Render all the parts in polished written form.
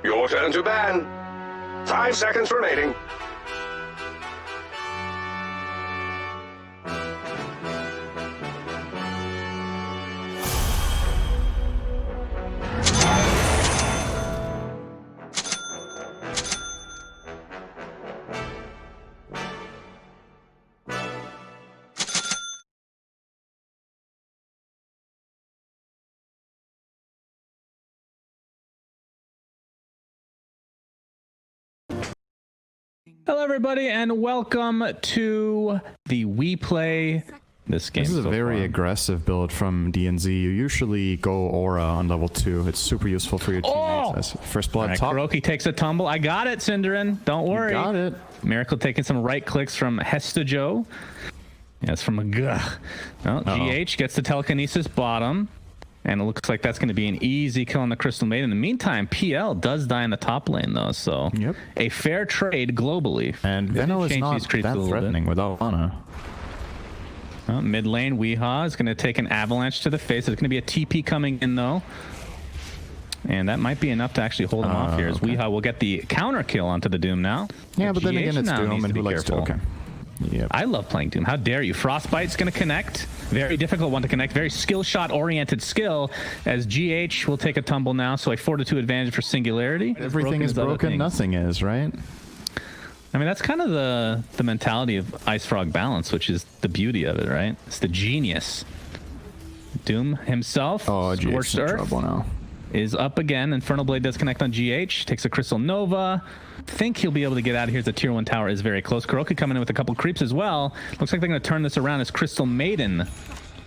Your turn to ban. 5 seconds remaining. Hello, everybody, and welcome to the We Play this game. This is a so very far. aggressive build from DNZ. You usually go Aura on level 2. It's super useful for your teammates. As First blood All right, top. Kuroky takes a tumble. I got it, Cinderin. Don't worry. Got it. Miracle taking some right clicks from Hestajo. Yeah, it's from a well, GH gets the telekinesis bottom. And it looks like that's going to be an easy kill on the Crystal Maiden. In the meantime, PL does die in the top lane, though. So a fair trade globally. And Veno is not that threatening without mana. Well, mid lane, Weehaw is going to take an avalanche to the face. There's going to be a TP coming in, though. And that might be enough to actually hold him off here, as Weehaw will get the counter kill onto the Doom now. Yeah, but then again, it's Doom, and who likes to? Okay. Yep. I love playing Doom. How dare you? Frostbite's going to connect. Very difficult one to connect. Very skill shot oriented skill, as GH will take a tumble now. So a 4-2 advantage for Singularity. Everything is broken, nothing is, right? I mean, that's kind of the mentality of Ice Frog Balance, which is the beauty of it, right? It's the genius. Doom himself, Scorched Earth, is up again. Infernal Blade does connect on GH. Takes a Crystal Nova. Think he'll be able to get out of here as the tier 1 tower is very close. Kuroky coming in with a couple creeps as well. Looks like they're going to turn this around as Crystal Maiden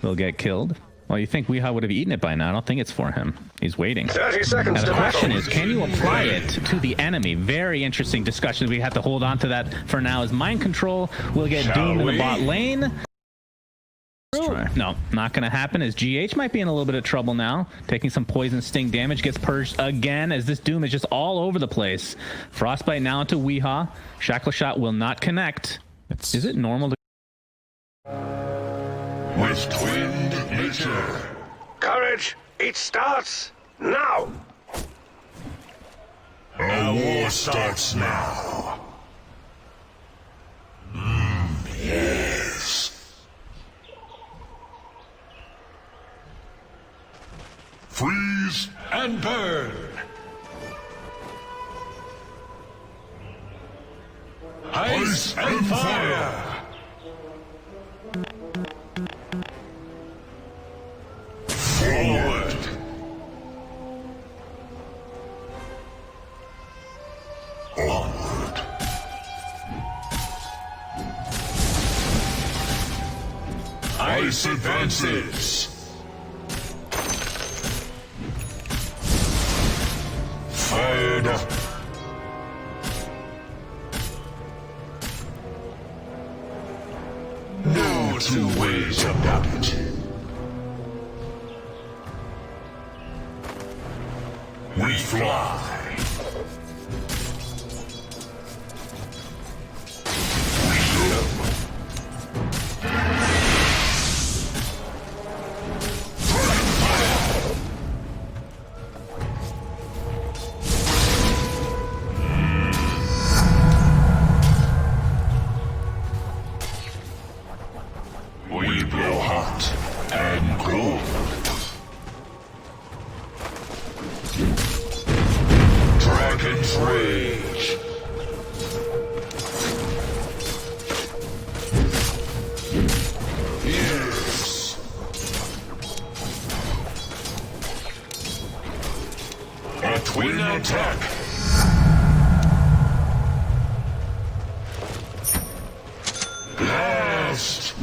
will get killed. Well, you think Weehaw would have eaten it by now. I don't think it's for him. He's waiting. 30 seconds. Now, the question is, can you apply it to the enemy? Very interesting discussion. We have to hold on to that for now, as Mind Control will get doomed in the bot lane. No, not going to happen, as GH might be in a little bit of trouble now. Taking some poison sting damage, gets purged again, as this Doom is just all over the place. Frostbite now into Weehaw. Shackle Shot will not connect. Is it normal to... With twinned nature. Courage! It starts now! Our war starts now. Yes. Freeze and burn. Ice and fire. Forward. Onward. Ice advances. Fired up. No two ways about it. We fly. We live. We blow hot and cold. Dragon's Rage. Yes. A twin attack. Blast.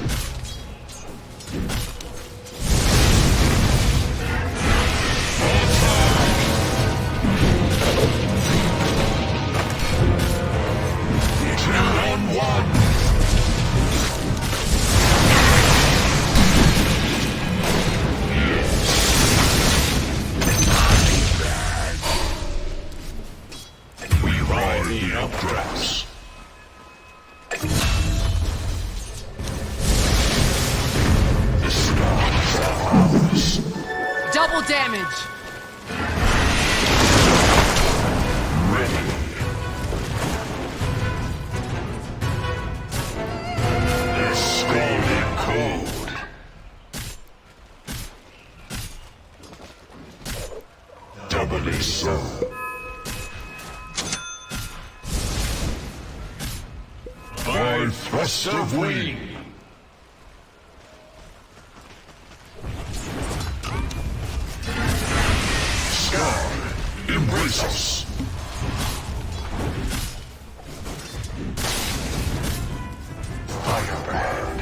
We ride the updrafts. The stars are ours. Double damage! Doubly so. By thrust of wing. Sky, embrace us. Firebrand.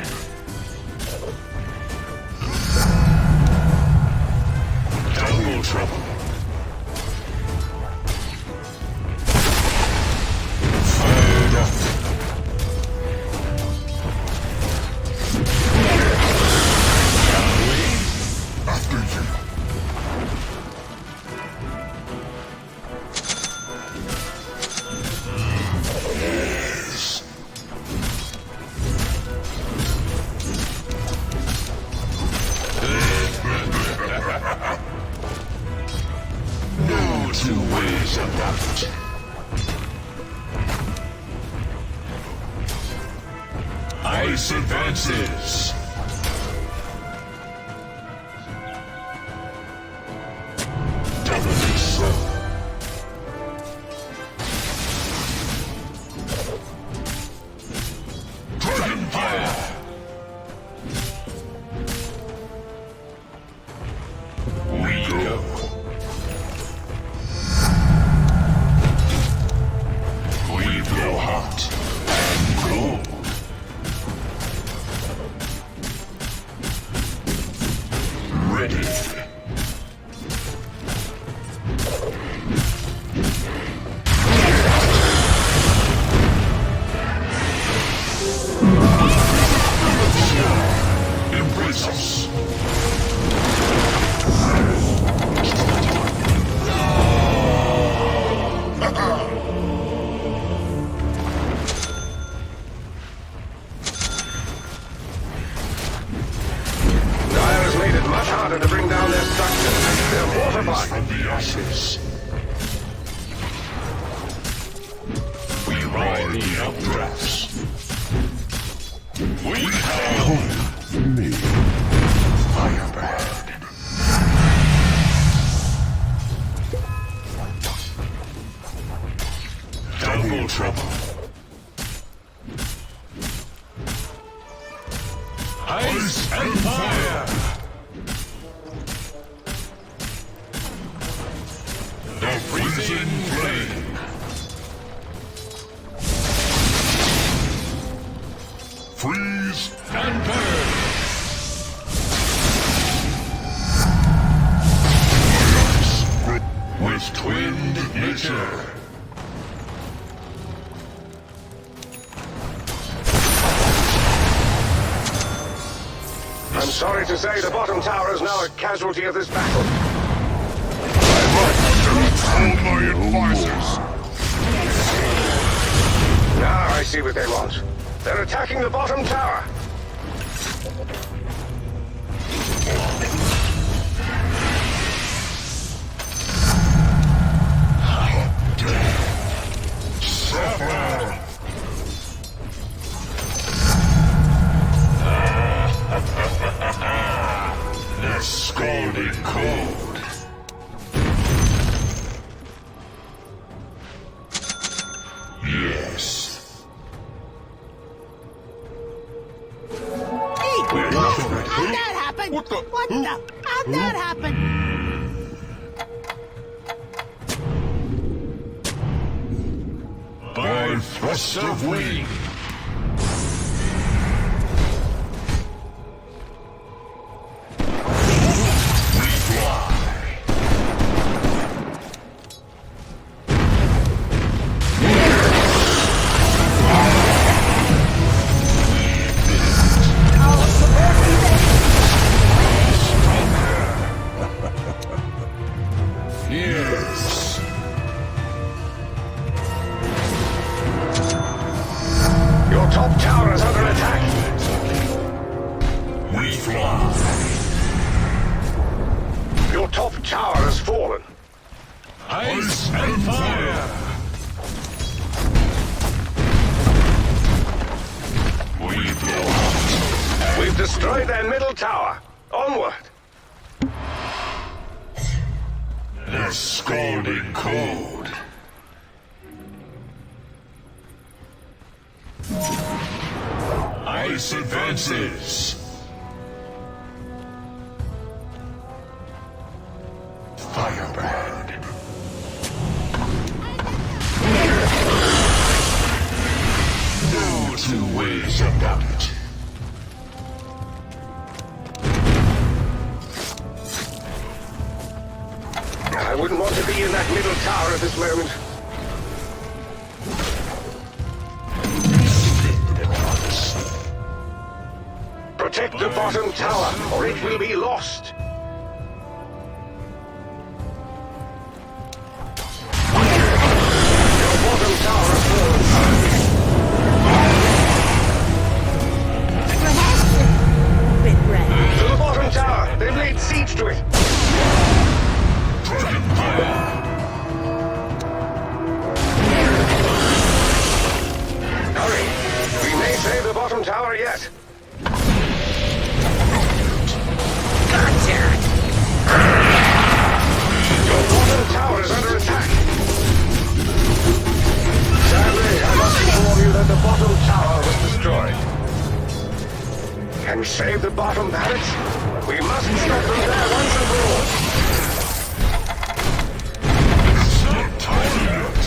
Double trouble. Fired up. After you. Yes. No two ways about it. Ice advances. Doubly so. Dragon fire. We go. We blow hot and cold. Ready. Embrace us. Dire has made it much harder to bring down their structures. They're fortified. From the ashes. We ride the updrafts. We have me. Firebrand. Double trouble. Ice and fire. The freezing flame. Freeze and burn. With twinned nature. I'm sorry to say the bottom tower is now a casualty of this battle. Tell my advisors. Now I see what they want. They're attacking the bottom tower. Suffer. The scalding cold. Yes. We're not ready. How'd that happen? What the? How'd that happen? By thrust of wing. We fly. Yes. Your top tower is under attack. We fly. Your top tower has fallen. Ice and fire. We blow hot. We've destroyed their middle tower. Onward. The The scalding cold. Ice advances. Firebrand. No two ways about it. I wouldn't want to be in that middle tower at this moment. Protect the bottom tower, or it will be lost. Your bottom tower has fallen. Bit red. To the bottom tower! They've laid siege to it! Hurry! We may save the bottom tower yet. Gotcha! Your bottom tower is under attack. Sadly, I must inform you that the bottom tower was destroyed. Can we save the bottom pallets? We must stop them there once and for all. It's not time yet.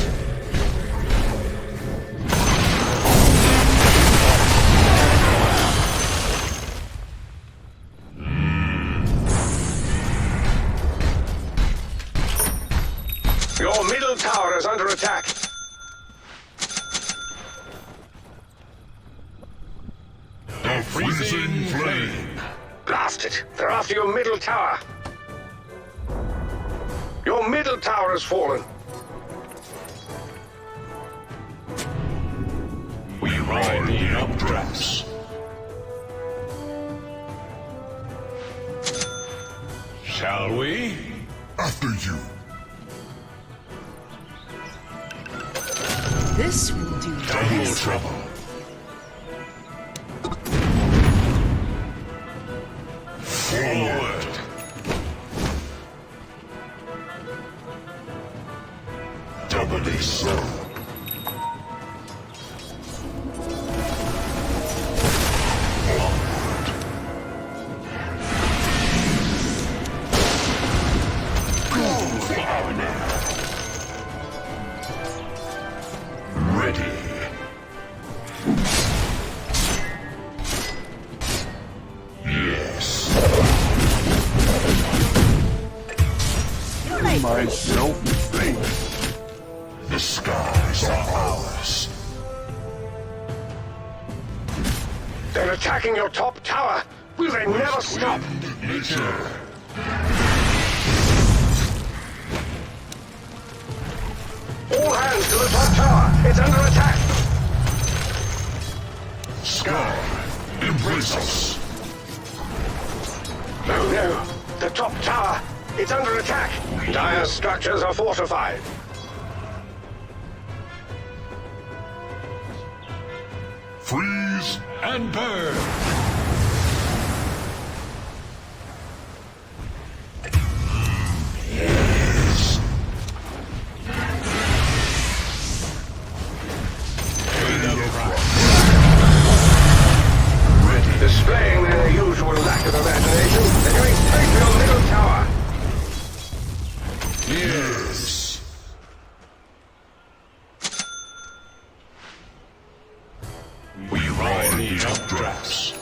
Your middle tower is under attack. The freezing flame. Blast it! They're after your middle tower. Your middle tower has fallen. We ride the updrafts. Shall we? After you. This will do. Double trouble. Forward. Doubly so. Ready. Yes. Myself think. The skies are ours. They're attacking your top tower. Will they never stop? Nature. All hands to the top tower. It's under attack. Sky, embrace us. Oh no. The top tower. It's under attack. Dire structures are fortified. Freeze and burn. Yes. Ready. Displaying their usual lack of imagination, they're going straight for your middle tower. Yes. We ride the updrafts.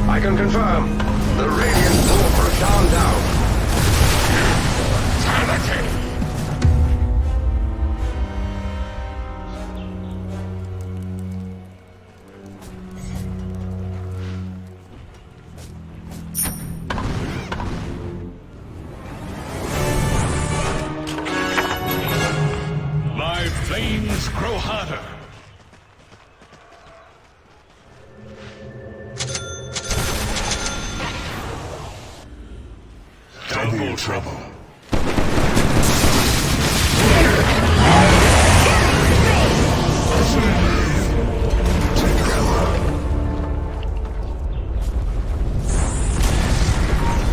I can confirm. The Radiant War are down down. flames grow hotter. Double trouble.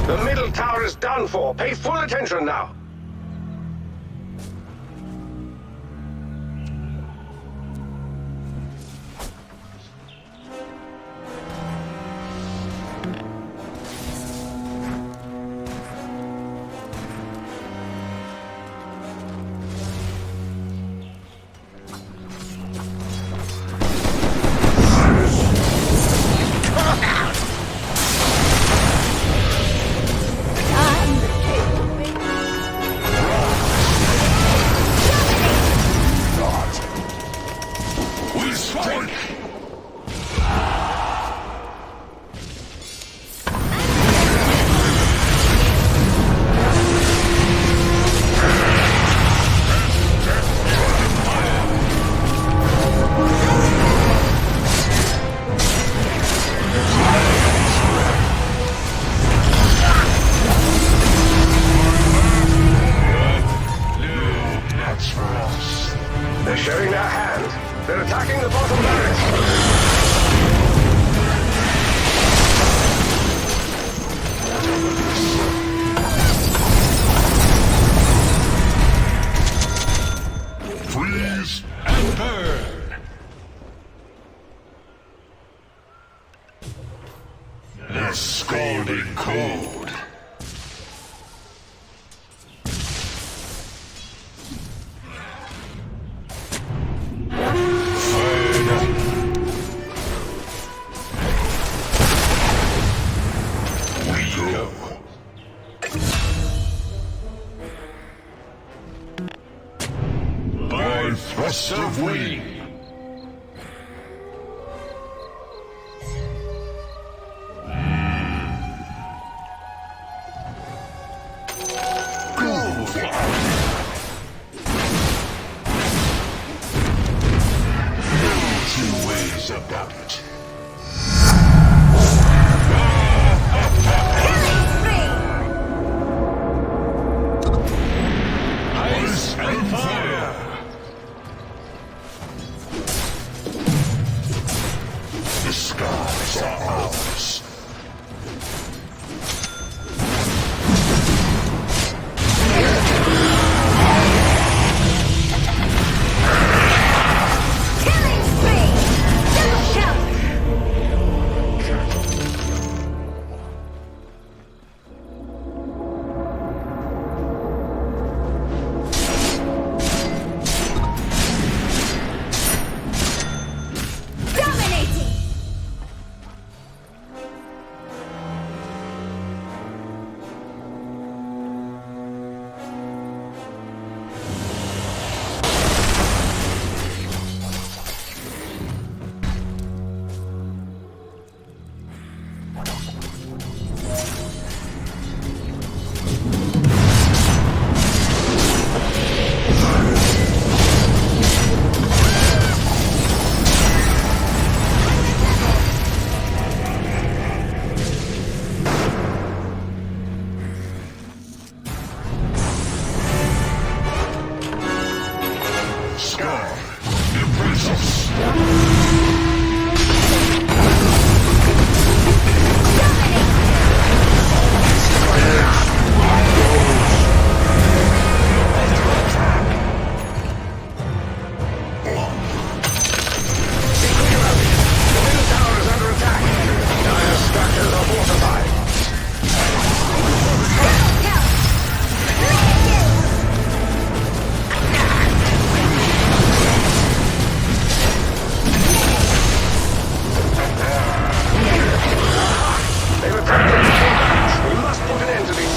The middle tower is done for. Pay full attention now. They're showing their hand. They're attacking the bottom barracks. Freeze and burn. The scalding cold. Thrust of wing. Two ways about it. Ice and fire. The skies are ours. Killing spree! Double shower! Dominating! Scar. Embrace us. They've attacked the bottom barracks. We must put an end to this.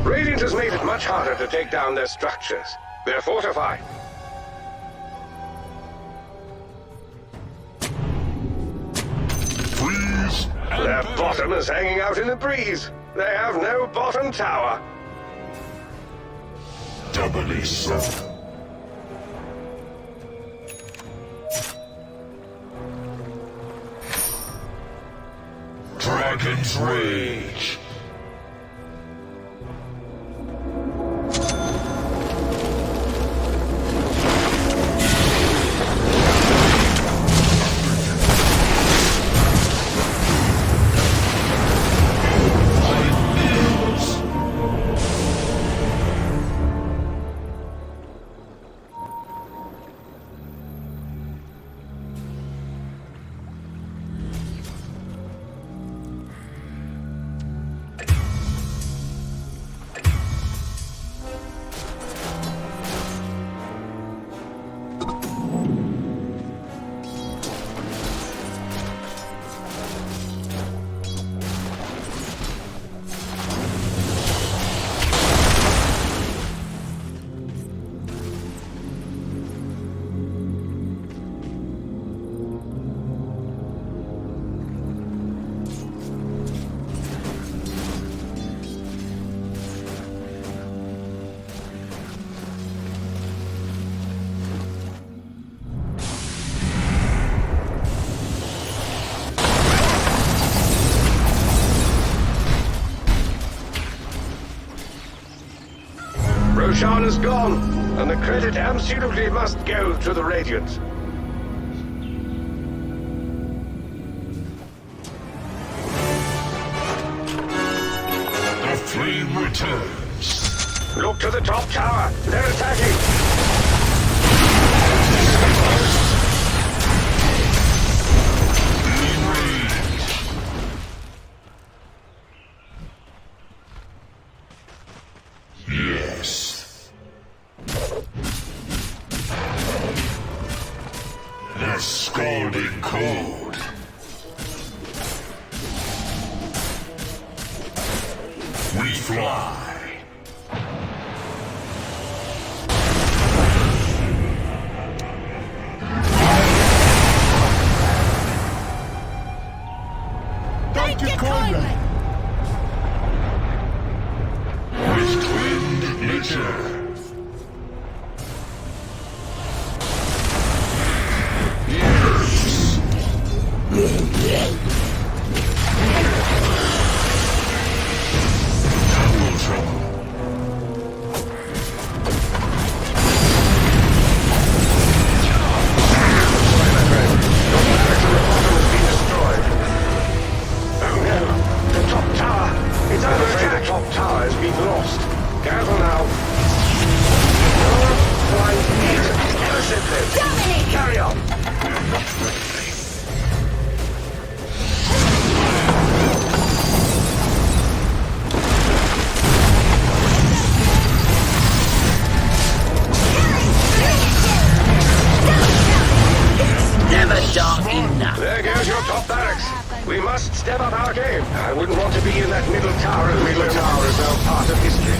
Radiant has made it much harder to take down their structures. They're fortified. Freeze and Their bottom is hanging out in the breeze. They have no bottom tower. doubly so. Dragon's Rage. Roshan is gone, and the credit absolutely must go to the Radiant. The flame returns. Look to the top tower. They're attacking. In range. Yes. The scalding cold. We fly. Thank you kindly. With twinned nature. Double trouble. Oh no, the top tower. It's under attack. The top tower has been lost. Careful now. Flying feet. Innocently. Dominate. Carry on. Never dark enough. There goes your top barracks. We must step up our game. I wouldn't want to be in that middle tower. The middle tower is now part of history.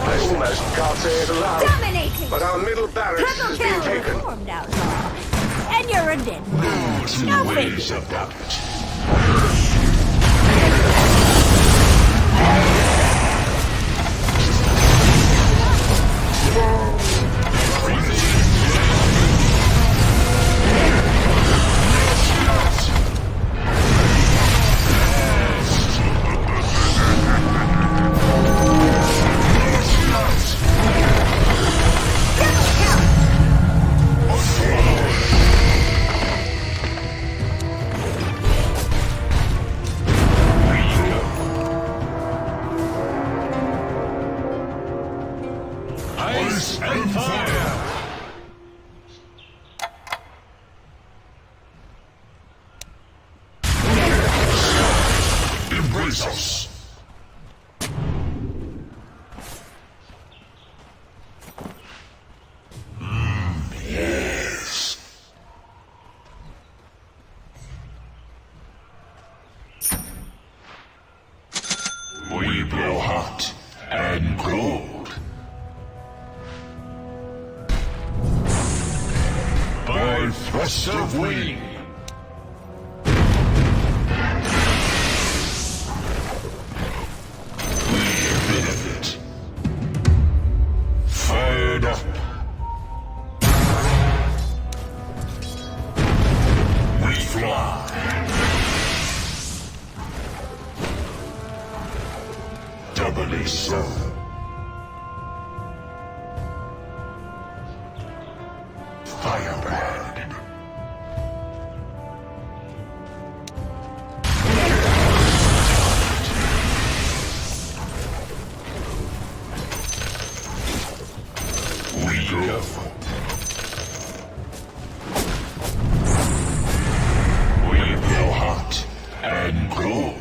I almost can't say it aloud, Dominating. but our middle barracks Triple has been kill. taken. Reformed outlaw. And you're a dead man. Two No ways biggie. about it. Ice and fire! Embrace us! Yes. blow hot and cold. By thrust of wing. We benefit. Fired up. We fly. Doubly so. Firebrand. We go. We blow hot and cold.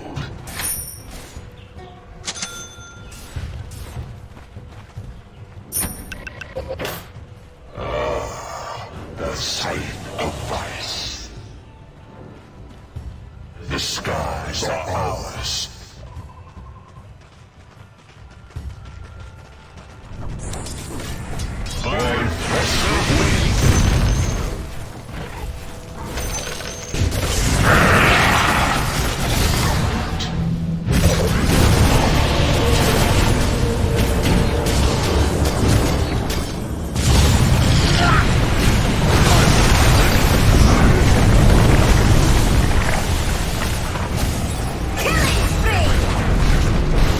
The sight of vice. The skies are ours. By thrust of wing.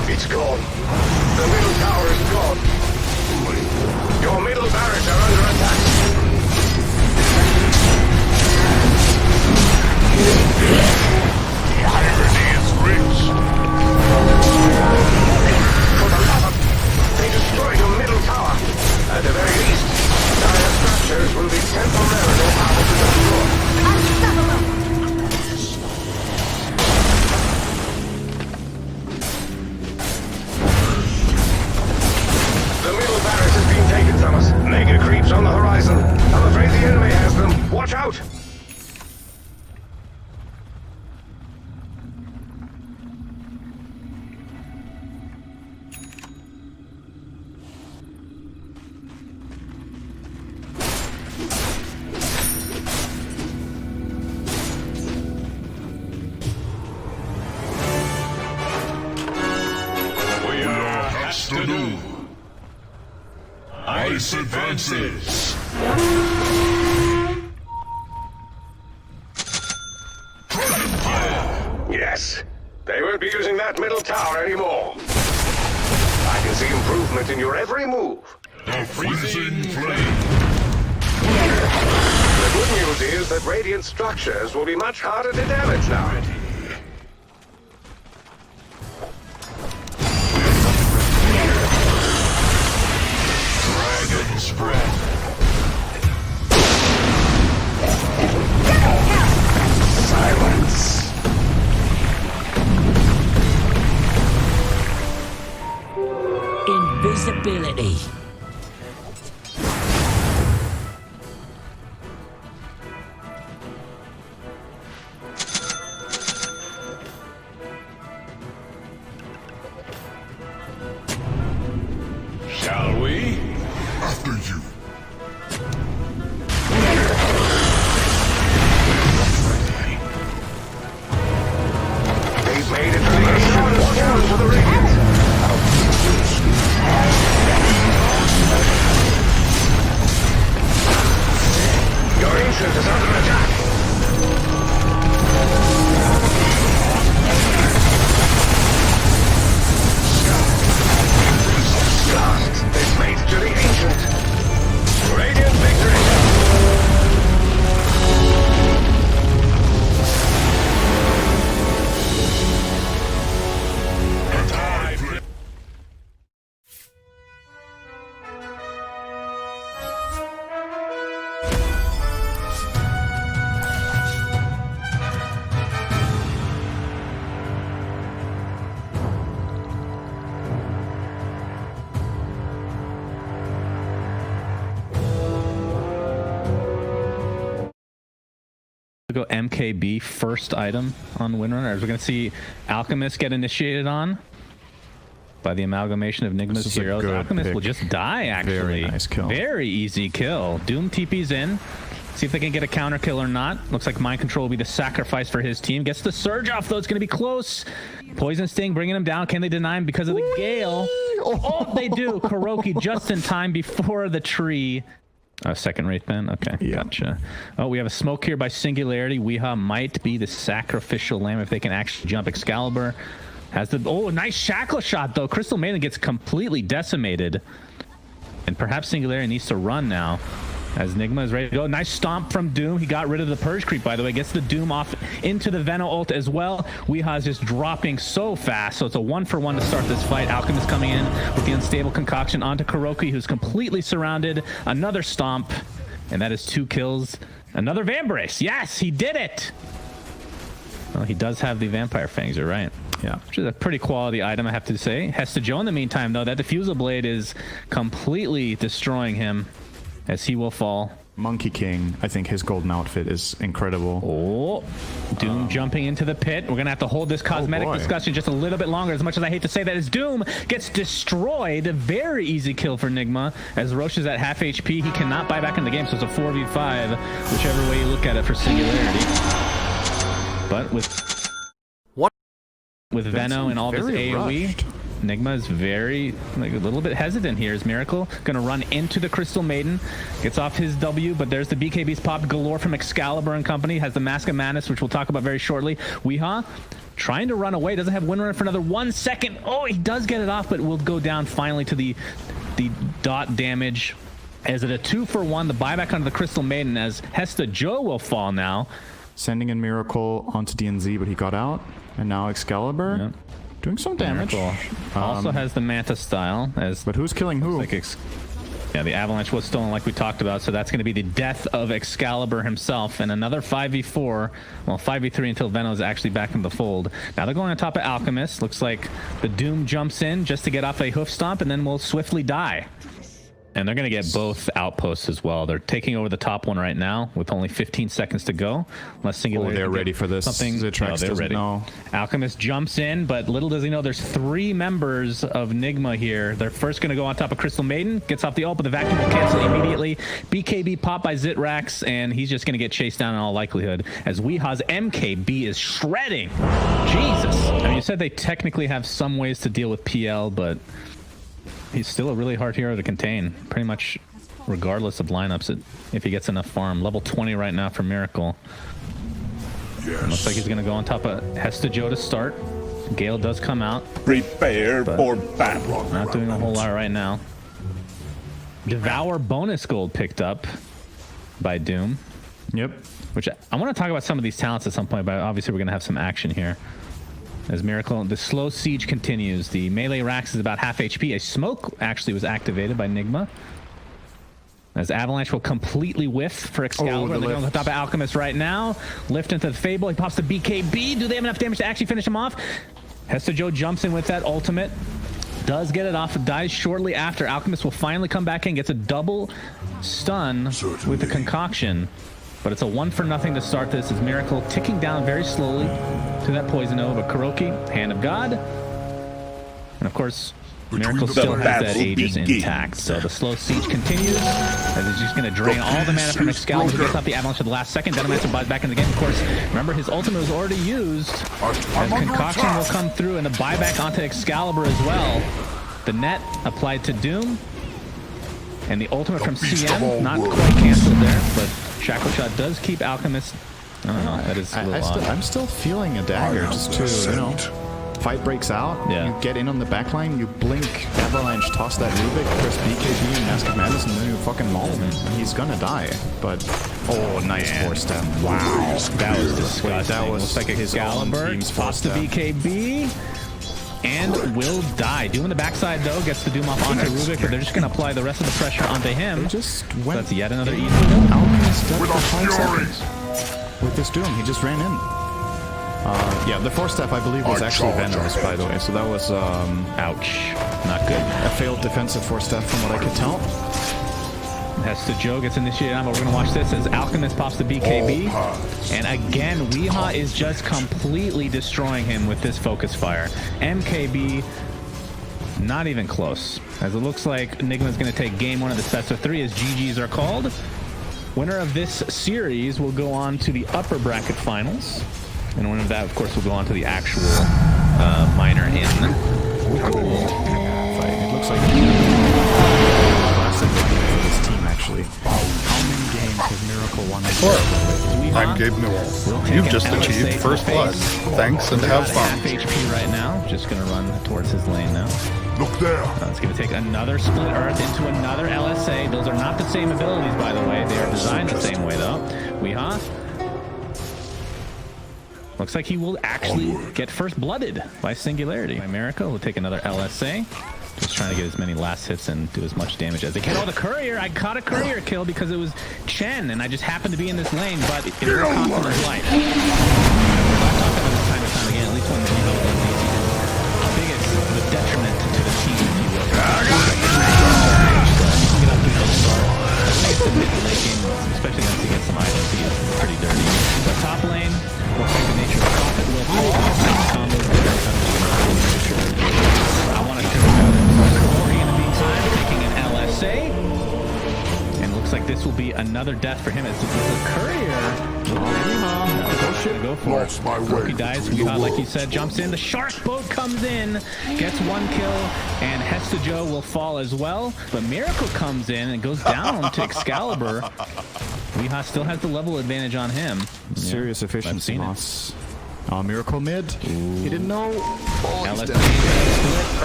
It's gone. The middle tower is gone. Your middle barracks are under attack. The irony is rich. For the love of... They destroyed your middle tower. At the very least, dire structures will be temporarily able to destroy. Unstoppable! The middle barracks has been taken from us. Mega creeps on the horizon. I'm afraid the enemy has them. Watch out! We are Hastanu. Ice advances. Dragon fire. Yes. They won't be using that middle tower anymore. I can see improvement in your every move. The freezing flame. The good news is that radiant structures will be much harder to damage now. Dragon's breath. Silence. Invisibility. Shall we? After you. They've made it to the ancient down to the radiant. Your ancient is under attack. Last, they've made it to the ancient. Radiant victory. Go MKB first item on Windrunner. We're going to see Alchemist get initiated on. by the amalgamation of Nigma's This is a heroes. good Alchemist pick. will just die, actually. Very nice kill. Very easy kill. Doom TP's in. See if they can get a counter kill or not. Looks like Mind Control will be the sacrifice for his team. Gets the Surge off, though. It's going to be close. Poison Sting bringing him down. Can they deny him because of the Gale? Oh, they do. Kuroki just in time before the tree. Second Wraith then? Okay, Yeah. gotcha. Oh, we have a smoke here by Singularity. Weehaw might be the sacrificial lamb if they can actually jump. Excalibur has the... Oh, nice shackle shot, though. Crystal Maiden gets completely decimated. And perhaps Singularity needs to run now, as Nigma is ready to go. Nice stomp from Doom. He got rid of the Purge Creep, by the way. Gets the Doom off into the Veno ult as well. Weehaw is just dropping so fast, so it's a 1-for-1 to start this fight. Alchemist coming in with the Unstable Concoction onto Kuroki, who's completely surrounded. Another stomp, and that is 2 kills. Another Vambrace. Yes, he did it! Well, he does have the Vampire Fangs, you're right. Yeah, which is a pretty quality item, I have to say. Hesta Joe, in the meantime, though, that Diffusal Blade is completely destroying him, as he will fall. Monkey King, I think his golden outfit is incredible. Oh, Doom jumping into the pit. We're going to have to hold this cosmetic discussion just a little bit longer, as much as I hate to say that, as Doom gets destroyed. A very easy kill for Nigma, as Roche is at half HP. He cannot buy back in the game, so it's a 4v5, whichever way you look at it for Singularity. But with Veno and all this AoE, rushed. Nigma is very, like, a little bit hesitant here. Is Miracle gonna run into the Crystal Maiden, gets off his W, but there's the BKBs popped galore from Excalibur and company. Has the Mask of Madness, which we'll talk about very shortly. Weehaw trying to run away, doesn't have Windrunner for another 1 second. Oh, he does get it off, but will go down finally to the dot damage. As it a 2-for-1, the buyback onto the Crystal Maiden, as Hesta Joe will fall now. Sending in Miracle onto DNZ, but he got out. And now Excalibur. Yep. Doing some damage. Also has the Manta style, as but who's killing who? like yeah, the Avalanche was stolen like we talked about, so that's going to be the death of Excalibur himself, and another 5v4, well, 5v3 until Veno is actually back in the fold. Now they're going on top of Alchemist. Looks like the Doom jumps in just to get off a hoof stomp, and then will swiftly die. And they're going to get both outposts as well. They're taking over the top one right now with only 15 seconds to go. Unless Singularity they're ready for this. Something. Zitrax they're ready. know. Alchemist jumps in, but little does he know there's 3 members of Nigma here. They're first going to go on top of Crystal Maiden. Gets off the ult, but the vacuum will cancel immediately. BKB popped by Zitrax, and he's just going to get chased down in all likelihood, as Weehaw's MKB is shredding. Jesus. I mean, you said they technically have some ways to deal with PL, but he's still a really hard hero to contain, pretty much regardless of lineups, if he gets enough farm. Level 20 right now for Miracle. Yes. Looks like he's going to go on top of Hesta Joe to start. Gale does come out. Prepare for battle. Not doing a whole lot right now. Devour bonus gold picked up by Doom. Yep. Which I want to talk about some of these talents at some point, but obviously we're going to have some action here. As Miracle, the slow siege continues. The melee Rax is about half HP. A smoke actually was activated by Nigma. As Avalanche will completely whiff for Excalibur. They're going on top of Alchemist right now. Lift into the Fable. He pops the BKB. Do they have enough damage to actually finish him off? Hesta Joe jumps in with that ultimate. Does get it off. Dies shortly after. Alchemist will finally come back in. Gets a double stun with the concoction. But it's a 1-for-0 to start this, as Miracle ticking down very slowly to that poison over. Kuroki, Hand of God. And of course, Miracle still has that Aegis intact. So the slow siege continues, as he's just going to drain all the mana from Excalibur. He gets off the Avalanche at the last second. Detomancer buys back in the game. Of course, remember his ultimate was already used, as Concoction will come through, and a buyback onto Excalibur as well. The net applied to Doom. And the ultimate from CM, not quite canceled there, but Shackle Shot does keep Alchemist. I don't know, that is a little odd. I'm still feeling a dagger, just to, you know, fight breaks out, you get in on the backline, you blink, Avalanche, toss that Rubik, press BKB and Mask of Madness, and then you fucking maul him. He's gonna die, but... Oh, nice force step. Wow. That was disgusting. That was looks like Excalibur pops the BKB. And will die. Doom in the backside, though, gets the Doom off onto Rubik, but they're just going to apply the rest of the pressure onto him. They just went. So that's yet another easy. Alchemist dead for 5 seconds. With this Doom, he just ran in. Yeah, the 4-step, I believe, was actually Venomous, by the way, so that was, ouch. Not good. A failed defensive 4-step from what I could tell. Hesta Joe gets initiated on, but we're going to watch this as Alchemist pops the BKB. And again, Weehaw is just completely destroying him with this focus fire. MKB Not even close. As it looks like Enigma's going to take game 1 of the best of 3 as GGs are called. Winner of this series will go on to the upper bracket finals. And winner of that, of course, will go on to the actual minor in. Cool. It looks like classic for this team, actually. How many games has Miracle won? I'm Gabe Newell. You've just achieved first blood. Thanks and have fun. Half HP right now. Just going to run towards his lane now. Look there. It's going to take another Split Earth into another LSA. Those are not the same abilities, by the way. They are designed the same way, though. Weehaw. Looks like he will actually get first blooded by Singularity. By Miracle will take another LSA. Just trying to get as many last hits and do as much damage as they can. Oh, the courier! I caught a courier kill because it was Chen, and I just happened to be in this lane, but it will cost him his life. I've talked about this time and time again, at least when the biggest the detriment to the team, if you will. Get up to the start. I think it's the mid late game, especially once he gets some items, he gets pretty dirty. The top lane, looks like the nature of profit will fall. Combos there. I want to show you Kuroki in the meantime, taking an LSA. And looks like this will be another death for him as the courier. Go for it. Kuroki dies. Weehaw, like you said, jumps in. The shark boat comes in, gets 1 kill, and Hestajo will fall as well. But Miracle comes in and goes down to Excalibur. Weehaw still has the level advantage on him. Serious efficiency loss. Miracle mid. He didn't know. LSA.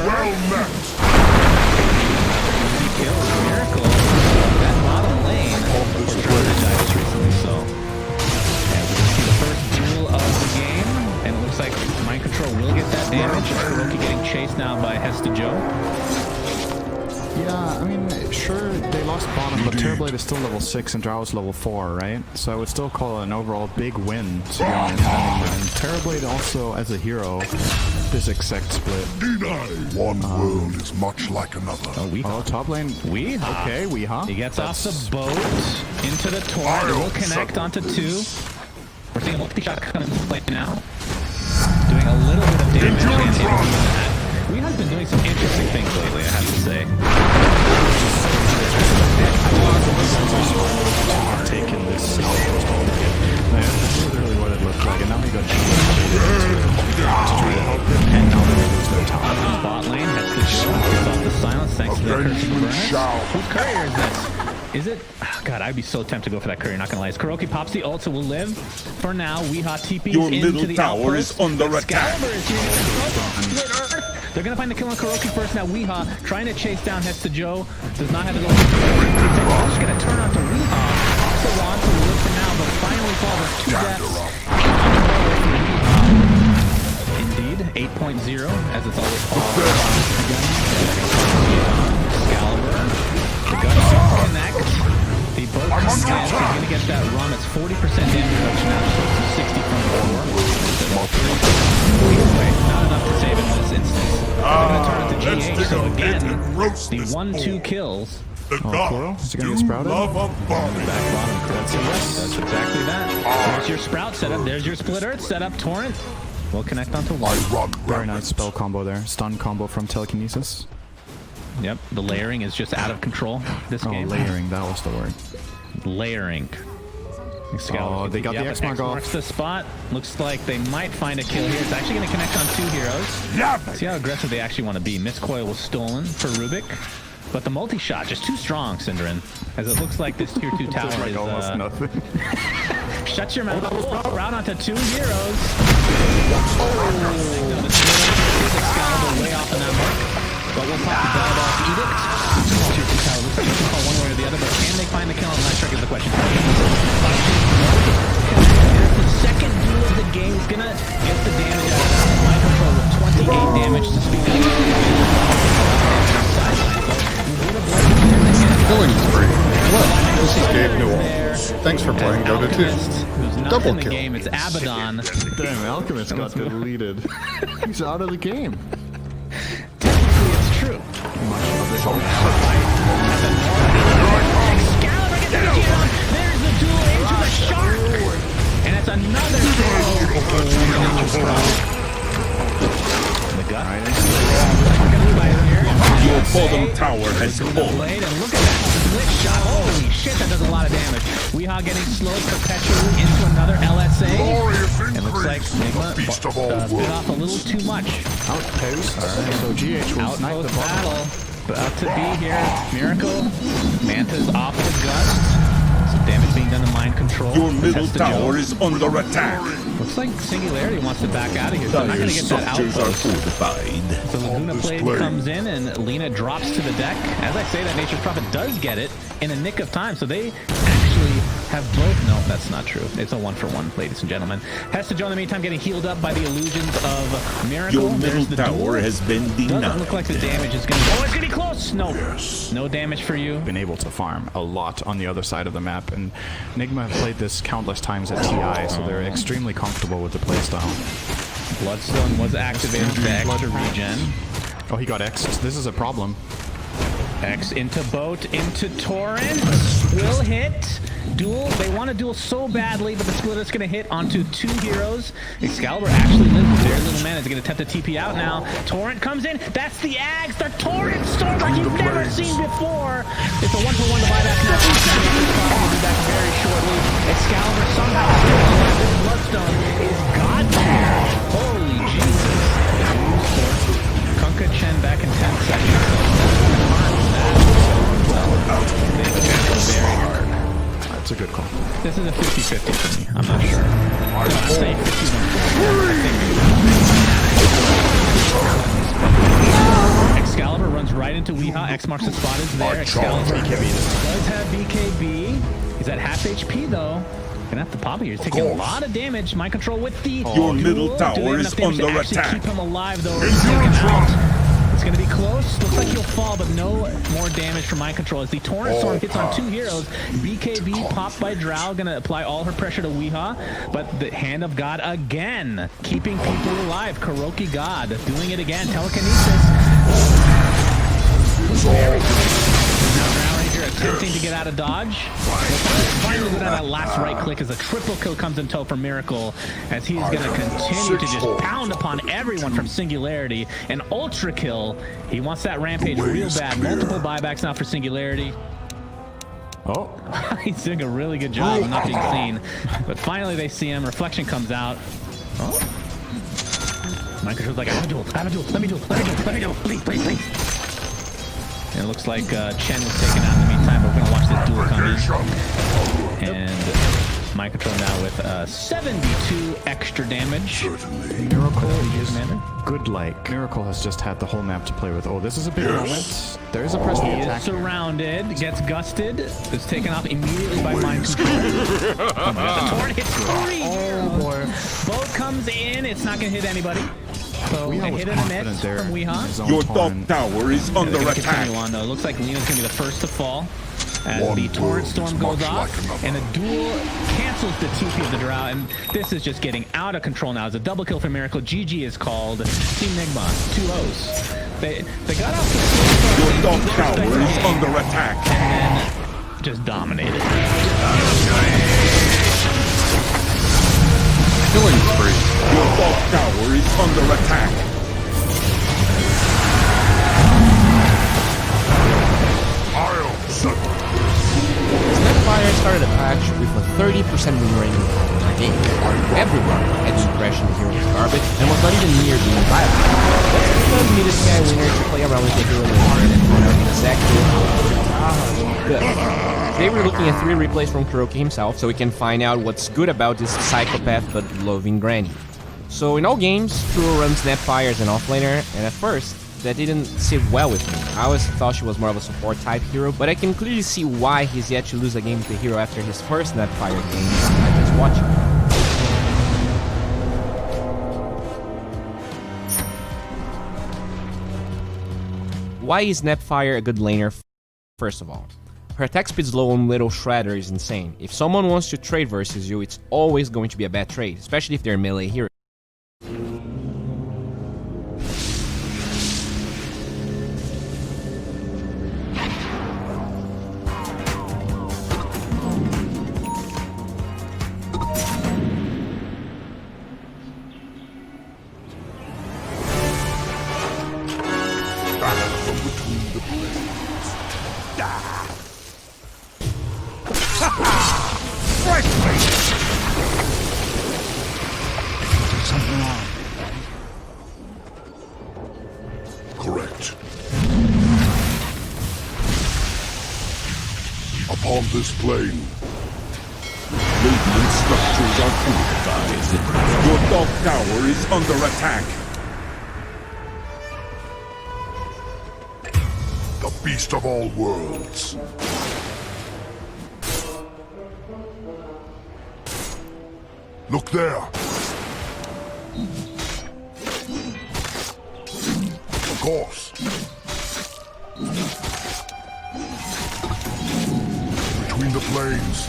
Well met. Kills Miracle. That bottom lane. Died recently, so. And we see the first duel of the game, and it looks like Mind Control will get that damage. Kuroki getting chased now by Hestajo. Yeah, I mean, sure, they lost bottom, but Terrorblade is still level 6 and Drow is level 4, right? So I would still call it an overall big win, to be honest. And Terrorblade also, as a hero, this exact split. One world is much like another. Oh, top lane. Weehaw. Okay, Weehaw. He gets off the boat into the torrent. It will connect onto 2. We're seeing a multi-shot come into play now. Doing a little bit of damage. Weehaw's been doing some interesting things lately, I have to say. Taking this outpost all the way. That's literally what it looked like, and now he got cheated to try to help him, and now they lose their top. Bot lane, that's the show. Gets off the silence thanks to the curse of the furnace. Whose courier is this? Is it? Oh, God, I'd be so tempted to go for that courier, not gonna lie. As Kuroki pops the ult, so will live. For now, Weehaw TP's Your into middle the tower outpost. is under attack. Excalibur is here. Split Earth. They're gonna find the kill on Kuroki first. Now Weehaw trying to chase down Hestajo. Does not have his ult. He's gonna turn onto Weehaw. Also wants to live for now, but finally falls with 2 deaths. Indeed, 8.0, as it's always called. Excalibur. The guns connect. They both connect. He's going to get that run. It's 40% damage reduction now, so it's 60 from before. Not enough to save him in this instance. They're going to turn it to GH, so again, the 1-2 kills. Kuro? Is he going to get sprouted? Back bottom, that's exactly that. There's your sprout setup. There's your Split Earth setup. Torrent will connect onto 1. Very nice spell combo there. Stun combo from Telekinesis. Yep, the layering is just out of control this game. Layering, that was the word. Layering. Oh, they got the X-Mark off. Marks the spot. Looks like they might find a kill here. It's actually going to connect on 2 heroes. See how aggressive they actually want to be. Miscoil was stolen for Rubik. But the multi-shot, just too strong, Synderen. As it looks like this tier 2 tower is... almost nothing. Shut your mouth. Route onto 2 heroes. Excalibur way off on that mark. But we'll pop the Diabolic Edict. Tier 2 tower looks like you can call one way or the other, but can they find the kill on the last trick is the question. Here's the second duel of the game. He's gonna get the damage out of that. Mind Control with 28 damage to speak of. Killing spree. Well, this is Gabe Newell. Thanks for playing Dota 2. Double kill. Game. It's Abaddon. Damn, Alchemist got deleted. He's out of the game. Technically, it's true. Excalibur gets the jam. There's the duel into the shark. And it's another kill. The gut. Right. Your bottom tower has fallen. Blade, and look at that split shot. Holy shit, that does a lot of damage. Weehaw getting slowed perpetually into another LSA. It looks like Nigma bit off a little too much. Outpost. Alright, so GH will snipe the Outpost bottom. battle. About to be here. Miracle. Manta's off the gust. Some damage being done to mind control. Your middle Testa tower Joe. is under attack. Looks like Singularity wants to back out of here, so I'm not going to get that Structures are outpost. fortified. So Laguna Blade comes in and Lena drops to the deck. As I say that, Nature's Prophet does get it in a nick of time. So they actually have both. No, that's not true. It's a 1-for-1, ladies and gentlemen. Testa Joe in the meantime getting healed up by the illusions of Miracle. Your middle There's the tower duel. has been Doesn't denied. look like the damage is going to... Oh, it's getting close! No. No damage for you. Been able to farm a lot on the other side of the map, and Nigma have played this countless times at TI, so they're extremely comfortable with the playstyle. Bloodstone was activated for the extra regen. Oh, he got X'd. This is a problem. X into boat, into torrent. Will hit. Duel. They want to duel so badly, but the splitter's going to hit onto 2 heroes. Excalibur actually lives with very little mana. He's going to attempt to TP out now. Torrent comes in. That's the Ags. The Torrent storm like you've never seen before. It's a 1-for-1 to buyback now. We'll be back very shortly. Excalibur somehow still alive. This Bloodstone is god tier. Holy Jesus. Kunkka Chen back in 10 seconds. Very hard. That's a good call. This is a 50-50 for me. I'm not sure. I'd say 51. Excalibur runs right into Weehaw. X marks the spot is there. Excalibur does have BKB. He's at half HP though. Gonna have to pop here. He's taking a lot of damage. Mind control with the Your middle duel. tower Do they have is enough damage to under actually attack. keep him alive though? Or is he taken out? It's going to be close. Looks like he'll fall, but no more damage from mind control. As the Torrent Storm hits on 2 heroes, BKB popped by Drow, going to apply all her pressure to Weehaw, but the Hand of God again, keeping people alive. Kuroki God doing it again. Telekinesis. Very good. Now Ranger attempting to get out of dodge. Finally go down that last right click as a triple kill comes in tow for Miracle, as he's going to continue to just pound upon everyone from Singularity. An ultra kill. He wants that rampage real bad. Multiple buybacks now for Singularity. Oh. He's doing a really good job of not being seen. But finally they see him. Reflection comes out. Oh. Mind control's like, I have a duel. Let me duel. Please. And it looks like Chen was taken out in the meantime, but we're going to watch this duel come in. And Mind Control now with 72 extra damage. Miracle is good like. Miracle has just had the whole map to play with. Oh, this is a big moment. There's a press the He is attack. surrounded, gets gusted, is taken off immediately by Mind Control. Oh my god, the Torrent hits 3! Oh boy. Boat comes in, it's not going to hit anybody. So a hit and a miss from Weehaw. Your top tower is under attack. Continue on though. Looks like Lena's going to be the first to fall as the Torrent Storm goes off, and the duel cancels the TP of the Drow, and this is just getting out of control now. It's a double kill for Miracle. GG is called. Team Nigma, 2-0s. They got off the Your top tower is under attack. and then just dominated. Killing spree. Your top tower is under attack. Snapfire started a patch with a 30% win rate in the game. Everyone had the impression the hero was garbage and was not even near being viable. That's because you need a Sky winner to play around with the hero and exactly good. Today we're looking at 3 replays from Kuroki himself, so we can find out what's good about this psychopath but loving granny. So in all games, Kuro runs Snapfire as an offlaner, and at first, that didn't sit well with me. I always thought she was more of a support type hero, but I can clearly see why he's yet to lose a game with the hero after his first Snapfire game I just watched. Why is Snapfire a good laner? First of all, her attack speed's low on Little Shredder is insane. If someone wants to trade versus you, it's always going to be a bad trade, especially if they're a melee hero. upon this plane. Radiant structures are fortified. Your top tower is under attack. The beast of all worlds. Look there. Of course. Between the planes.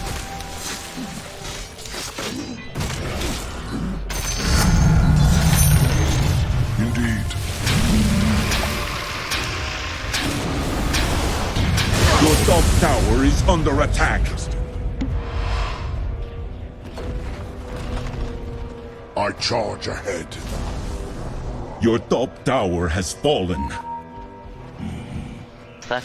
Indeed. Your top tower is under attack. I charge ahead. Your top tower has fallen. Yes.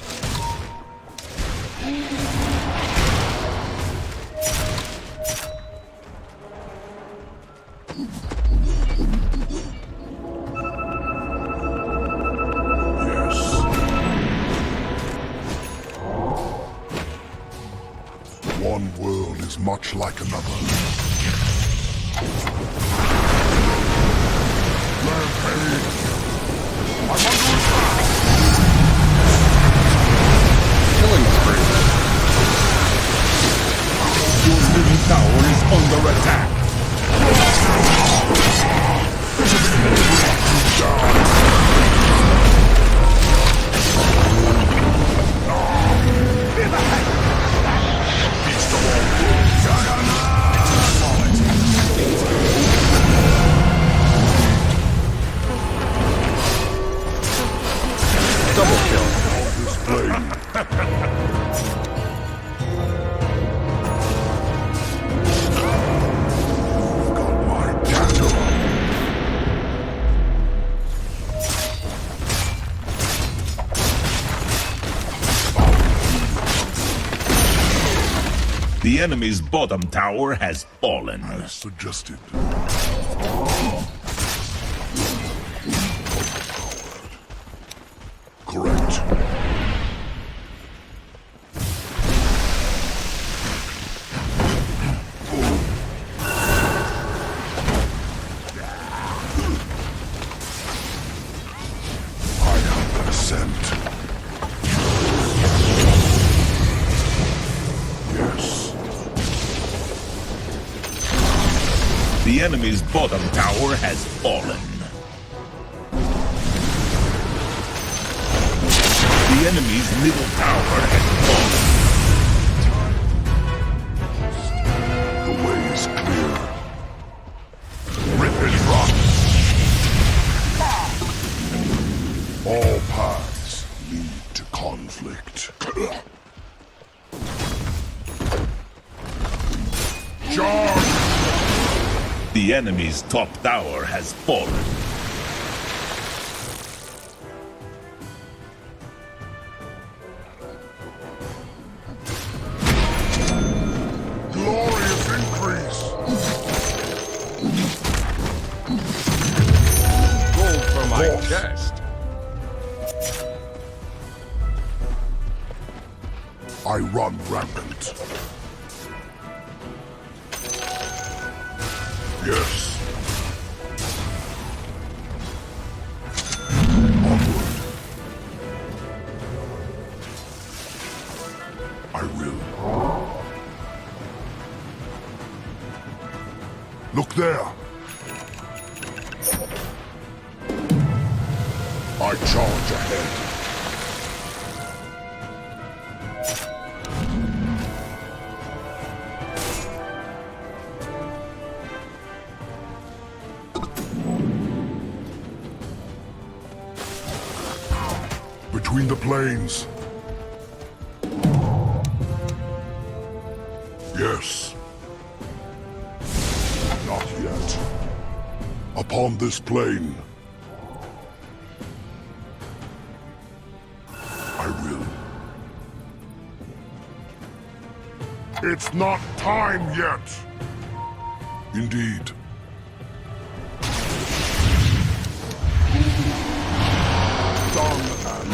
One world is much like another. Killing spree. Your middle tower is under attack. Double kill. Got my candle. The enemy's bottom tower has fallen. As suggested. Correct. I am the scent. Yes. The enemy's bottom tower has fallen. The enemy's middle tower has fallen. The way is clear. Rip and run. All paths lead to conflict. Charge! The enemy's top tower has fallen. Glorious increase! Gold for my Horse. chest. I run rampant. Yes. Onward. I will. Look there. I charge ahead. Between the plains. Yes. Not yet. Upon this plane. I will. It's not time yet. Indeed. Done and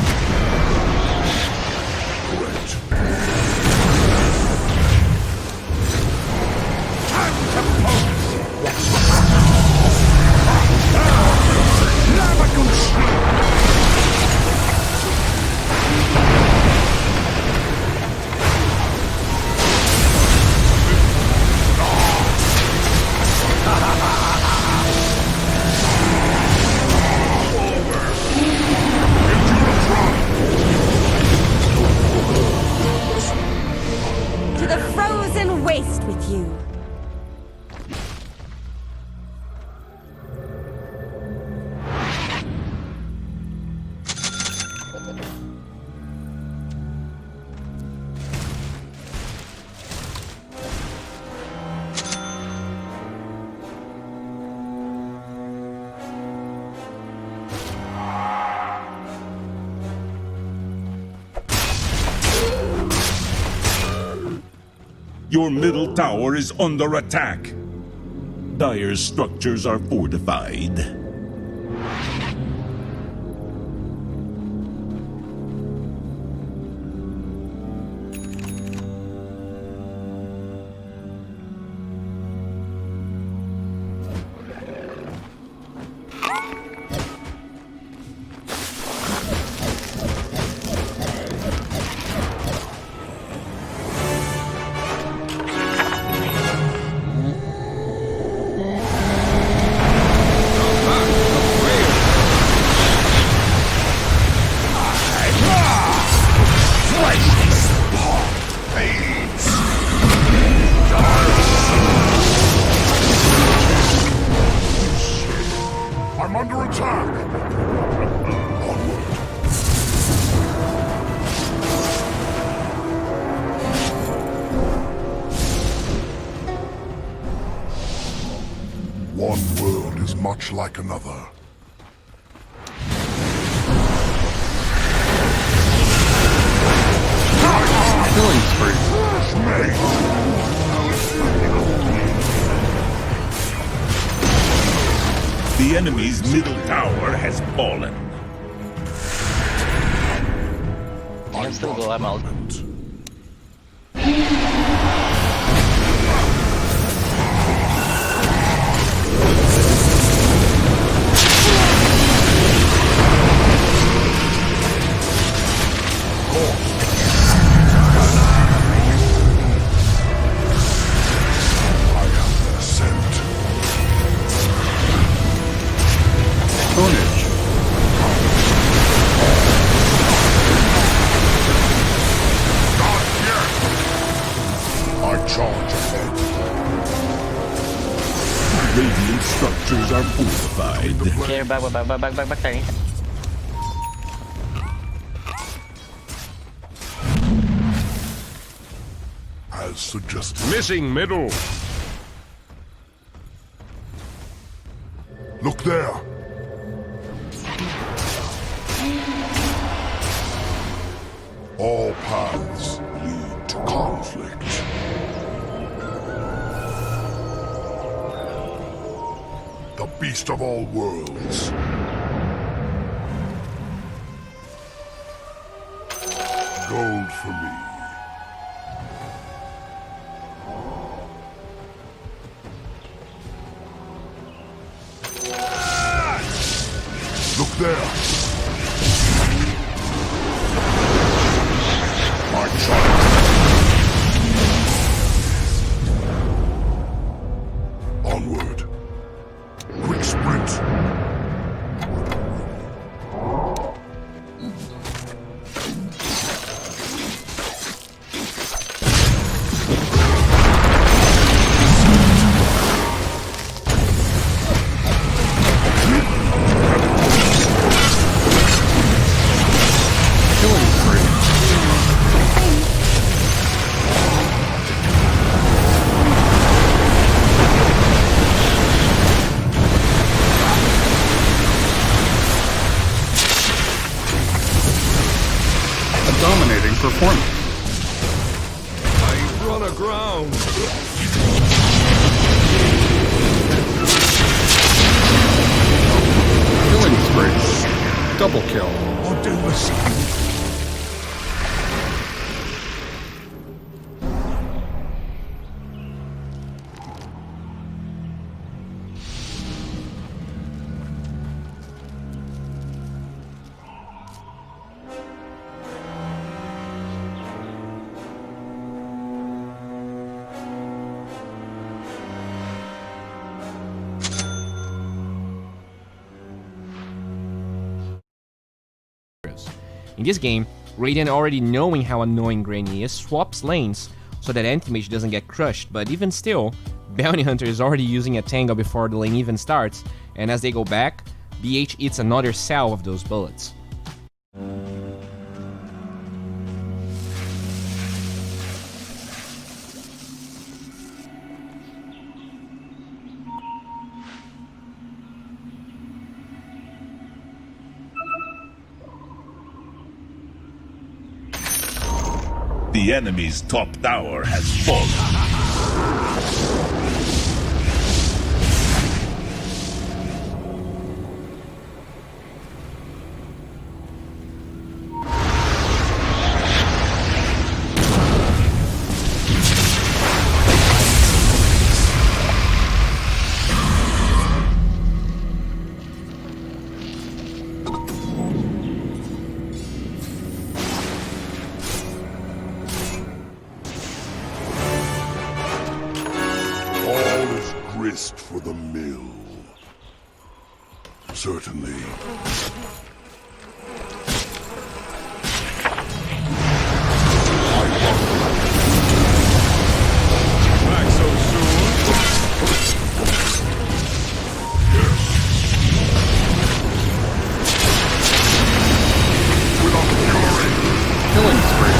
correct. Your middle tower is under attack. Dire's structures are fortified. I'm under attack! Onward. One world is much like another. Killing spree. The enemy's middle tower has fallen. I can still go, I'm out. Radiant structures are fortified. Okay, back, tiny. As suggested. Missing middle. Look there. All paths lead to conflict. The beast of all worlds. Gold for me. Look there. March on. Onward. Quick sprint. Dominating performance. I run aground. Killing spree. Double kill. In this game, Radiant, already knowing how annoying Granny is, swaps lanes so that Anti-Mage doesn't get crushed, but even still, Bounty Hunter is already using a Tango before the lane even starts, and as they go back, BH eats another salve of those bullets. The enemy's top tower has fallen. All is grist for the mill. Certainly. Back so soon? Killing spree.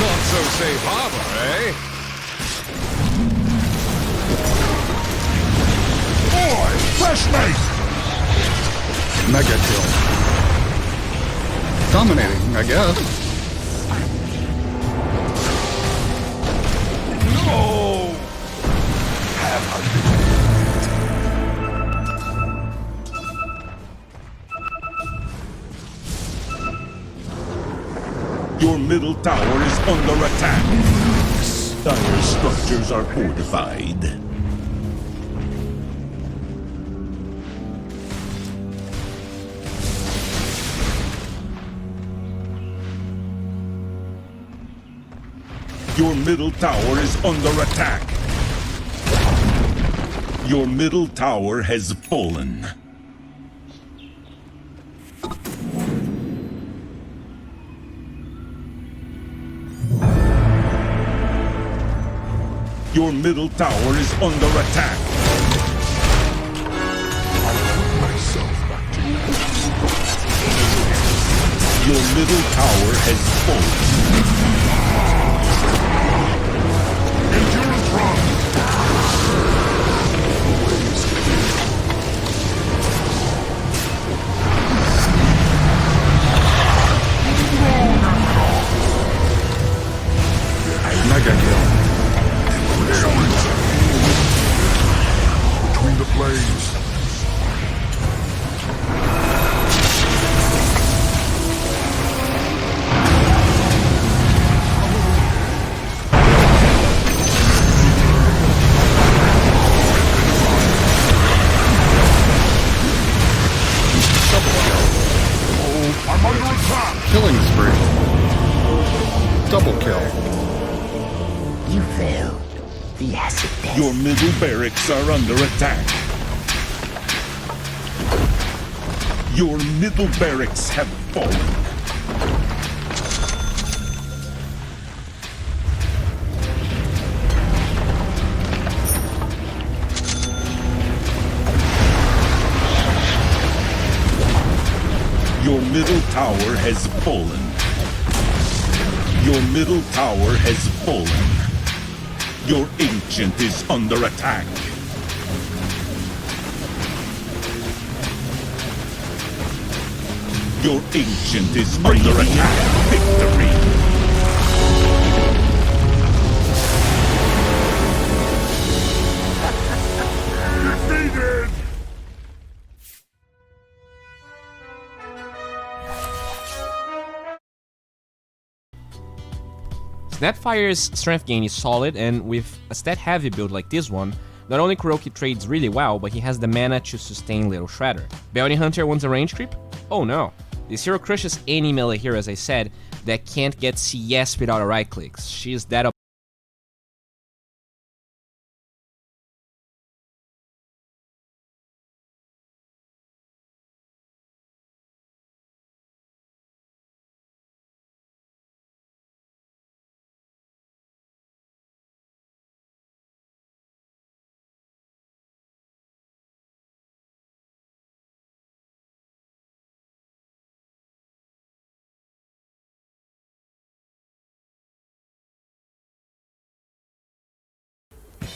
Not so safe harbor, eh? Boy, fresh meat! Mega kill. Dominating, I guess. No! Your middle tower is under attack. Dire structures are fortified. Your middle tower is under attack. Your middle tower has fallen. Your middle tower is under attack. Your middle tower has fallen. Mega kill. Between the blades. I'm under attack! Killing spree. Double kill. You failed. The acid test. Your middle barracks are under attack. Your middle barracks have fallen. Your middle tower has fallen. Your middle tower has fallen. Your ancient is under attack. Your ancient is under attack. Victory! Snapfire's strength gain is solid, and with a stat-heavy build like this one, not only Kuroki trades really well, but he has the mana to sustain Little Shredder. Bounty Hunter wants a range creep? Oh no. This hero crushes any melee hero, as I said, that can't get CS without a right click. She's that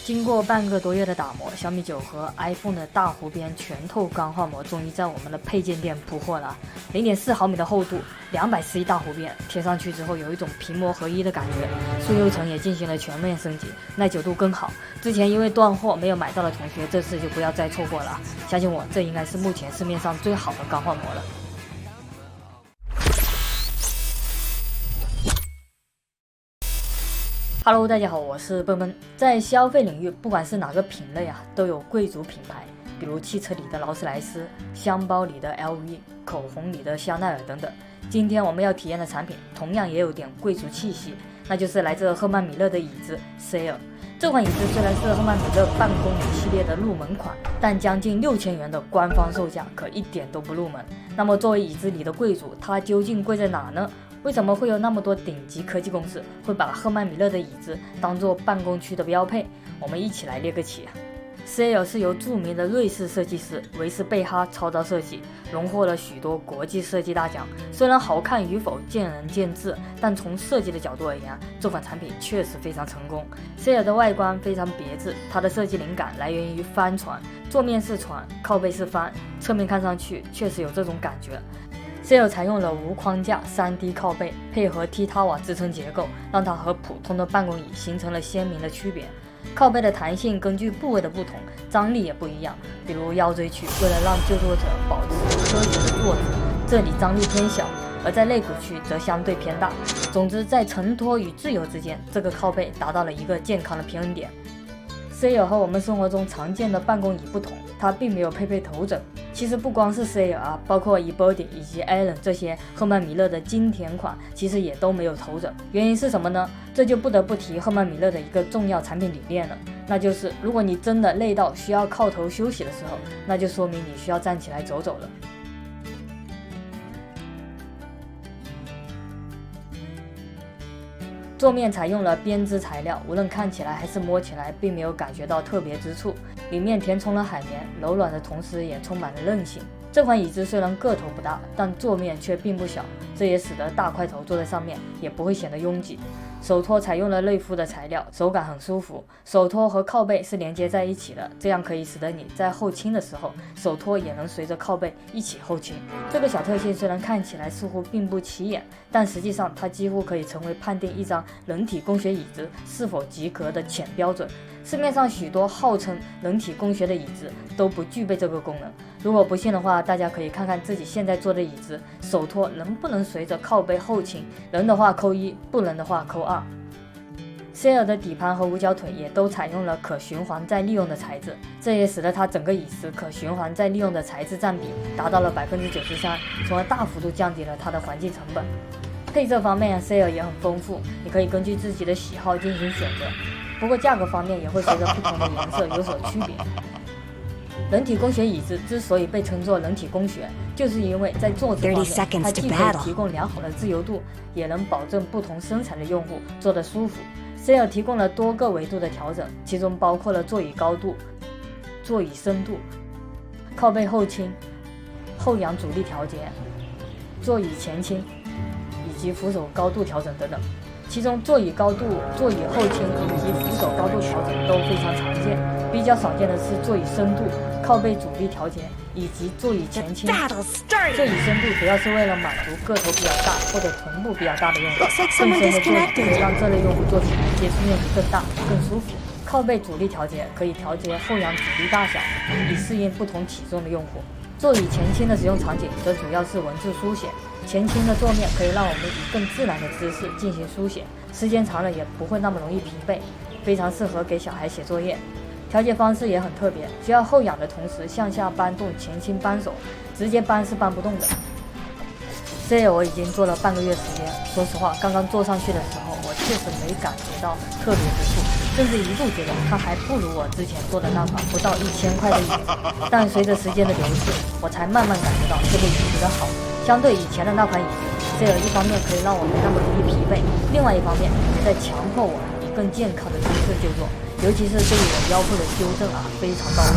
经过半个多月的打磨，小米9和 iPhone 的大弧边全透钢化膜终于在我们的配件店铺货了。0.4毫米的厚度，211大弧边，贴上去之后有一种屏膜合一的感觉。塑釉层也进行了全面升级，耐久度更好。之前因为断货没有买到的同学，这次就不要再错过了。相信我，这应该是目前市面上最好的钢化膜了。Hello， 大家好，我是笨笨。在消费领域，不管是哪个品类啊，都有贵族品牌，比如汽车里的劳斯莱斯，香包里的 LV， 口红里的香奈儿等等。今天我们要体验的产品，同样也有点贵族气息，那就是来自赫曼米勒的椅子 Sail。这款椅子虽然是赫曼米勒办公椅系列的入门款，但将近6000元的官方售价可一点都不入门。那么作为椅子里的贵族，它究竟贵在哪呢？为什么会有那么多顶级科技公司会把赫曼米勒的椅子当做办公区的标配？我们一起来列个起。Sail 是由著名的瑞士设计师维斯贝哈操刀设计，荣获了许多国际设计大奖。虽然好看与否见仁见智，但从设计的角度而言，这款产品确实非常成功。Sail 的外观非常别致，它的设计灵感来源于帆船，座面是船，靠背是帆，侧面看上去确实有这种感觉。Sail 采用了无框架 3D 靠背，配合踢踏瓦支撑结构，让它和普通的办公椅形成了鲜明的区别。靠背的弹性根据部位的不同，张力也不一样。比如腰椎区，为了让就坐者保持科学的坐姿，这里张力偏小；而在肋骨区则相对偏大。总之，在承托与自由之间，这个靠背达到了一个健康的平衡点。Sail 和我们生活中常见的办公椅不同，它并没有配备头枕。其实不光是 Sail 啊，包括 eBody 以及 Allen 这些赫曼米勒的经典款，其实也都没有头枕。原因是什么呢？这就不得不提赫曼米勒的一个重要产品理念了，那就是如果你真的累到需要靠头休息的时候，那就说明你需要站起来走走了。座面采用了编织材料，无论看起来还是摸起来，并没有感觉到特别之处。里面填充了海绵，柔软的同时也充满了韧性。这款椅子虽然个头不大，但座面却并不小，这也使得大块头坐在上面也不会显得拥挤。手托采用了类肤的材料，手感很舒服。手托和靠背是连接在一起的，这样可以使得你在后倾的时候，手托也能随着靠背一起后倾。这个小特性虽然看起来似乎并不起眼，但实际上它几乎可以成为判定一张人体工学椅子是否及格的浅标准。市面上许多号称人体工学的椅子都不具备这个功能。如果不信的话，大家可以看看自己现在坐的椅子，手托能不能随着靠背后倾，能的话扣1，不能的话扣2。Sail 的底盘和五角腿也都采用了可循环再利用的材质，这也使得它整个椅子可循环再利用的材质占比达到了93%，从而大幅度降低了它的环境成本。配色方面 ，Sail 也很丰富，你可以根据自己的喜好进行选择。不过价格方面也会随着不同的颜色有所区别。人体工学椅子之所以被称作人体工学，就是因为在坐姿方面，它既可以提供良好的自由度，也能保证不同身材的用户坐得舒服。Sail 提供了多个维度的调整，其中包括了座椅高度、座椅深度、靠背后倾、后仰阻力调节、座椅前倾以及扶手高度调整等等。其中座椅高度、座椅后倾以及扶手高度调整都非常常见，比较少见的是座椅深度、靠背阻力调节以及座椅前倾。座椅深度主要是为了满足个头比较大或者臀部比较大的用户，更深的座椅可以让这类用户坐起来接触面积更大、更舒服。靠背阻力调节可以调节后仰阻力大小，以适应不同体重的用户。座椅前倾的使用场景则主要是文字书写，前倾的坐面可以让我们以更自然的姿势进行书写，时间长了也不会那么容易疲惫，非常适合给小孩写作业。调节方式也很特别，需要后仰的同时向下搬动前倾扳手，直接搬是搬不动的。Sail 我已经做了半个月时间，说实话，刚刚坐上去的时候，我确实没感觉到特别之处，甚至一度觉得它还不如我之前坐的那款不到1000块的椅子。但随着时间的流逝，我才慢慢感觉到这个椅子的好。相对以前的那款椅子，Sail一方面可以让我没那么容易疲惫，另外一方面也在强迫我以更健康的姿势就坐，尤其是对于我腰部的纠正非常到位。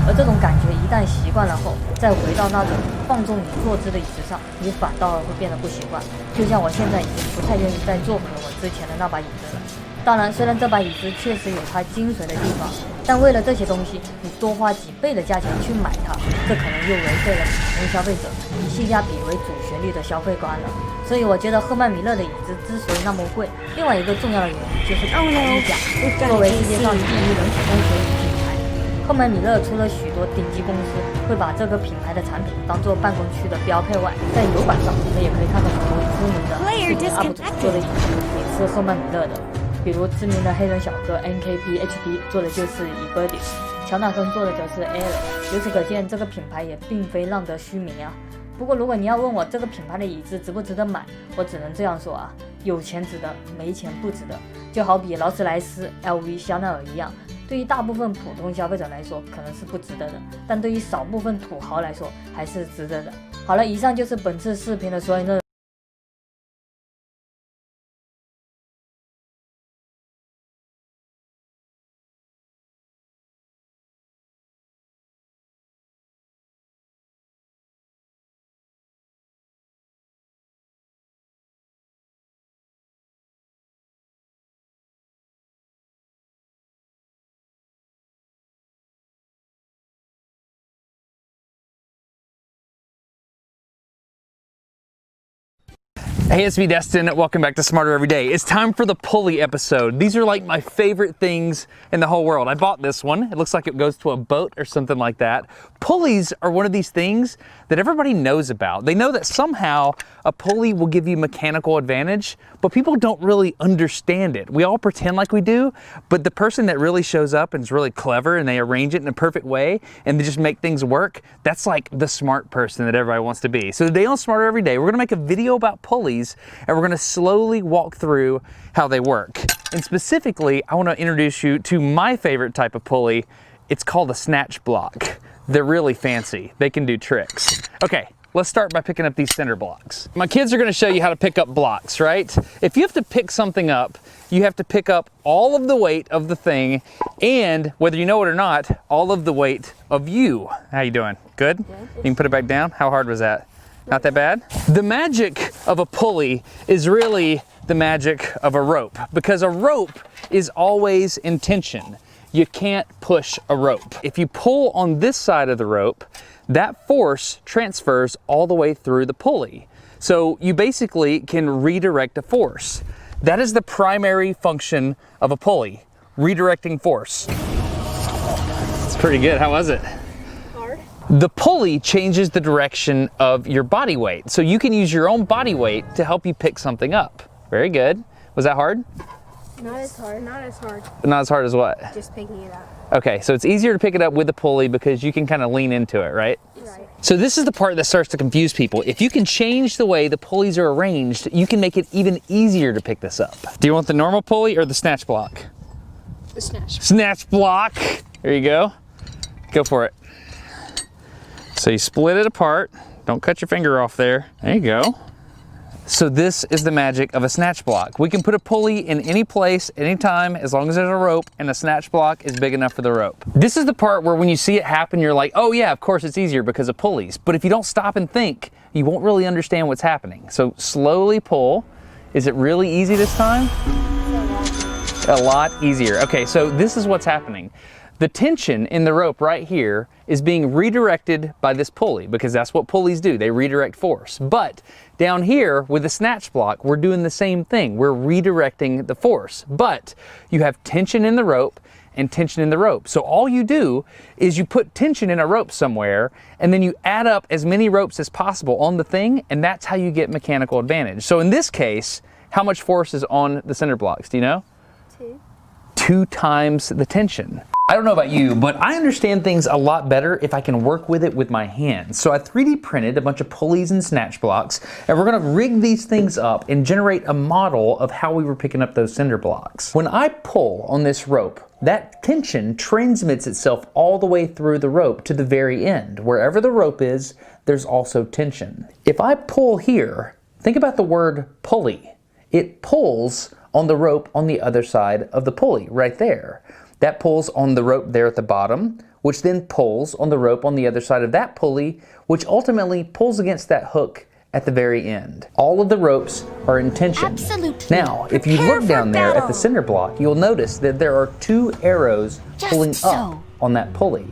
而这种感觉一旦习惯了后，再回到那种放纵你坐姿的椅子上，你反倒会变得不习惯。就像我现在已经不太愿意再坐回我之前的那把椅子了。当然，虽然这把椅子确实有它精髓的地方，但为了这些东西，你多花几倍的价钱去买它，这可能又违背了普通消费者以性价比为主旋律的消费观了。所以我觉得赫曼米勒的椅子之所以那么贵，另外一个重要的原因就是高溢价。作为世界上第一人体工学椅品牌，赫曼米勒除了许多顶级公司会把这个品牌的产品当做办公区的标配外，在油管上我们也可以看到很多知名的视频 UP 主做的椅子也是赫曼米勒的。比如知名的黑人小哥 NKPHD 做的就是eBirdy，乔纳森做的则是 Air。由此可见，这个品牌也并非浪得虚名啊。不过如果你要问我这个品牌的椅子值不值得买，我只能这样说啊，有钱值得，没钱不值得。就好比劳斯莱斯、LV、香奈儿一样，对于大部分普通消费者来说可能是不值得的，但对于少部分土豪来说还是值得的。好了，以上就是本次视频的所有内容。Hey, it's me, Destin. Welcome back to Smarter Every Day. It's time for the pulley episode. These are like my favorite things in the whole world. I bought this one. It looks like it goes to a boat or something like that. Pulleys are one of these things that everybody knows about. They know that somehow a pulley will give you mechanical advantage, but people don't really understand it. We all pretend like we do, but the person that really shows up and is really clever and they arrange it in a perfect way and they just make things work, that's like the smart person that everybody wants to be. So today on Smarter Every Day, we're gonna make a video about pulleys and we're gonna slowly walk through how they work. And specifically, I wanna introduce you to my favorite type of pulley. It's called a snatch block. They're really fancy. They can do tricks. Okay, let's start by picking up these cinder blocks. My kids are gonna show you how to pick up blocks, right? If you have to pick something up, you have to pick up all of the weight of the thing and, whether you know it or not, all of the weight of you. How you doing? Good? You can put it back down? How hard was that? Not that bad? The magic of a pulley is really the magic of a rope, because a rope is always in tension. You can't push a rope. If you pull on this side of the rope, that force transfers all the way through the pulley. So you basically can redirect a force. That is the primary function of a pulley, redirecting force. It's pretty good. How was it? Hard. The pulley changes the direction of your body weight. So you can use your own body weight to help you pick something up. Very good. Was that hard? Not as hard. Not as hard. Not as hard as what? Just picking it up. Okay, so it's easier to pick it up with the pulley because you can kind of lean into it, right? Right. So this is the part that starts to confuse people. If you can change the way the pulleys are arranged, you can make it even easier to pick this up. Do you want the normal pulley or the snatch block? The snatch. Snatch block. There you go. Go for it. So you split it apart. Don't cut your finger off there. There you go. So this is the magic of a snatch block. We can put a pulley in any place, anytime, as long as there's a rope and a snatch block is big enough for the rope. This is the part where when you see it happen, you're like, oh yeah, of course it's easier because of pulleys. But if you don't stop and think, you won't really understand what's happening. So slowly pull. Is it really easy this time? A lot easier. Okay, so this is what's happening. The tension in the rope right here is being redirected by this pulley, because that's what pulleys do. They redirect force. But down here with the snatch block, we're doing the same thing. We're redirecting the force. But you have tension in the rope and tension in the rope. So all you do is you put tension in a rope somewhere, and then you add up as many ropes as possible on the thing, and that's how you get mechanical advantage. So in this case, how much force is on the cinder blocks? Do you know? 2. 2 times the tension. I don't know about you, but I understand things a lot better if I can work with it with my hands. So I 3D printed a bunch of pulleys and snatch blocks, and we're gonna rig these things up and generate a model of how we were picking up those cinder blocks. When I pull on this rope, that tension transmits itself all the way through the rope to the very end. Wherever the rope is, there's also tension. If I pull here, think about the word pulley. It pulls on the rope on the other side of the pulley, right there. That pulls on the rope there at the bottom, which then pulls on the rope on the other side of that pulley, which ultimately pulls against that hook at the very end. All of the ropes are in tension. Absolutely. Now, if you look down there at the cinder block, you'll notice that there are 2 arrows pulling up on that pulley.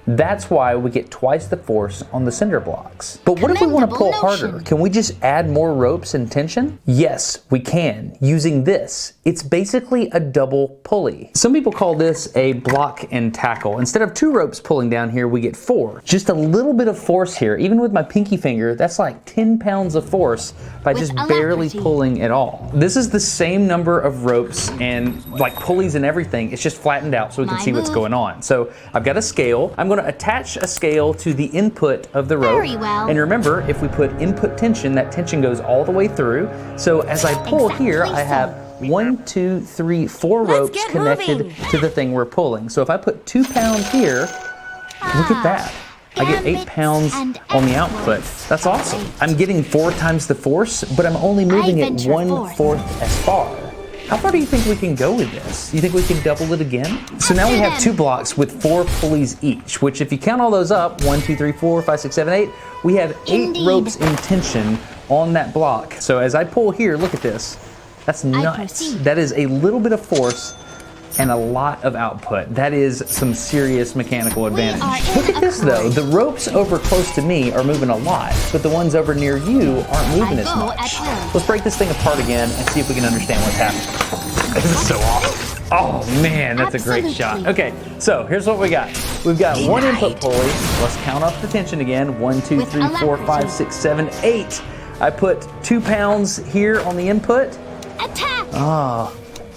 That's why we get twice the force on the cinder blocks. But what if we want to pull harder? Can we just add more ropes and tension? Yes, we can, using this. It's basically a double pulley. Some people call this a block and tackle. Instead of 2 ropes pulling down here, we get 4. Just a little bit of force here, even with my pinky finger, that's like 10 pounds of force by just barely pulling at all. This is the same number of ropes and like pulleys and everything. It's just flattened out so we can see what's going on. So I've got a scale. I'm going to attach a scale to the input of the rope. And remember, if we put input tension, that tension goes all the way through. So as I pull here, I have 1, 2, 3, 4 ropes connected to the thing we're pulling. So if I put 2 pounds here, look at that. I get 8 pounds on the output. That's awesome. I'm getting 4 times the force, but I'm only moving it 1/4 as far. How far do you think we can go with this? You think we can double it again? So now we have 2 blocks with 4 pulleys each, which if you count all those up, 1, 2, 3, 4, 5, 6, 7, 8, we have 8 ropes in tension on that block. So as I pull here, look at this. That's nuts. That is a little bit of force and a lot of output. That is some serious mechanical advantage. Look at this though. The ropes over close to me are moving a lot, but the ones over near you aren't moving as much. Let's break this thing apart again and see if we can understand what's happening. This is so awesome. Oh man, that's a great shot. Okay, so here's what we got. We've got 1 input pulley. Let's count up the tension again. 1, 2, 3, 4, 5, 6, 7, 8. I put 2 pounds here on the input.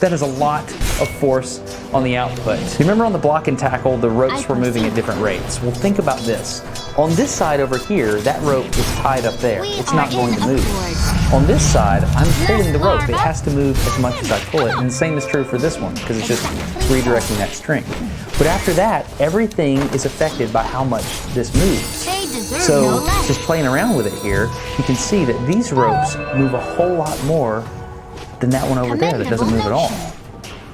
That is a lot of force on the output. Remember on the block and tackle, the ropes were moving at different rates. Well, think about this. On this side over here, that rope is tied up there. It's not going to move. On this side, I'm pulling the rope. It has to move as much as I pull it. And the same is true for this one, because it's just redirecting that string. But after that, everything is affected by how much this moves. So just playing around with it here, you can see that these ropes move a whole lot more than that one over there that doesn't move at all.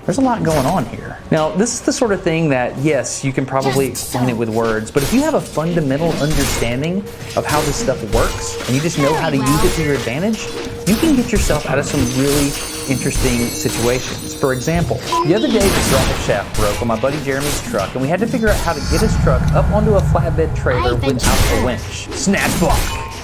There's a lot going on here. Now, this is the sort of thing that, yes, you can probably explain it with words, but if you have a fundamental understanding of how this stuff works, and you just know how to use it to your advantage, you can get yourself out of some really interesting situations. For example, the other day the throttle shaft broke on my buddy Jeremy's truck, and we had to figure out how to get his truck up onto a flatbed trailer without a winch. Snatch block!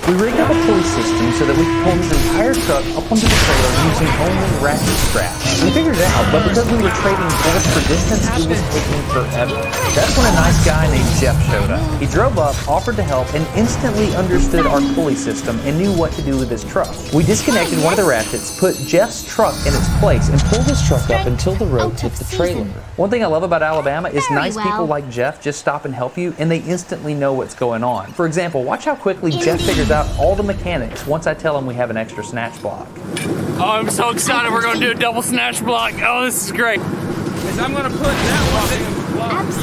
We rigged up a pulley system so that we could pull his entire truck up onto the trailer using only ratchet straps. We figured it out, but because we were trading force for distance, it was taking forever. That's when a nice guy named Jeff showed up. He drove up, offered to help, and instantly understood our pulley system and knew what to do with his truck. We disconnected one of the ratchets, put Jeff's truck in its place, and pulled his truck up until the rope hit the trailer. One thing I love about Alabama is nice people like Jeff just stop and help you, and they instantly know what's going on. For example, watch how quickly Jeff figures out all the mechanics once I tell him we have an extra snatch block. Oh, I'm so excited we're going to do a double snatch block. Oh, this is great. Because I'm going to put that one.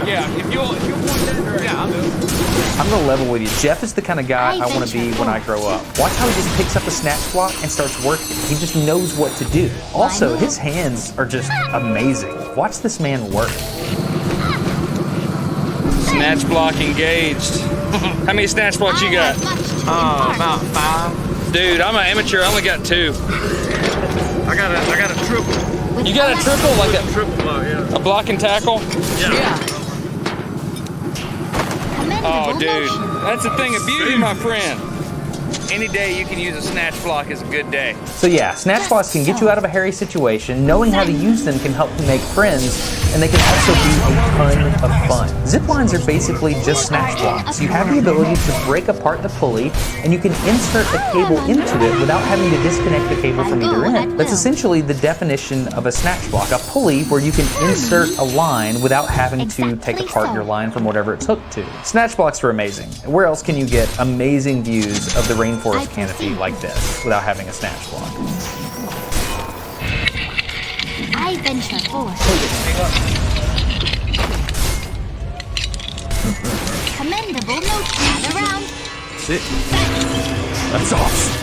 Yeah. If you want that direction. Yeah, I'll do it. I'm going to level with you. Jeff is the kind of guy I want to be when I grow up. Watch how he just picks up a snatch block and starts working. He just knows what to do. Also, his hands are just amazing. Watch this man work. Snatch block engaged. How many snatch blocks you got? About 5. Dude, I'm an amateur. I only got 2. I got a triple. You got a triple? Like a triple block, yeah. A block and tackle? Yeah. Oh, dude. That's a thing of beauty, my friend. Any day you can use a snatch block is a good day. So yeah, snatch blocks can get you out of a hairy situation. Knowing how to use them can help you make friends, and they can also be a ton of fun. Zip lines are basically just snatch blocks. You have the ability to break apart the pulley, and you can insert a cable into it without having to disconnect the cable from either end. That's essentially the definition of a snatch block, a pulley where you can insert a line without having to take apart your line from whatever it's hooked to. Snatch blocks are amazing. Where else can you get amazing views of the rainforest canopy like this without having a snatch block? I venture forth. Commendable notes gather round. Sit. That's awesome.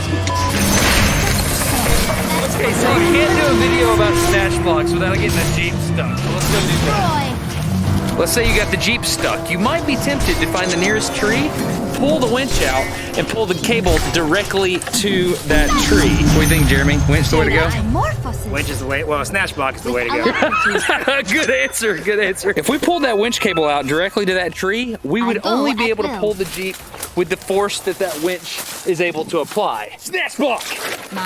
Okay, so you can't do a video about snatch blocks without getting the Jeep stuck. So let's go do that. Let's say you got the Jeep stuck. You might be tempted to find the nearest tree, pull the winch out, and pull the cable directly to that tree. What do you think, Jeremy? Winch the way to go? Winch is the way, well, snatch block is the way to go. Good answer, good answer. If we pulled that winch cable out directly to that tree, we would only be able to pull the Jeep with the force that that winch is able to apply. Snatch block!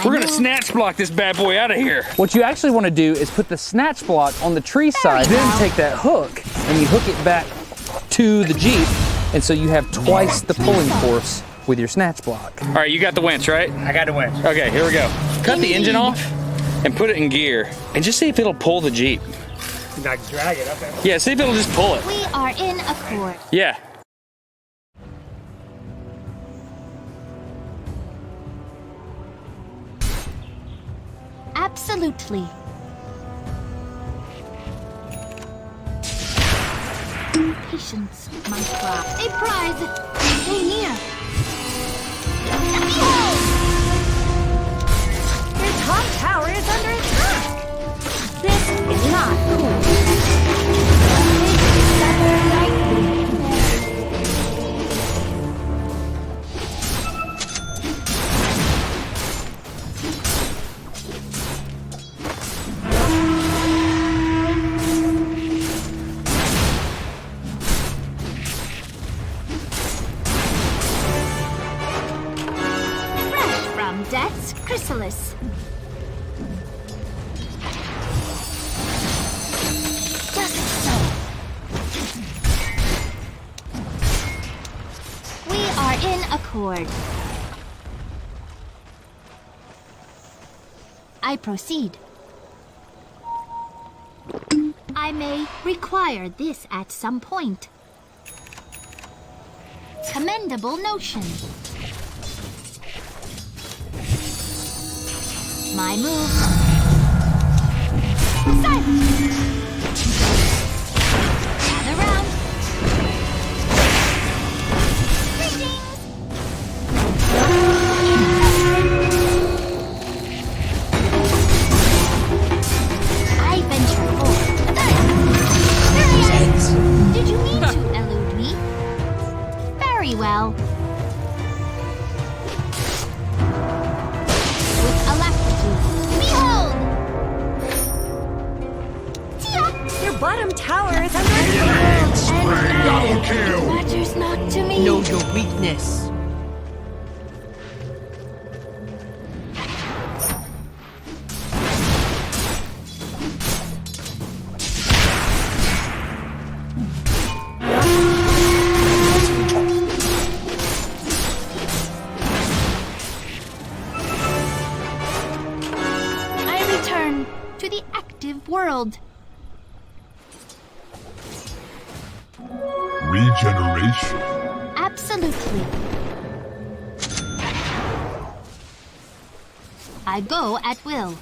We're gonna snatch block this bad boy out of here. What you actually wanna do is put the snatch block on the tree side, then take that hook and you hook it back to the Jeep, and so you have twice the pulling force with your snatch block. All right, you got the winch, right? I got the winch. Okay, here we go. Cut the engine off and put it in gear, and just see if it'll pull the Jeep. Like drag it up there. Yeah, see if it'll just pull it. We are in accord. Yeah. Absolutely. Patience, my craft. A prize. Stay near. Behold! Your top tower is under attack. This is not cool. Death's chrysalis. Just so. We are in accord. I proceed. I may require this at some point. Commendable notion. My move. Set. Gather round. Greetings. I venture forth. There he is. Did you mean to elude me? Very well. Bottom tower is under attack. Double kill. Matters not to me. Know your weakness. I return to the active world. Regeneration. Absolutely. I go at will.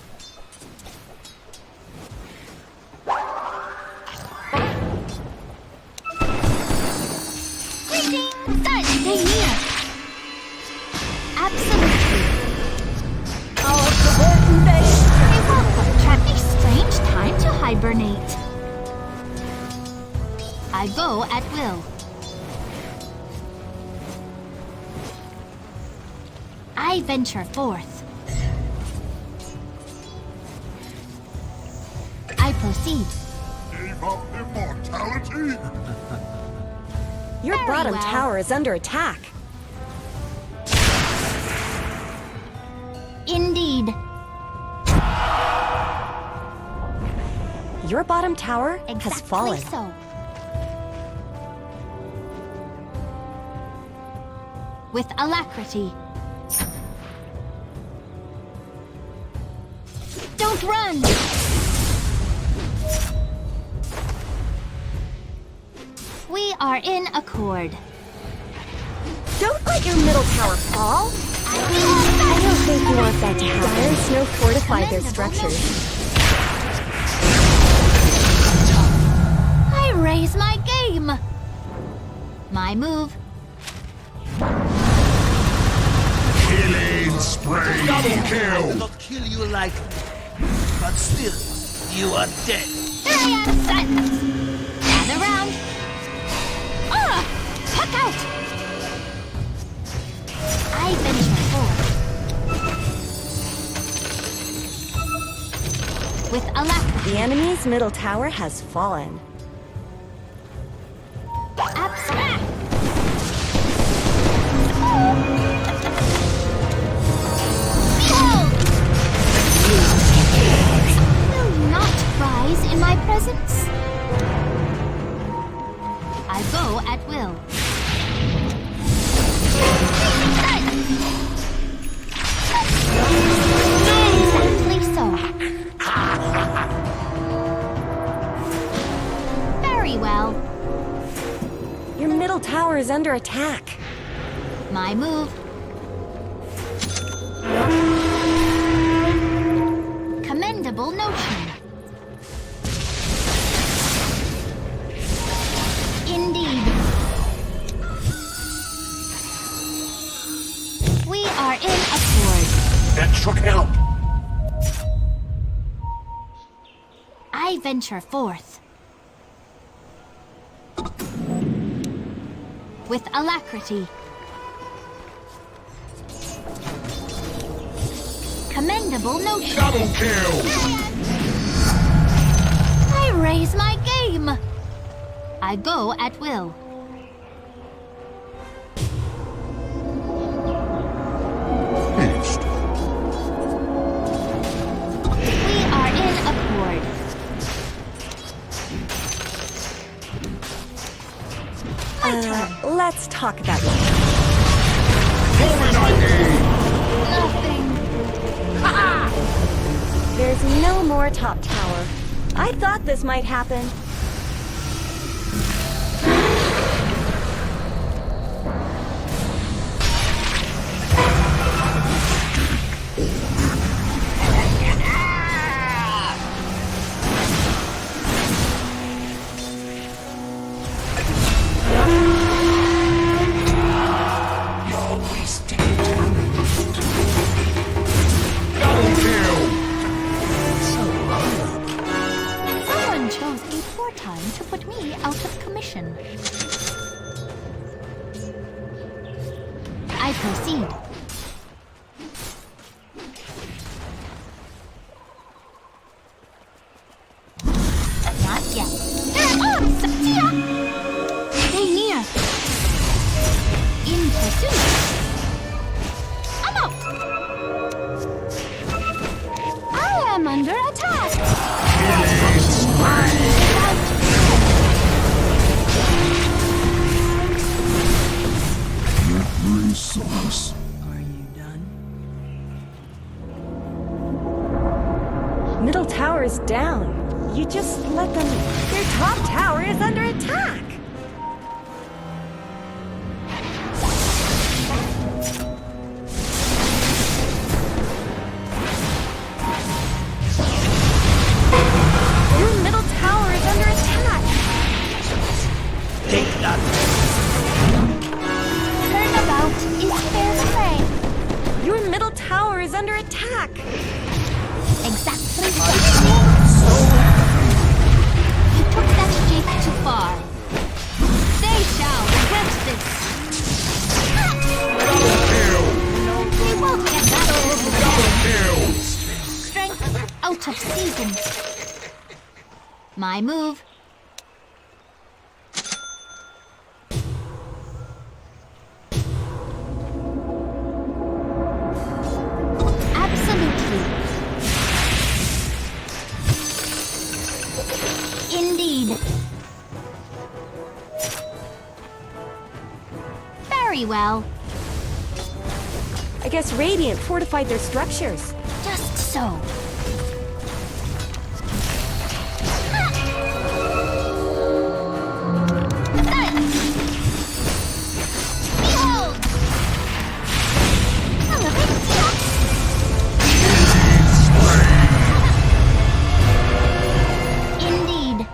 Greetings! Stay near. Absolutely. Our forgotten base. A welcome trap. A strange time to hibernate. I go at will. I venture forth. I proceed. Gave up immortality? Your Very bottom well. tower is under attack. Indeed. Your bottom tower has fallen. So. With alacrity. Don't run! We are in accord. Don't let your middle tower fall. I don't think you want that to happen. Dire Snow fortified their structures. I raise my game. My move. Killing spree. Double kill. Not kill you like, but still, you are dead. Here I am, set. Gather round. Puck out! I venture forth. With alacrity. The enemy's middle tower has fallen. Abstract! Behold! Will you not rise in my presence? I go at will. Exactly so. Very well. Your middle tower is under attack. My move. Commendable notion. Indeed. We are in accord. That should help. I venture forth. With alacrity. Commendable notion. Double kill. I raise my game. I go at will. Finished. We are in accord. Let's talk about it. Nothing. There's no more top tower. I thought this might happen. Someone chose a poor time to put me out of commission. I proceed. Not yet. Stay near. In pursuit. I'm out. I am under attack. Sauce. Middle tower is down. You just let them... Their top tower is under attack. Your middle tower is under attack. Take that. Turnabout is fair play. Your middle tower is under attack. Exactly. You took that jig too far. They shall regret this. They won't get that over. Strength out of season. My move. Absolutely. Indeed. Very well. I guess Radiant fortified their structures. Just so. Behold! Indeed.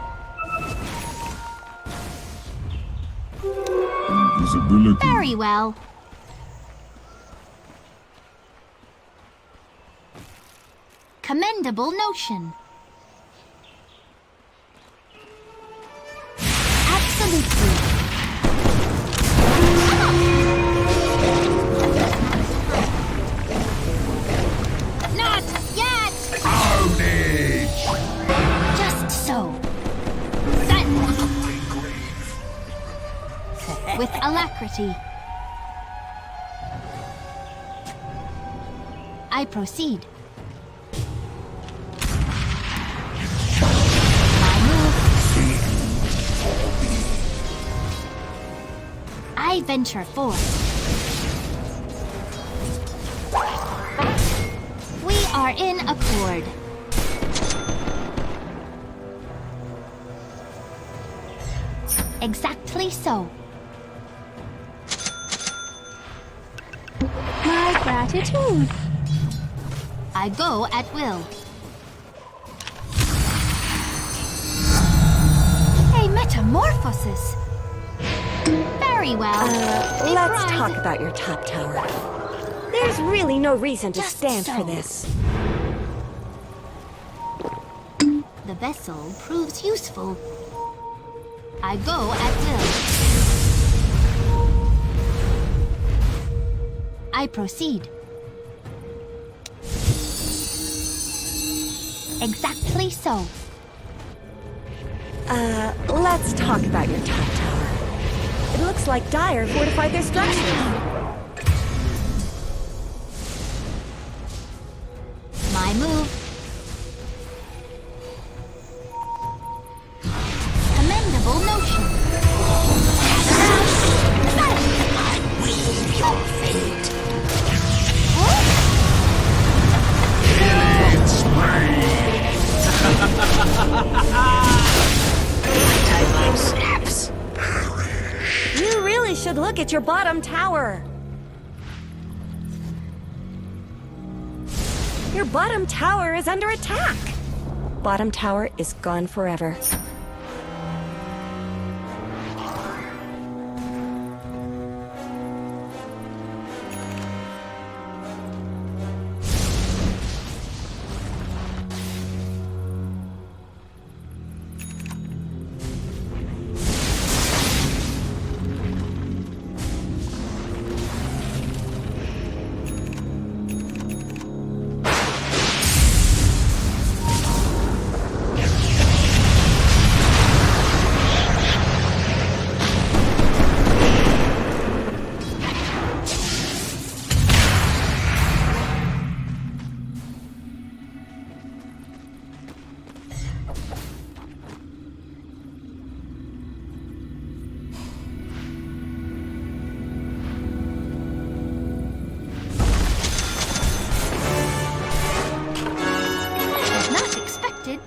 Invisibility. Very well. Commendable notion. Absolutely. With alacrity. I proceed. My move. I venture forth. We are in accord. Exactly so. My gratitude. I go at will. A metamorphosis. Very well. Let's talk about your top tower. There's really no reason to stand for this. The vessel proves useful. I go at will. I proceed. Exactly so. Let's talk about your top tower. It looks like Dire fortified their structures. My move. Commendable notion. Your fate. Killing spree. Timeline snaps. You really should look at your bottom tower. Your bottom tower is under attack. Bottom tower is gone forever.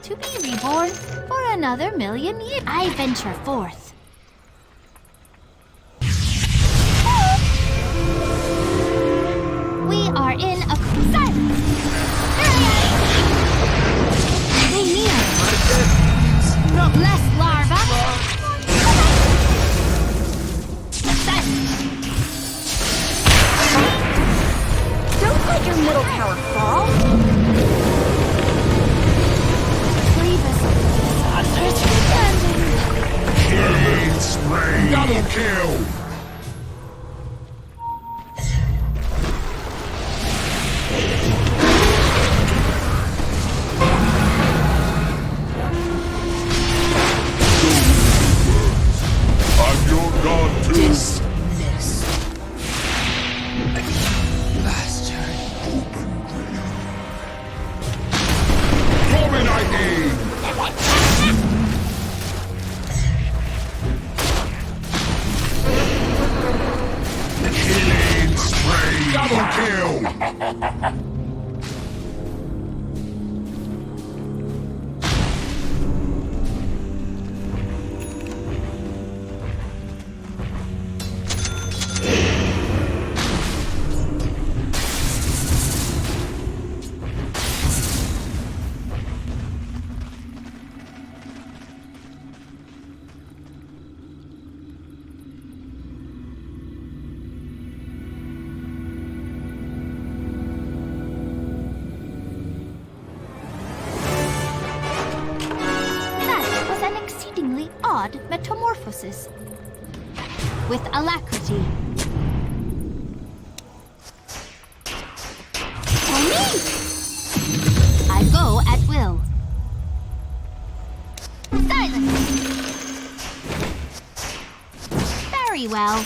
To be reborn for another million years. I venture forth. We are in a silence. They near. Less larva. Don't let your middle tower fall. Killing spree. Double kill. I'm your god too. Dismiss. Last turn. Dominating. Killing spree. Double kill. Odd metamorphosis. With alacrity. For me! I go at will. Silence! Very well.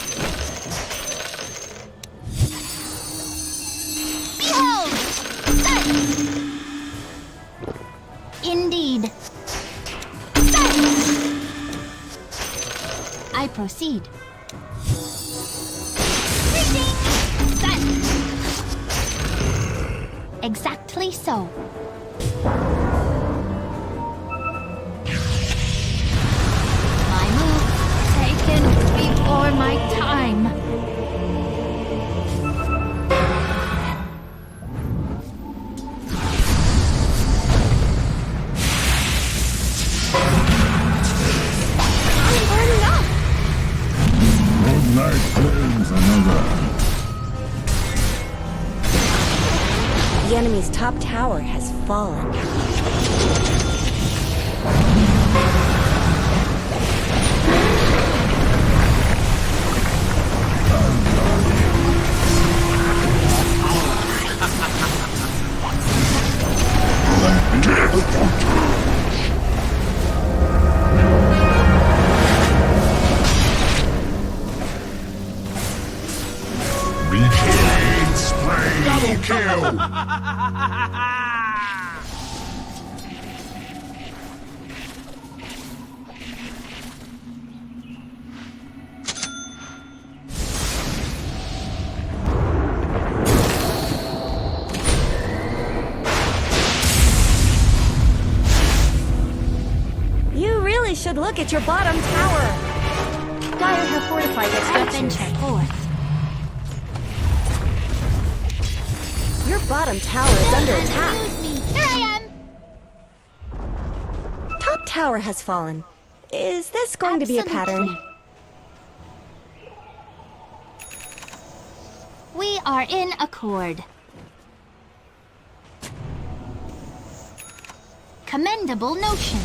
Behold! Such! Indeed. Such! I proceed. Such! Exactly so. My move taken before my time. I'm burning up. Good night claims another. The enemy's top tower has fallen. Reclaim spray. Double kill. You really should look at your bottom tower. Dire have fortified its structures. Venture forth. Your bottom tower is under attack. Here I am. Top tower has fallen. Is this going to be a pattern? We are in accord. Commendable notion.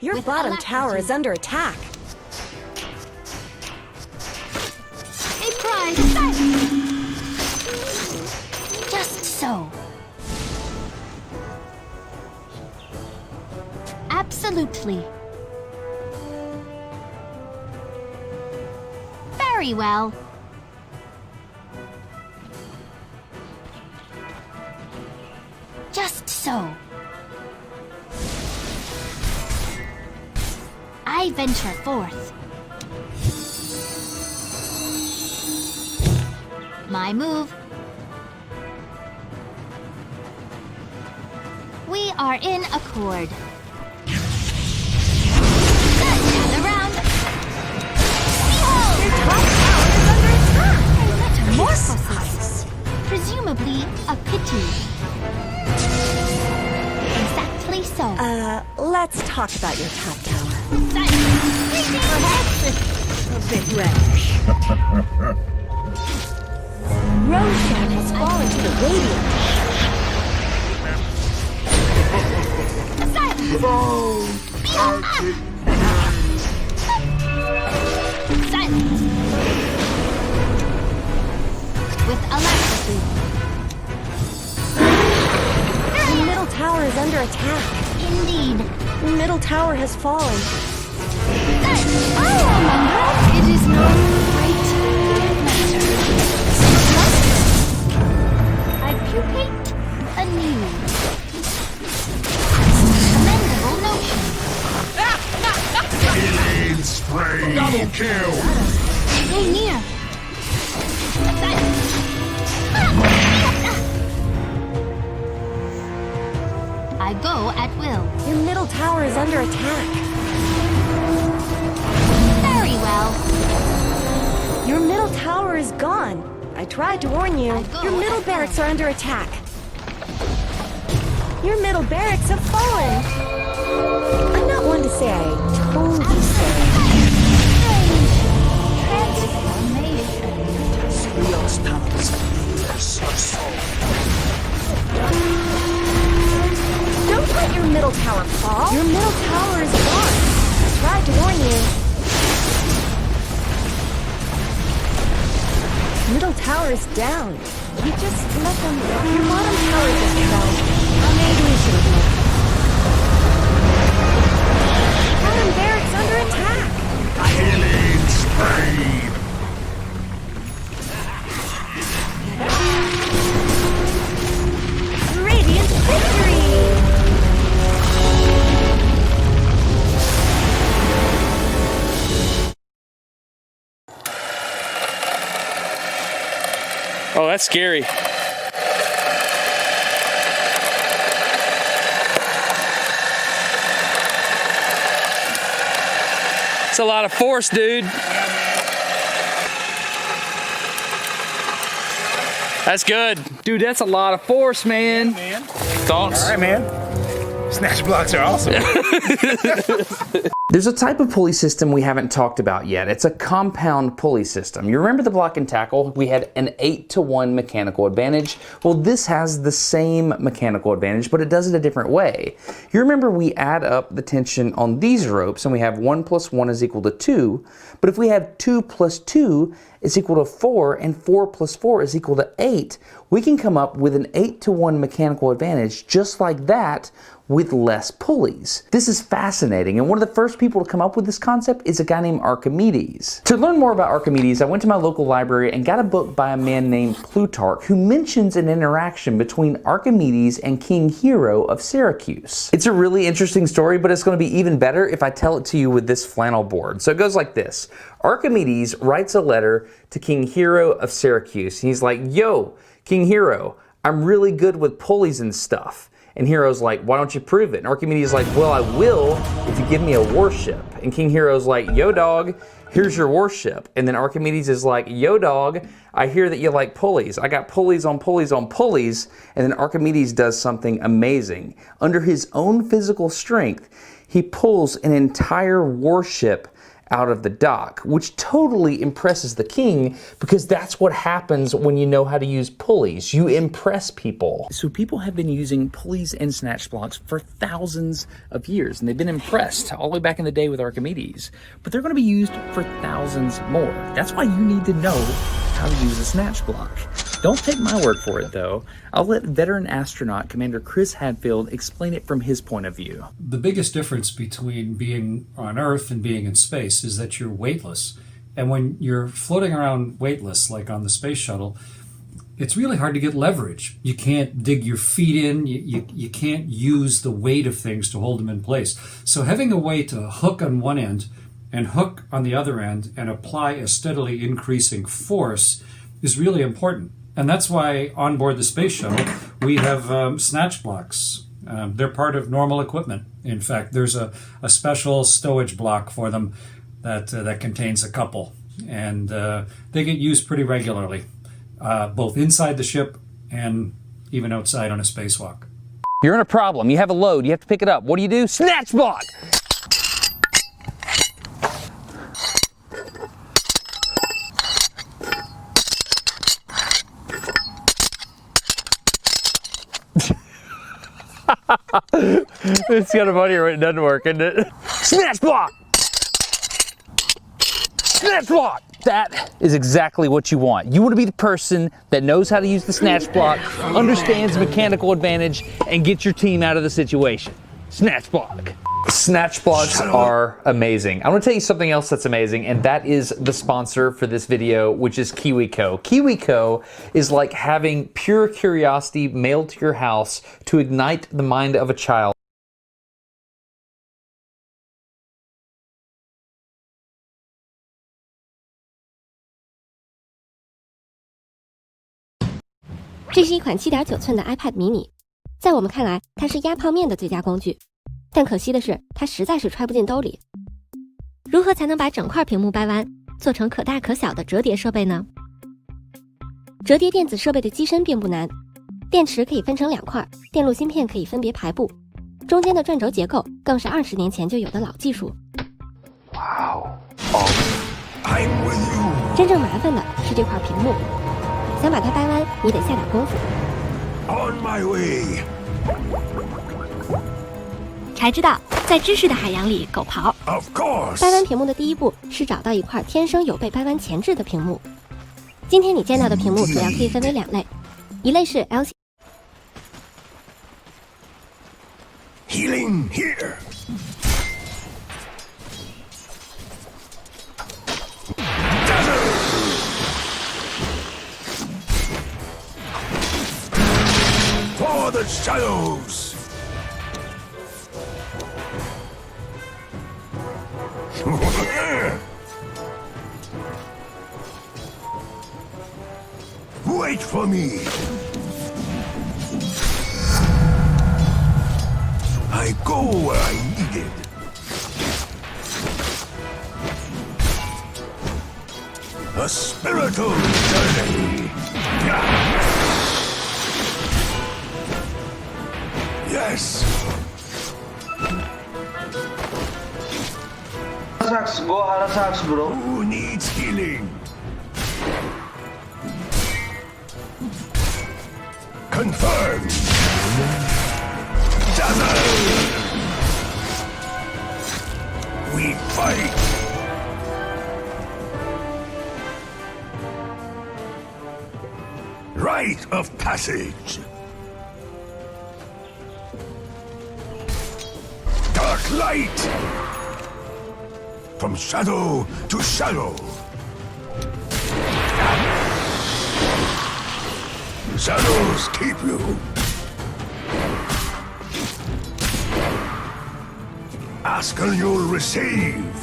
Your bottom tower is under attack. A prize set. Just so. Absolutely. Very well. Just so. I venture forth. My move. We are in accord. Let's gather round. Behold! Your top tower is under attack. Metamorphosis. Presumably a pity. Exactly so. Let's talk about your top tower. Perhaps a bit rash. Roshan has fallen to the radiant. Silence. With alacrity. The middle tower is under attack. Indeed. The middle tower has fallen. It is no great matter. I pupate anew. Commendable notion. Killing spray. Double kill. Stay near. I go at will. Your middle tower is under attack. Very well. Your middle tower is gone. I tried to warn you. Your middle barracks are under attack. Your middle barracks have fallen. I'm not one to say I told you so. Leo's powers are so. Don't let your middle tower fall. Your middle tower is gone. I tried to warn you. Middle tower is down. You just let them. Your bottom tower just fell. Maybe we should have left. Bottom that's scary. It's a lot of force, dude. That's good. Dude, that's a lot of force, man. Thoughts? All right, man. Snatch blocks are awesome. There's a type of pulley system we haven't talked about yet. It's a compound pulley system. You remember the block and tackle? We had an 8-to-1 mechanical advantage. Well, this has the same mechanical advantage, but it does it a different way. You remember we add up the tension on these ropes and we have 1 + 1 is equal to 2. But if we have 2 + 2 is equal to 4 and 4 + 4 is equal to 8, we can come up with an 8-to-1 mechanical advantage just like that with less pulleys. This is fascinating, and one of the first people to come up with this concept is a guy named Archimedes. To learn more about Archimedes, I went to my local library and got a book by a man named Plutarch who mentions an interaction between Archimedes and King Hero of Syracuse. It's a really interesting story, but it's going to be even better if I tell it to you with this flannel board. So it goes like this. Archimedes writes a letter to King Hero of Syracuse. He's like, yo, King Hero, I'm really good with pulleys and stuff. And Hero's like, why don't you prove it? And Archimedes is like, well, I will if you give me a warship. And King Hero's like, yo, dog, here's your warship. And then Archimedes is like, yo, dog, I hear that you like pulleys. I got pulleys on pulleys on pulleys. And then Archimedes does something amazing. Under his own physical strength, he pulls an entire warship out of the dock, which totally impresses the king because that's what happens when you know how to use pulleys. You impress people. So people have been using pulleys and snatch blocks for thousands of years, and they've been impressed all the way back in the day with Archimedes. But they're going to be used for thousands more. That's why you need to know how to use a snatch block. Don't take my word for it, though. I'll let veteran astronaut Commander Chris Hadfield explain it from his point of view. The biggest difference between being on Earth and being in space is that you're weightless. And when you're floating around weightless, like on the space shuttle, it's really hard to get leverage. You can't dig your feet in. You can't use the weight of things to hold them in place. So having a way to hook on one end and hook on the other end and apply a steadily increasing force is really important. And that's why on board the space shuttle, we have snatch blocks. They're part of normal equipment. In fact, there's a special stowage block for them that contains a couple. And they get used pretty regularly, both inside the ship and even outside on a spacewalk. You're in a problem. You have a load. You have to pick it up. What do? Snatch block! It's kind of funny when it doesn't work, isn't it? Snatch block! Snatch block! That is exactly what you want. You want to be the person that knows how to use the snatch block, understands mechanical advantage, and get your team out of the situation. Snatch block. Snatch blocks are amazing. I want to tell you something else that's amazing, and that is the sponsor for this video, which is KiwiCo. KiwiCo is like having pure curiosity mailed to your house to ignite the mind of a child.这是一款7.9寸的 iPad mini， 在我们看来，它是压泡面的最佳工具。但可惜的是，它实在是揣不进兜里。如何才能把整块屏幕掰弯，做成可大可小的折叠设备呢？折叠电子设备的机身并不难，电池可以分成2块，电路芯片可以分别排布，中间的转轴结构更是20年前就有的老技术。真正麻烦的是这块屏幕，想把它掰弯，你得下点功夫。On my way. 才知道，在知识的海洋里狗刨。Of course. 掰弯屏幕的第一步是找到一块天生有被掰弯前置的屏幕。今天你见到的屏幕主要可以分为2类，一类是 LCD。Healing here. For the shadows. Wait for me. I go where I'm needed. A spiritual journey. Yes. Go Harasax, bro. Who needs healing? Confirmed. Dazzle. We fight. Rite of passage. Dark light. From shadow to shadow. Shadows keep you. Ask and you'll receive.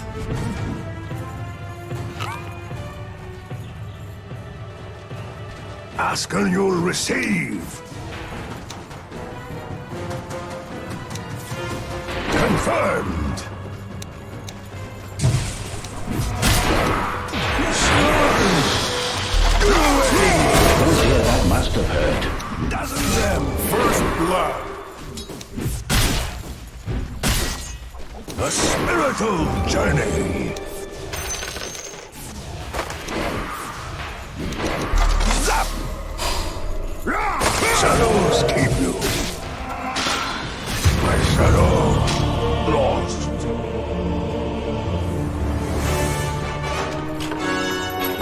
Ask and you'll receive. Confirmed. That must have hurt. Dozen them. First blood. A spiritual journey. Zap! Shadows keep you. My shadow lost.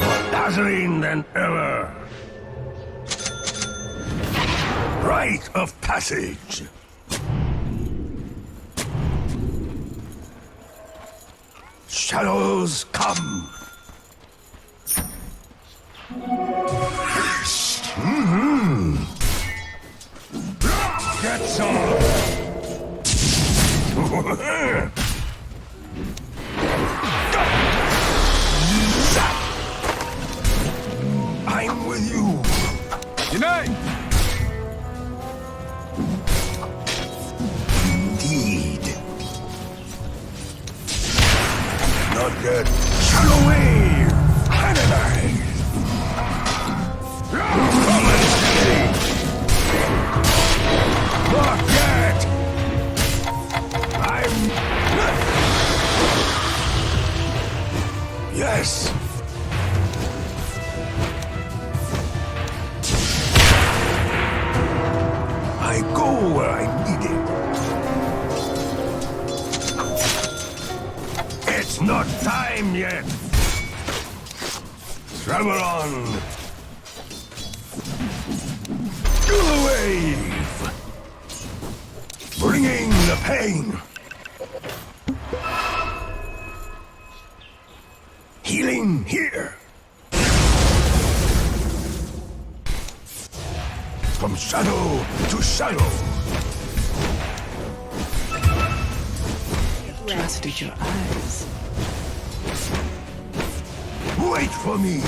More dazzling than ever. Rite of passage. Shadows come. Get some. I'm with you. Unite! Indeed. Not good. Shadow wave! Animate! Not yet! Yes! I go where I'm needed. It's not time yet. Travel on. Do the wave. Bringing the pain. Healing here. From shadow to shadow. Trusted your eyes. Wait for me.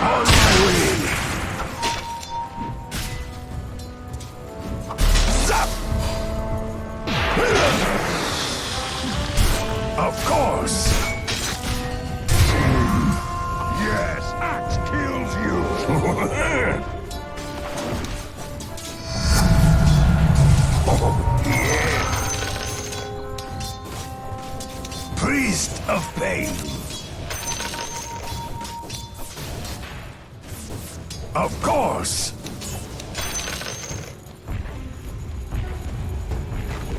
On my way. Zap! Of course. Yes, axe kills you. Oh, yeah. Priest of pain. Of course.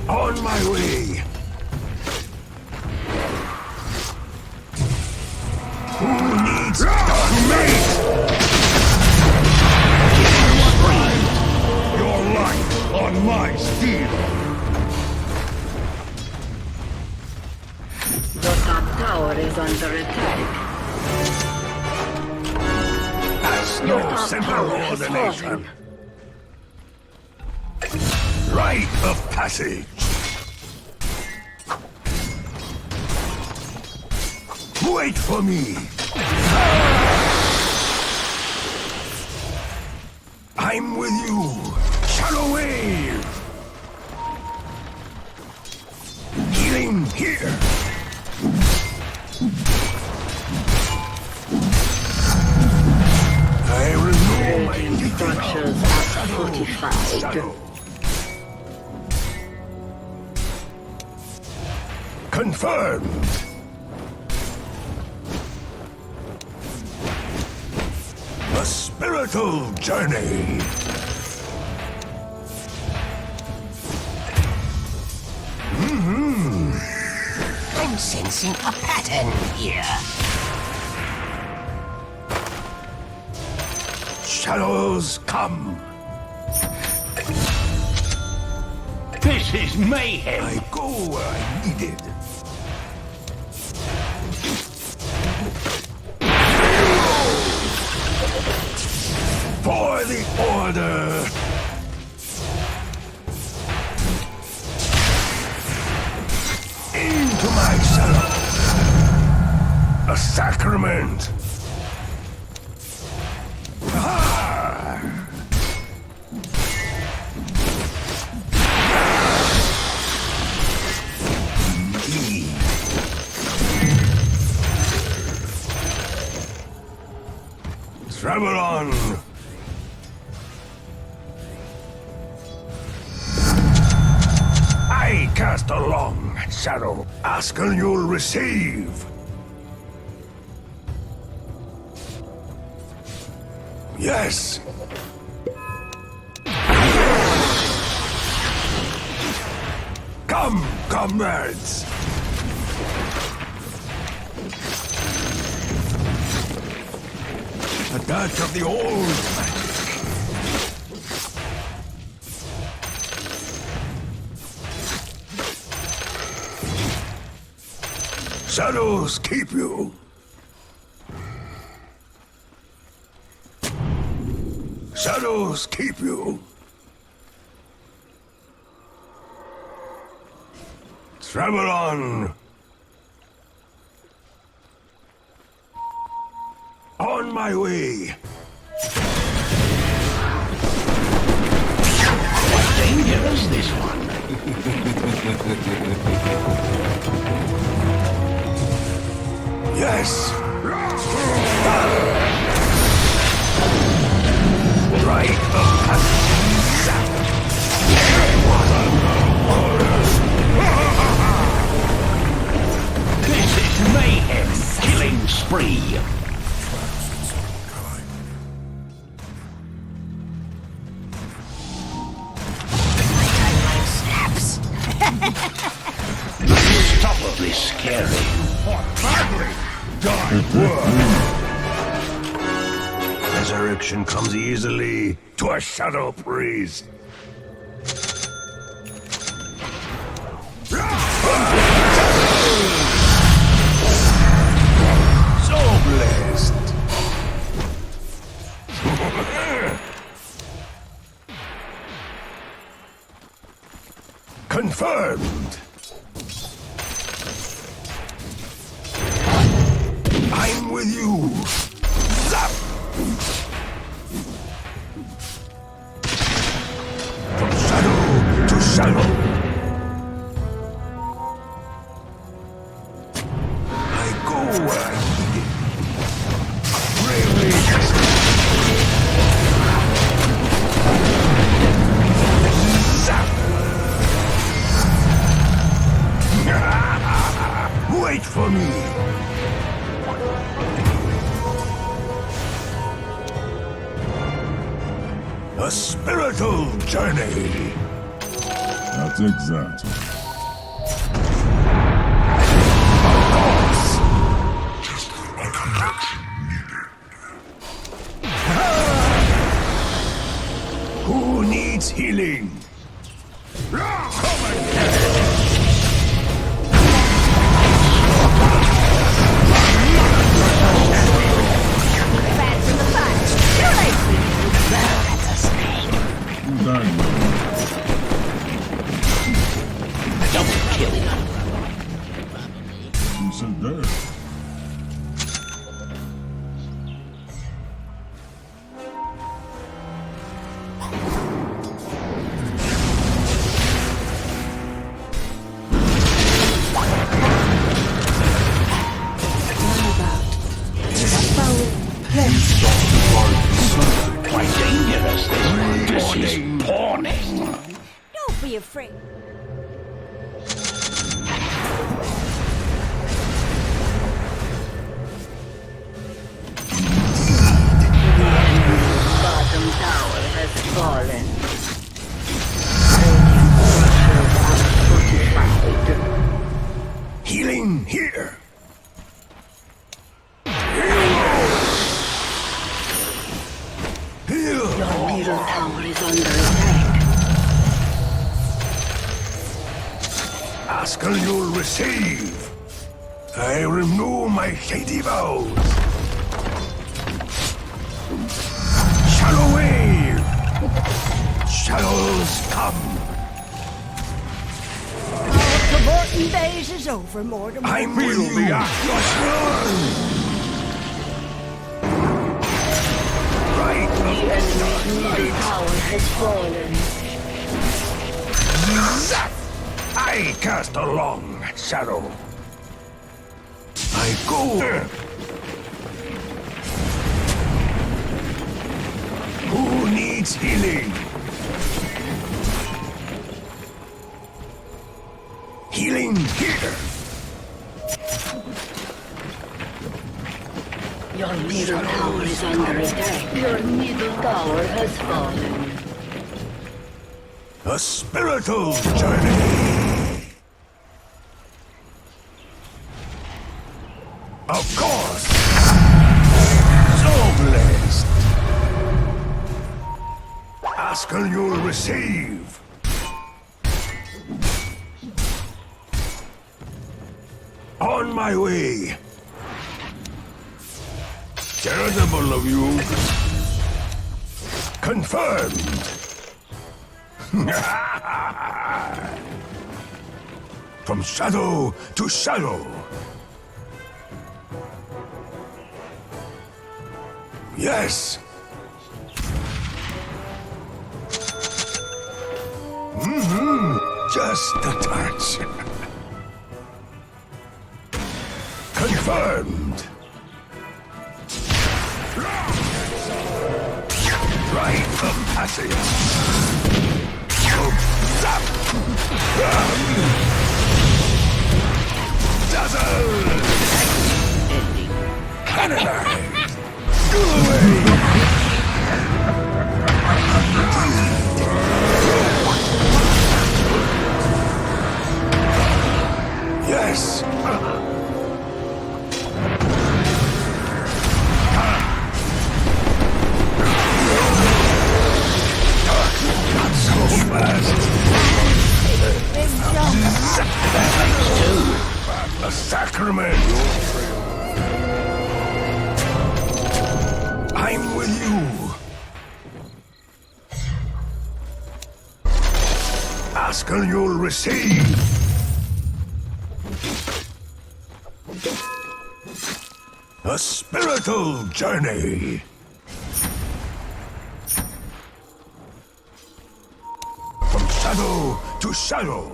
On my way. Who needs mate? Your life on my steel. The top tower is under attack. That's no simple ordination. Rite of passage. Wait for me. I'm with you. Shadow Wave. Healing here. I renew my structures are fortified. Confirmed. A spiritual journey. I'm sensing a pattern here. Shadows come. This is mayhem. I go where I'm needed. For the order. Into my shadow. A sacrament. Travel on. I cast a long shadow. Ask and you'll receive. Yes. Come, comrades. A touch of the old magic. Shadows keep you. Shadows keep you. Travel on. On my way. Quite dangerous, this one. Yes. Right up. This is mayhem. Killing spree. Unstoppably scary. Badly done work. Resurrection comes easily to a shadow priest. So blessed. Confirmed. I'm with you. Zap! From shadow to shadow. I go where I need it. Bravely Zap! Wait for me. A spiritual journey. That's exactly. Just a connection needed. Who needs healing? Come and get it. Double killing. Who said that? be afraid. Bottom tower has fallen. Healing here. Your middle tower is under attack. Ask and you'll receive. I renew my shady vows. Shadow wave. Shadows come. Our cavorting days is over, Mortimer. I feel the Atlas run. Right. The enemy's middle tower has fallen. Zap! I cast a long shadow. I go. Who needs healing? Healing here. Your middle tower is under attack. Your middle tower has fallen. A spiritual journey. Of course. So blessed. Ask and you'll receive. On my way. Charitable of you. Confirmed. From shadow to shadow. Yes. Just a touch. Confirmed. Right of passage. Zap! Dazzle! Canonized! Go away! Yes! Not so fast! That makes two. A sacrament! I'm with you. Ask and you'll receive. A spiritual journey. From shadow to shadow.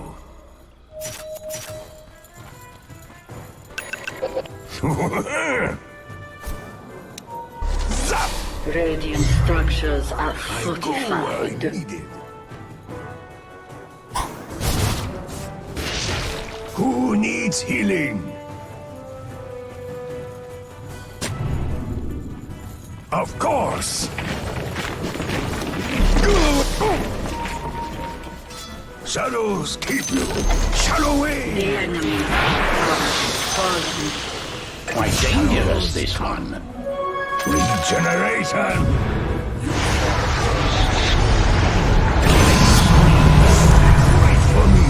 Zap! Radiant structures are fortified. Who needs healing? Of course! Shadows keep you! Shadow away! The enemy fallen. Quite dangerous, this one. Regeneration! Wait for me!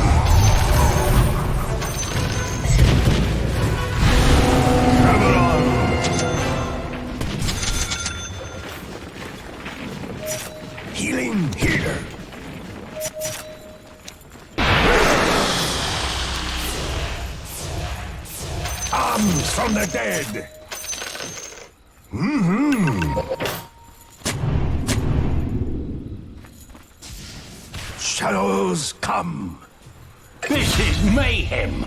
Travel on! Healing here! Arms from the dead! Shadows come! This is mayhem!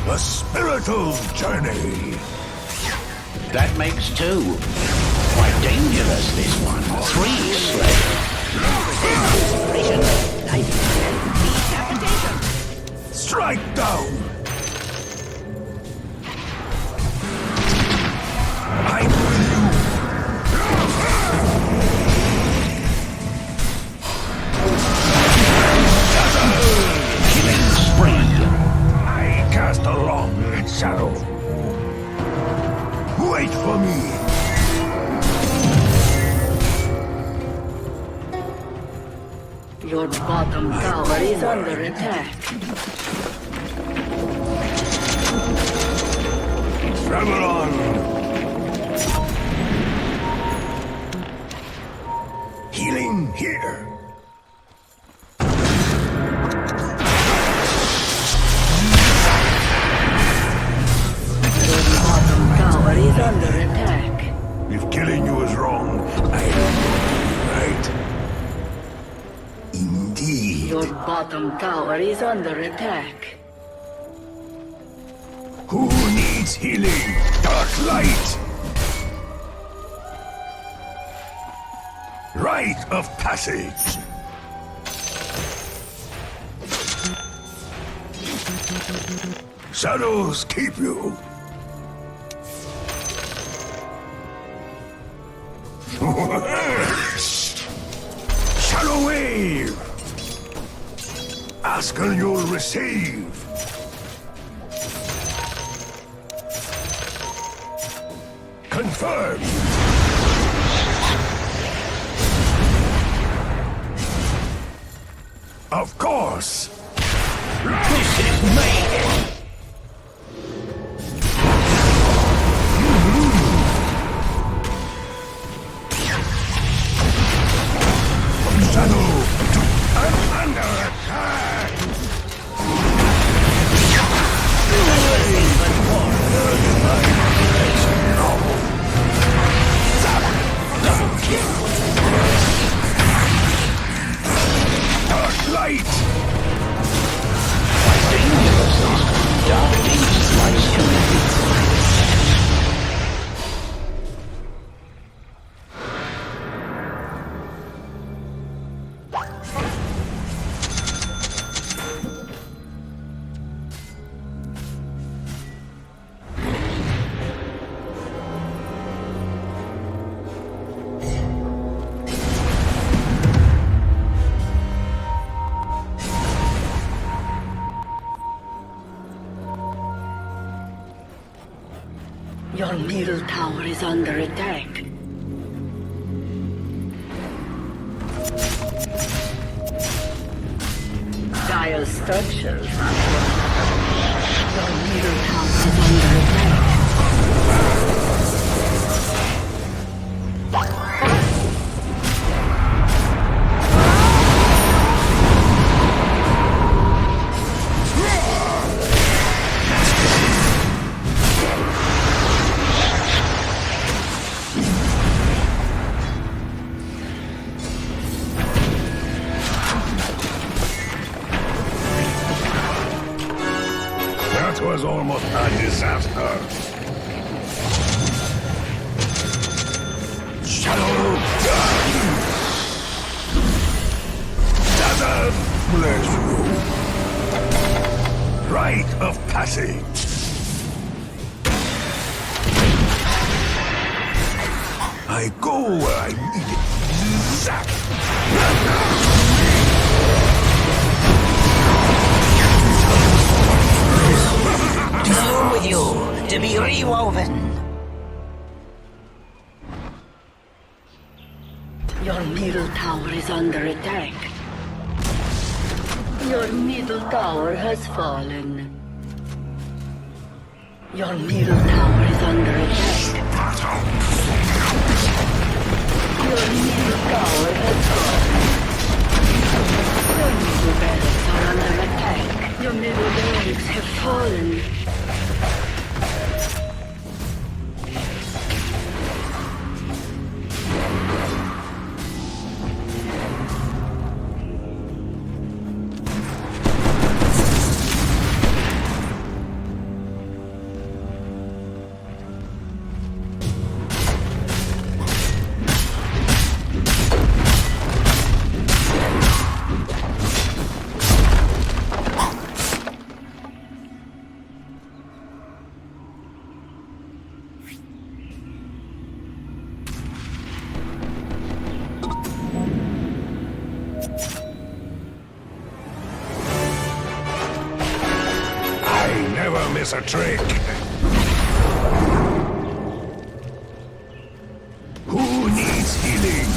A spiritual journey! That makes two. Quite dangerous, this one. Three sled. Your bottom tower is under attack. Travel on. Healing here. Your bottom tower is under attack. If killing you is wrong, I am right. Indeed. Your bottom tower is under attack. Who needs healing? Dark light. Rite of passage. Shadows keep you. Shadow wave. Ask and you'll receive. Confirmed. Of course. This is mayhem. Shadow I'm under attack. Dark light. Your middle tower is under attack. Dire structures. Your middle tower is under attack. That was almost a disaster. Shadow Dazzle bless you. Rite of passage. I go where I need it. Zap. Along with you, to be rewoven. Your middle tower is under attack. Your middle tower has fallen. Your middle tower is under attack. Your middle tower has fallen. Your middle barracks are under attack. Your middle barracks have fallen. Never miss a trick. Who needs healing?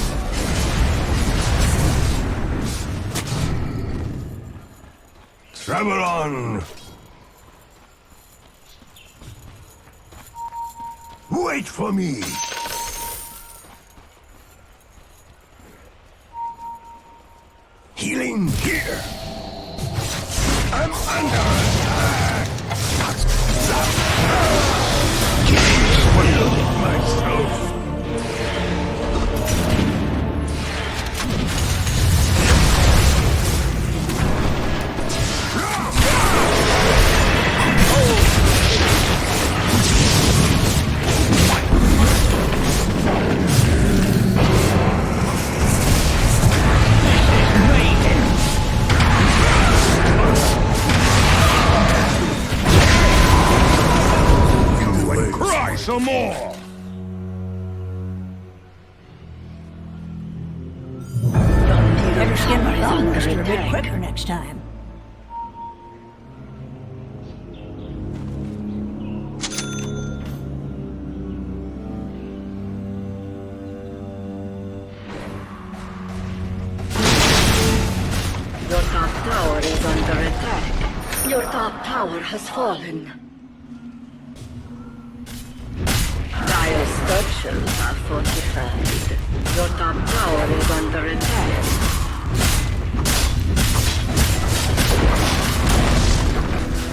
Hammer on! Wait for me! Healing here! I'm under attack! Spoiled myself! Cry some more! Better skin my thumbs a bit quicker next time. Your top tower is under attack. Your top tower has fallen. Dire structures are fortified. Your top tower is under attack.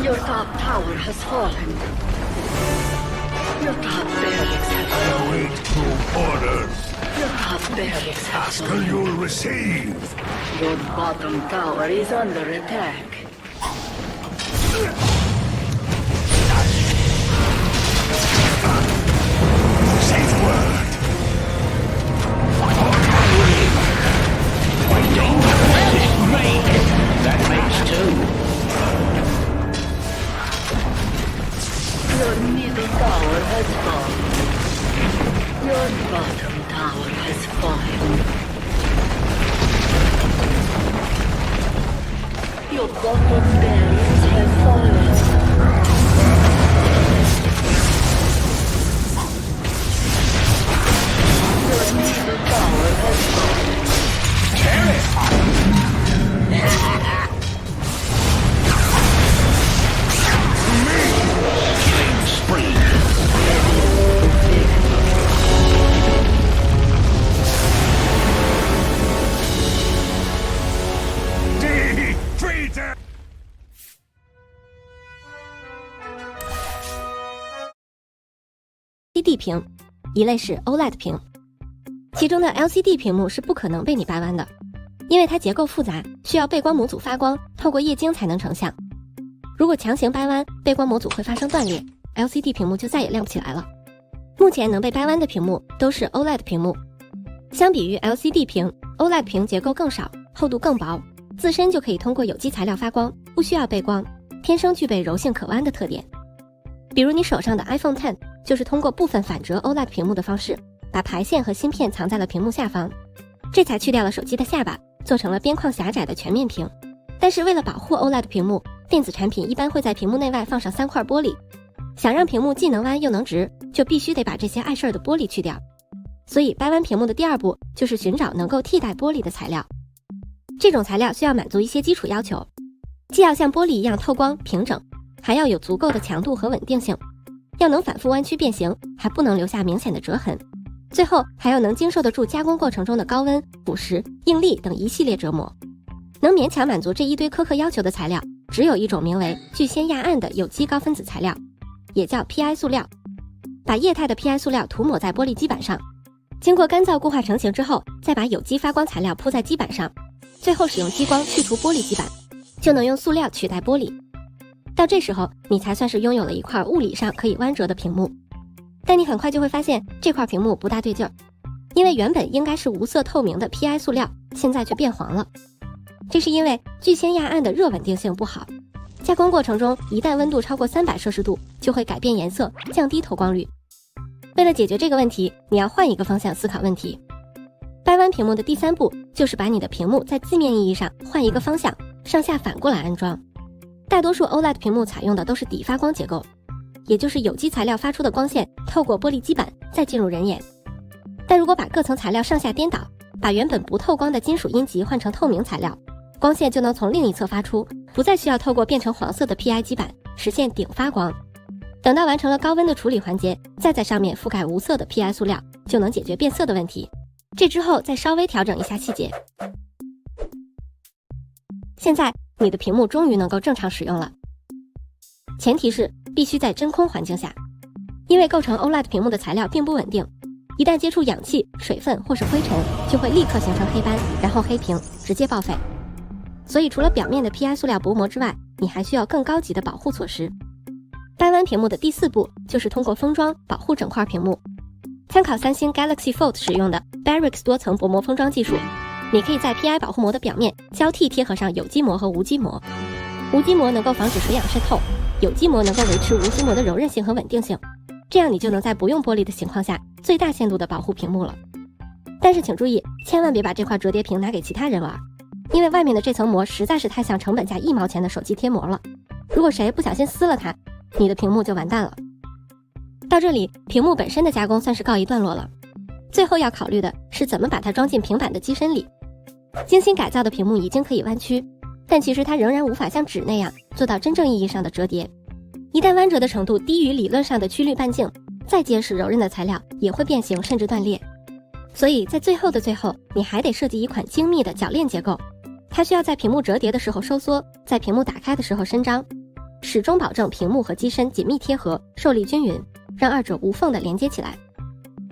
Your top tower has fallen. Your top barracks have fallen. Await true orders. Your top barracks have Ask fallen. and you'll receive. Your bottom tower is under attack. Safe word. That makes two. Your middle tower has fallen. Your bottom tower has fallen. Your bottom barracks have fallen. Your middle tower has fallen. Tear it! Killing spree. Defeated! ，LCD 屏，一类是 OLED 屏，其中的 LCD 屏幕是不可能被你掰弯的，因为它结构复杂，需要背光模组发光，透过液晶才能成像。如果强行掰弯，背光模组会发生断裂， LCD 屏幕就再也亮不起来了。目前能被掰弯的屏幕都是 OLED 屏幕，相比于 LCD 屏， OLED 屏结构更少，厚度更薄，自身就可以通过有机材料发光，不需要背光，天生具备柔性可弯的特点。比如你手上的 iPhone X 就是通过部分反折 OLED 屏幕的方式，把排线和芯片藏在了屏幕下方，这才去掉了手机的下巴，做成了边框狭窄的全面屏。但是为了保护 OLED 屏幕，电子产品一般会在屏幕内外放上3块玻璃，想让屏幕既能弯又能直，就必须得把这些碍事儿的玻璃去掉。所以掰弯屏幕的第二步就是寻找能够替代玻璃的材料。这种材料需要满足一些基础要求，既要像玻璃一样透光平整，还要有足够的强度和稳定性，要能反复弯曲变形，还不能留下明显的折痕，最后还要能经受得住加工过程中的高温、腐蚀、应力等一系列折磨。能勉强满足这一堆苛刻要求的材料，只有一种名为聚酰亚胺的有机高分子材料，也叫 PI 塑料。把液态的 PI 塑料涂抹在玻璃基板上，经过干燥固化成型之后，再把有机发光材料铺在基板上，最后使用激光去除玻璃基板，就能用塑料取代玻璃。到这时候，你才算是拥有了一块物理上可以弯折的屏幕。但你很快就会发现，这块屏幕不大对劲儿，因为原本应该是无色透明的 PI 塑料，现在却变黄了。这是因为聚酰亚胺的热稳定性不好，加工过程中一旦温度超过300摄氏度，就会改变颜色，降低透光率。为了解决这个问题，你要换一个方向思考问题。掰弯屏幕的第3步就是把你的屏幕在字面意义上换一个方向，上下反过来安装。大多数 OLED 屏幕采用的都是底发光结构，也就是有机材料发出的光线透过玻璃基板再进入人眼。但如果把各层材料上下颠倒，把原本不透光的金属阴极换成透明材料，光线就能从另一侧发出，不再需要透过变成黄色的 PI 基板实现顶发光。等到完成了高温的处理环节，再在上面覆盖无色的 PI 塑料，就能解决变色的问题。这之后再稍微调整一下细节。现在你的屏幕终于能够正常使用了，前提是必须在真空环境下，因为构成 OLED 屏幕的材料并不稳定，一旦接触氧气、水分或是灰尘，就会立刻形成黑斑，然后黑屏，直接报废。所以除了表面的 PI 塑料薄膜之外，你还需要更高级的保护措施。掰弯屏幕的第4步就是通过封装保护整块屏幕。参考三星 Galaxy Fold 使用的 Barrix 多层薄膜封装技术，你可以在 PI 保护膜的表面交替贴合上有机膜和无机膜。无机膜能够防止水氧渗透，有机膜能够维持无机膜的柔韧性和稳定性，这样你就能在不用玻璃的情况下最大限度的保护屏幕了。但是请注意，千万别把这块折叠屏拿给其他人玩，因为外面的这层膜实在是太像成本价1毛钱的手机贴膜了，如果谁不小心撕了它，你的屏幕就完蛋了。到这里，屏幕本身的加工算是告一段落了，最后要考虑的是怎么把它装进平板的机身里。精心改造的屏幕已经可以弯曲，但其实它仍然无法像纸那样做到真正意义上的折叠。一旦弯折的程度低于理论上的曲率半径，再结实柔韧的材料也会变形甚至断裂。所以在最后的最后，你还得设计一款精密的铰链结构，它需要在屏幕折叠的时候收缩，在屏幕打开的时候伸张，始终保证屏幕和机身紧密贴合，受力均匀，让二者无缝地连接起来。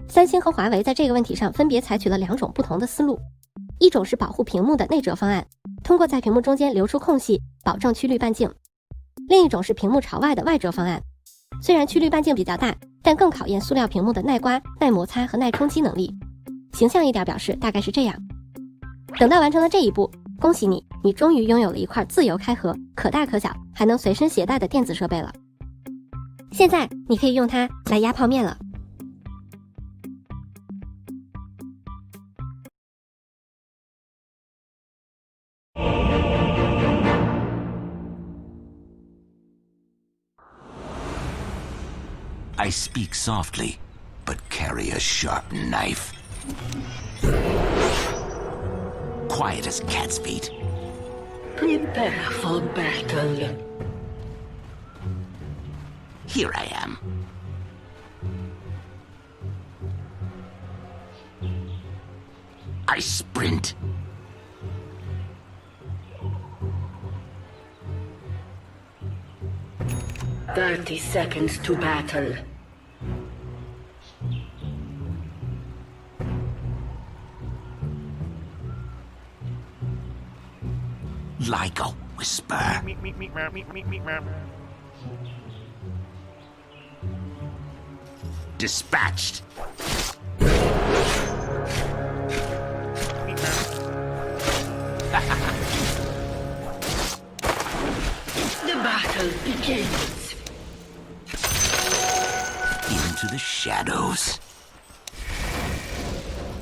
三星和华为在这个问题上分别采取了2种不同的思路，一种是保护屏幕的内折方案，通过在屏幕中间留出空隙，保证曲率半径；另一种是屏幕朝外的外折方案，虽然曲率半径比较大，但更考验塑料屏幕的耐刮、耐摩擦和耐冲击能力。形象一点表示大概是这样。等到完成了这一步，恭喜你，你终于拥有了一块自由开合、可大可小，还能随身携带的电子设备了。现在你可以用它来压泡面了。I speak softly, but carry a sharp knife. Quiet as cat's feet. Prepare for battle. Here I am. I sprint. "30 seconds to battle." Like a whisper. Dispatched. The battle begins. Into the shadows.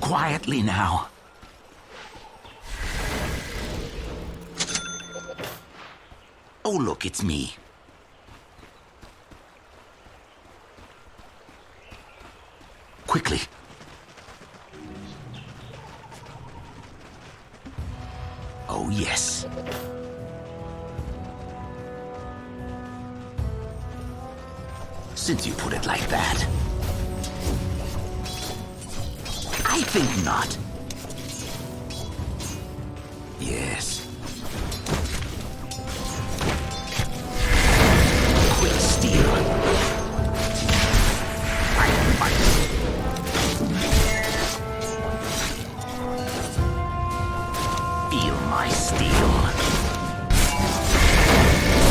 Quietly now. Oh, look, it's me. Quickly. Oh, yes. Since you put it like that. I think not. Yes. Quick steel. I fight. Feel my steel.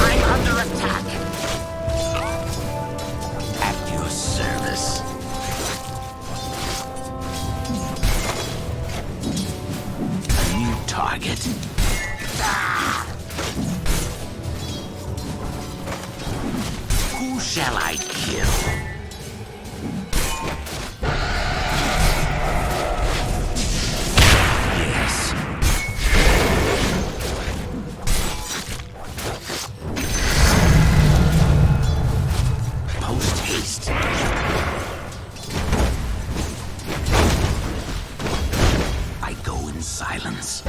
I'm under attack. At your service. A new target. Ah! Who shall I kill? Yes. Post haste. I go in silence.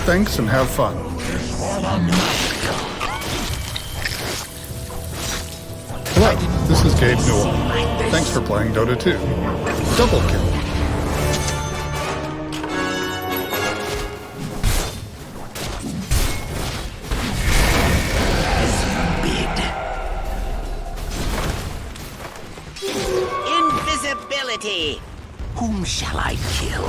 Thanks and have fun. Hello, this is Gabe Newell. Thanks for playing Dota 2. Double kill. Invisibility! Whom shall I kill?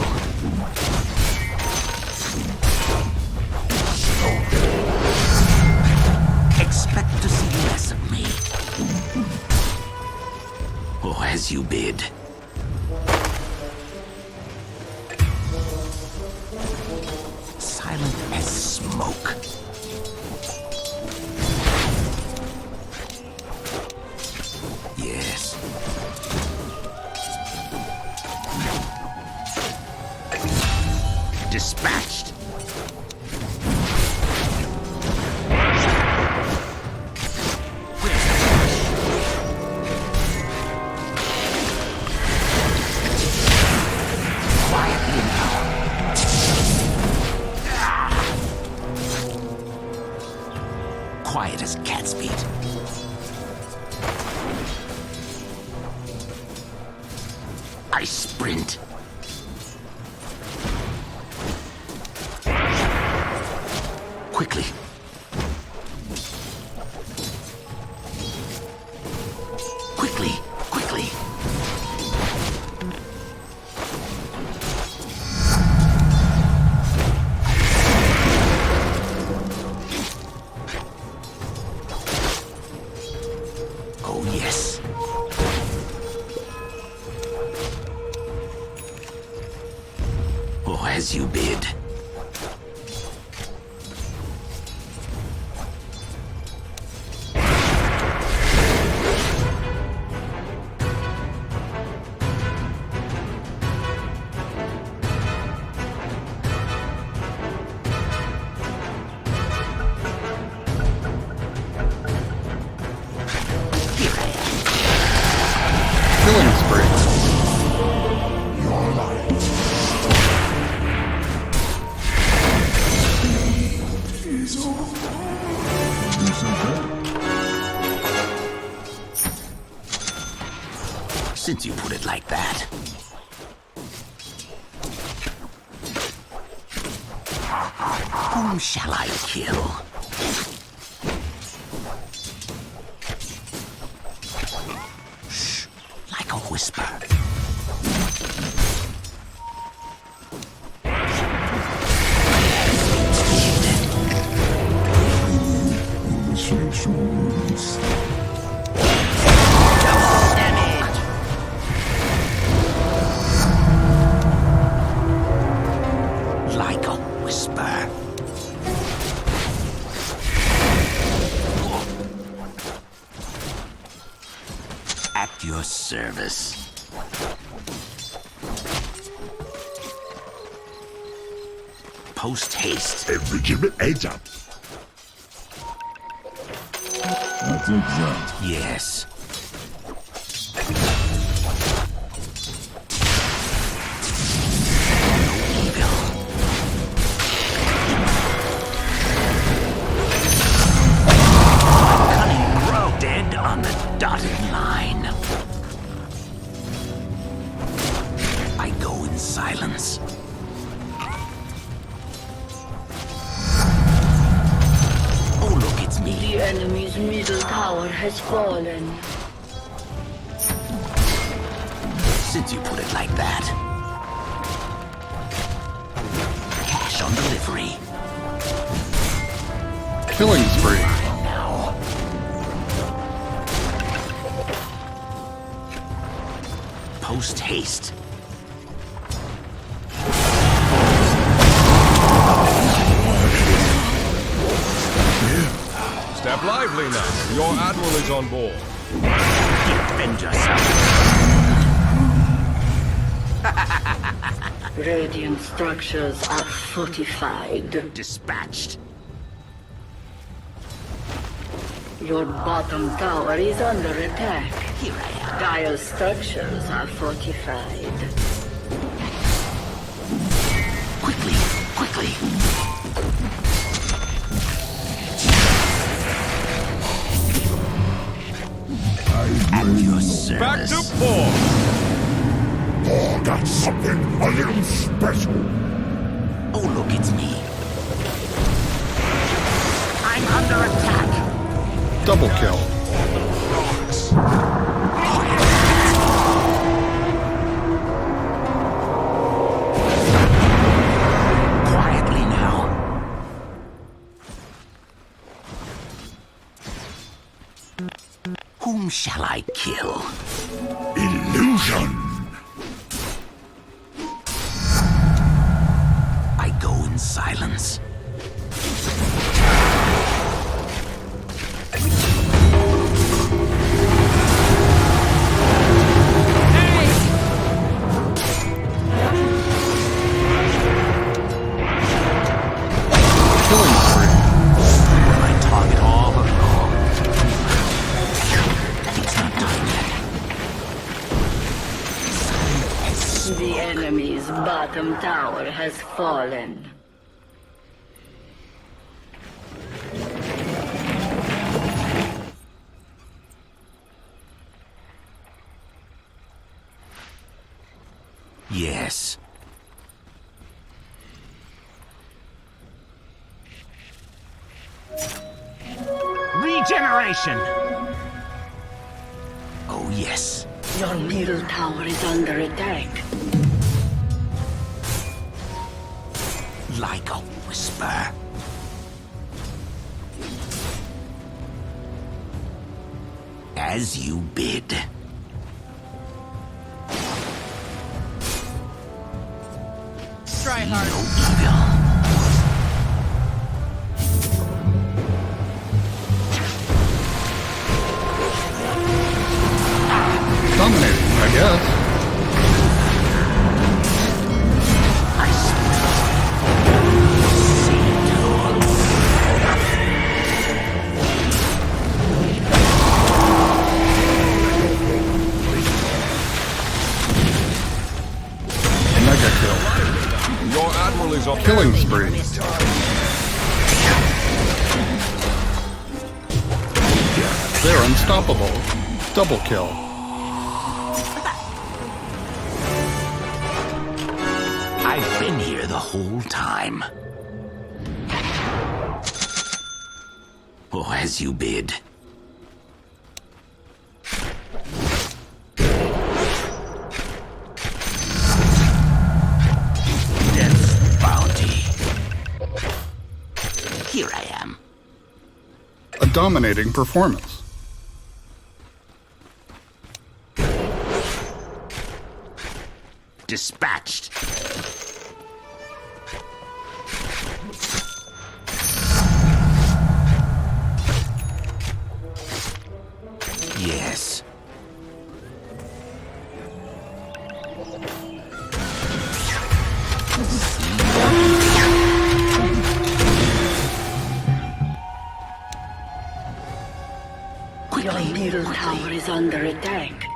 Expect to see less of me. Or as you bid. Silent as smoke. Yes. Dispatched. Quietly now. Quiet as cat's feet. I sprint. Quickly. Quickly, quickly. Oh, yes. Oh, as you bid. Killing spree. Since you put it like that. Whom shall I kill? Shh, like a whisper. Like a whisper. At your service. Post haste. A regiment heads up. That's exact. Yes. Dead on the dotted line. I go in silence. Oh, look, it's me. The enemy's middle tower has fallen. Since you put it like that. Cash on delivery. Killing spree. Post haste. Step lively now. Your admiral is on board. Defend yourself. Radiant structures are fortified. Dispatched. Your bottom tower is under attack. Here I am. Dire structures are fortified. Quickly, quickly. back to form. Oh, that's something a little special. Oh, look, it's me. I'm under attack. Double kill. Quietly now. Whom shall I kill? Illusion. I go in silence. Killing spree. My target all along. It's not done yet. The enemy's bottom tower has fallen. Yes. Regeneration! Oh, yes. Your middle tower is under attack. Like a whisper. As you bid. Try hard. No evil. Dominating, I guess. Mega kill. Your admiral is on Killing spree. They're unstoppable. Double kill. I've been here the whole time. Oh, as you bid. Death's bounty. Here I am. A dominating performance. Dispatched. Yes. Your middle tower is under attack.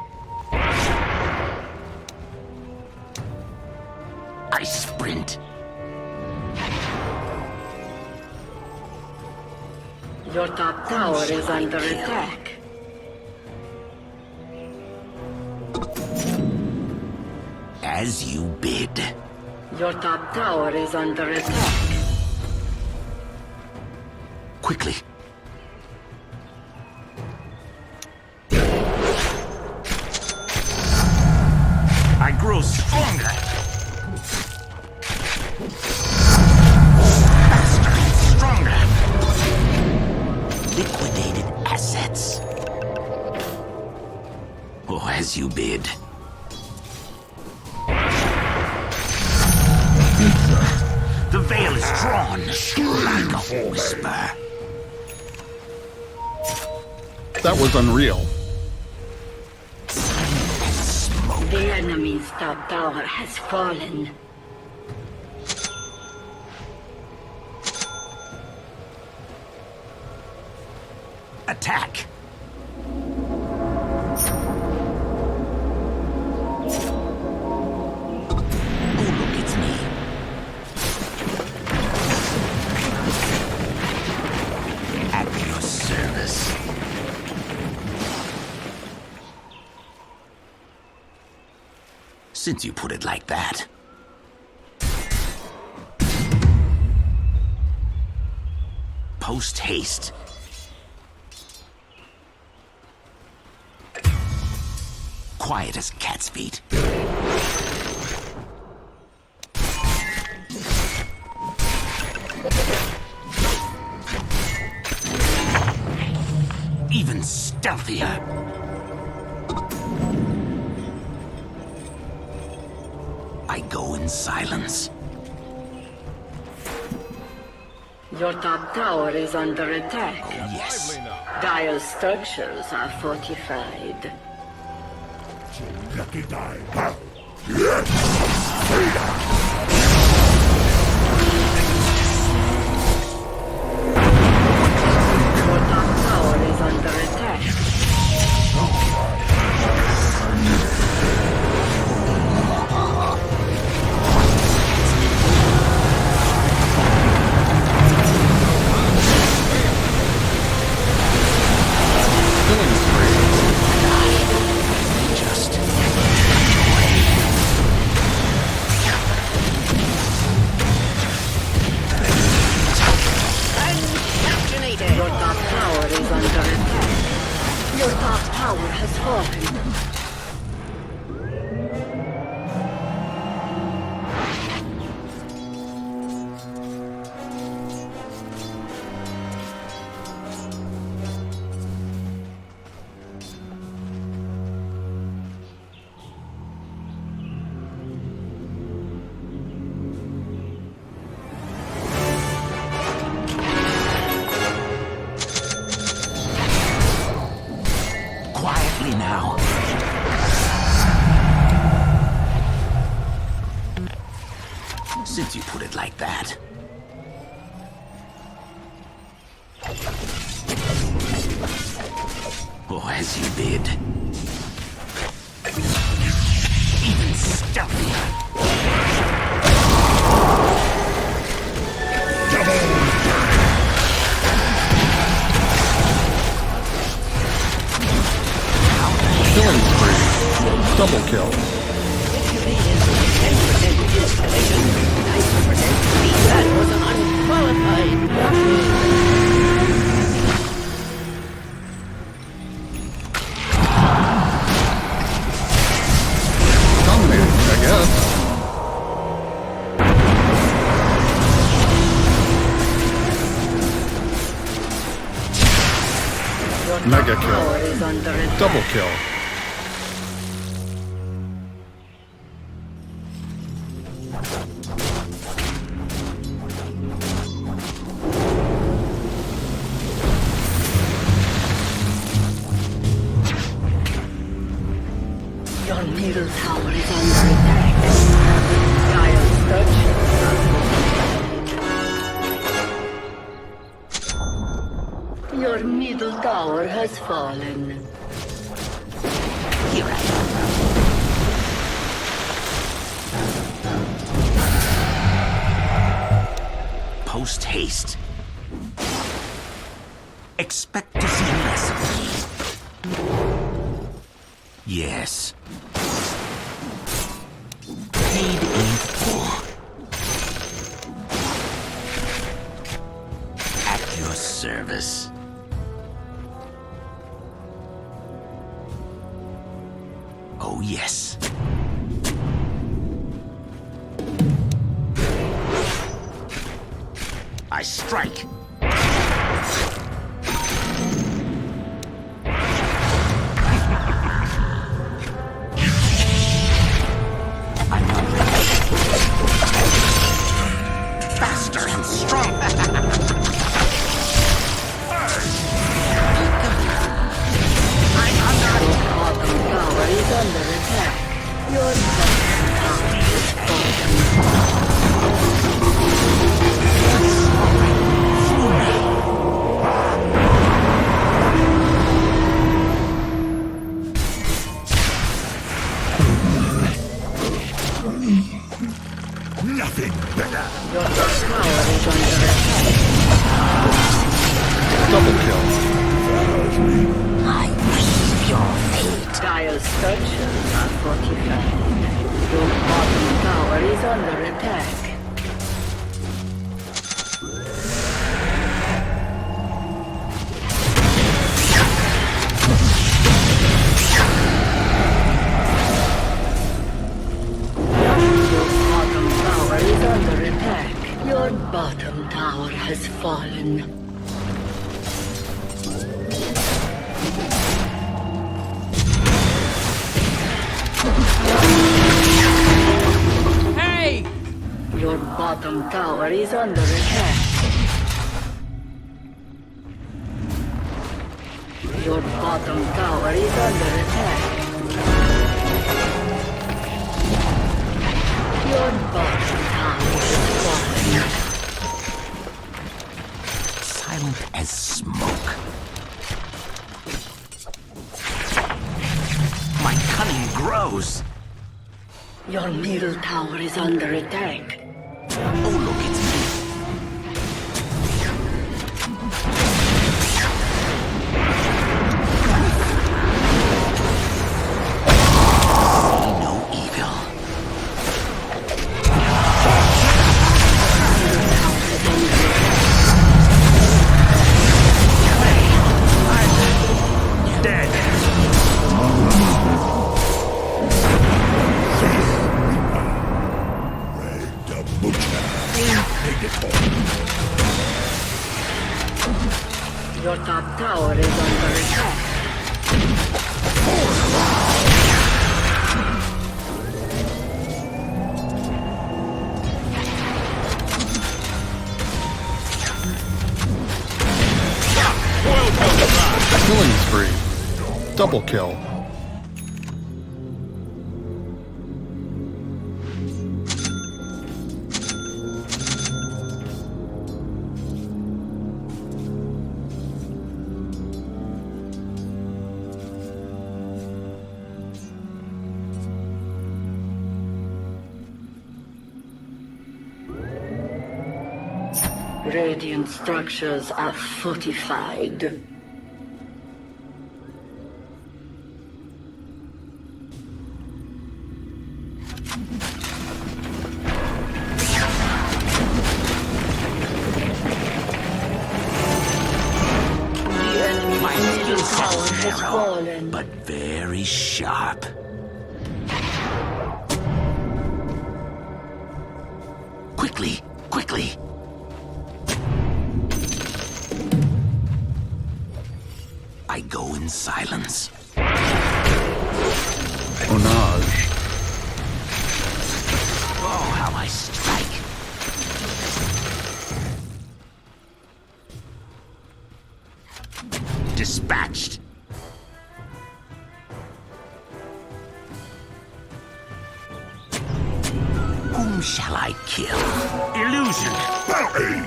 I sprint. Your top tower is under attack. As you bid. Your top tower is under attack. Quickly. I grow stronger. Faster and stronger. Liquidated assets. Oh, as you bid. The veil is drawn like a whisper. That was unreal. The enemy's top tower has fallen. Attack! Oh, look, it's me. At your service. Since you put it like that. Post haste. Quiet as cat's feet. Even stealthier. I go in silence. Your top tower is under attack. Oh, yes. Dire's structures are fortified. Your top tower is under attack. Your top tower is under attack. Your top tower has fallen. Quietly now. Since you put it like that. Oh, as you bid. Even stealthier. Killing spree. Double kill. That was unqualified. Dominating, I guess. Mega kill. Double kill. Your middle tower is under attack. Dire's structures are fortified. Your middle tower has fallen. Here I am. Post haste. Expect to see less of me. Yes. Paid in full. At your service. Oh, yes. I strike. Faster and strong. I'm under attack. Tower is under attack. Your tower is fallen. bottom tower is under attack. Your bottom tower is under attack. Your bottom tower is falling. Silent as smoke. My cunning grows. Your middle tower is under attack. Oh, look, it's me. See no evil. Dead. Your top tower is under attack. Killing spree. Double kill. Radiant structures are fortified. My skill set is has narrow, fallen. but very sharp. Quickly, quickly. I go in silence. Onage. Oh, how I strike. Dispatched. Whom shall I kill? Illusion. Bowie.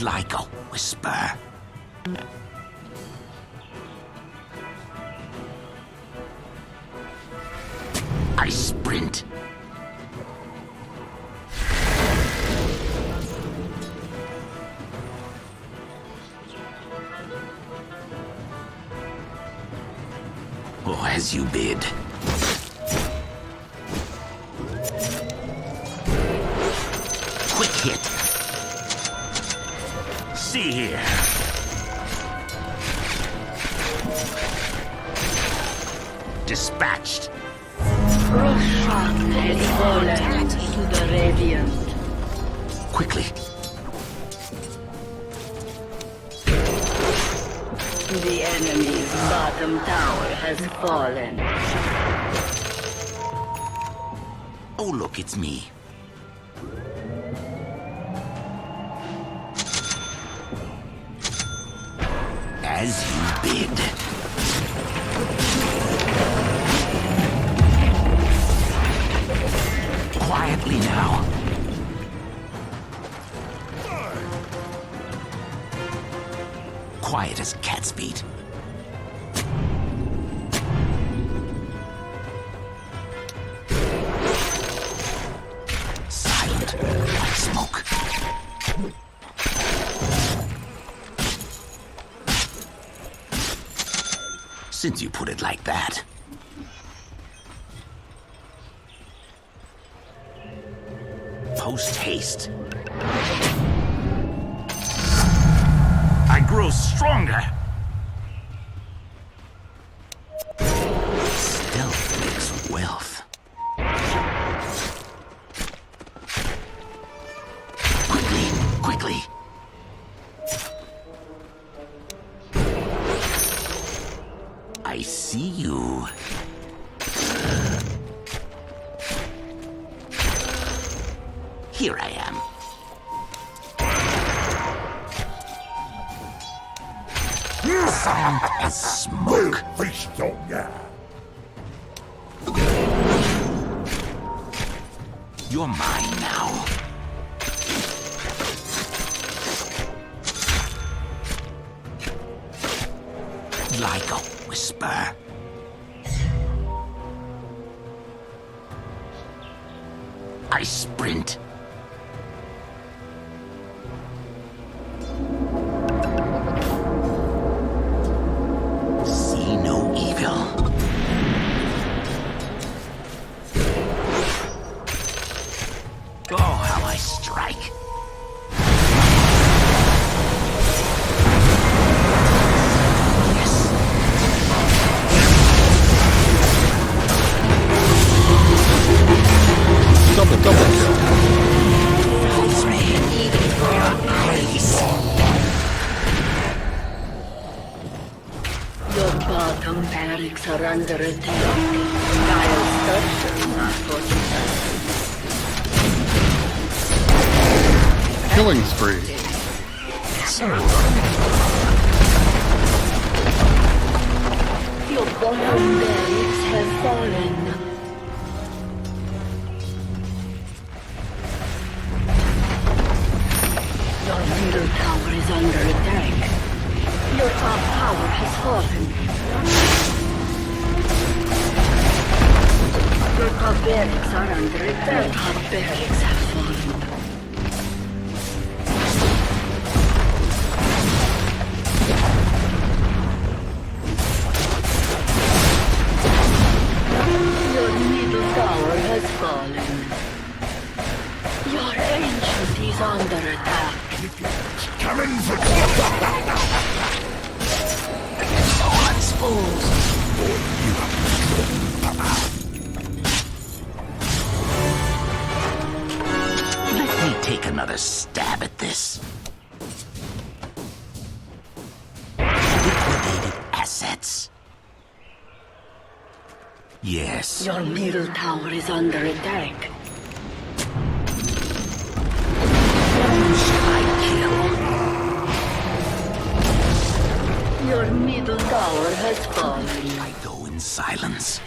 Like a whisper. I sprint. Oh, as you bid. Quick hit. See here. Dispatched. Roshan has fallen to the Radiant. Quickly. The enemy's bottom tower has fallen. Oh, look, it's me. As you bid. Quietly now. Quiet as cat's feet. Silent like smoke. Since you put it like that. Post haste. I grow stronger. Stealth makes wealth. Quickly, quickly. Here I am. Silent as smoke. You're mine now. Like a whisper. I sprint. See no evil. Oh, how I strike. Double kill. Fills me for your grace. Your bottom barracks are under attack. Dial stations are fortified. Killing spree. Your bottom barracks have fallen. Your middle tower is under attack. Your top tower has fallen. Your top barracks are under attack. Your top barracks have fallen. Your middle tower has fallen. Your ancient is under attack. Coming for Someone's fools. Let me take another stab at this. Liquidated assets. Yes. Your middle tower is under attack. Who shall I kill? Your middle tower has fallen. I go in silence.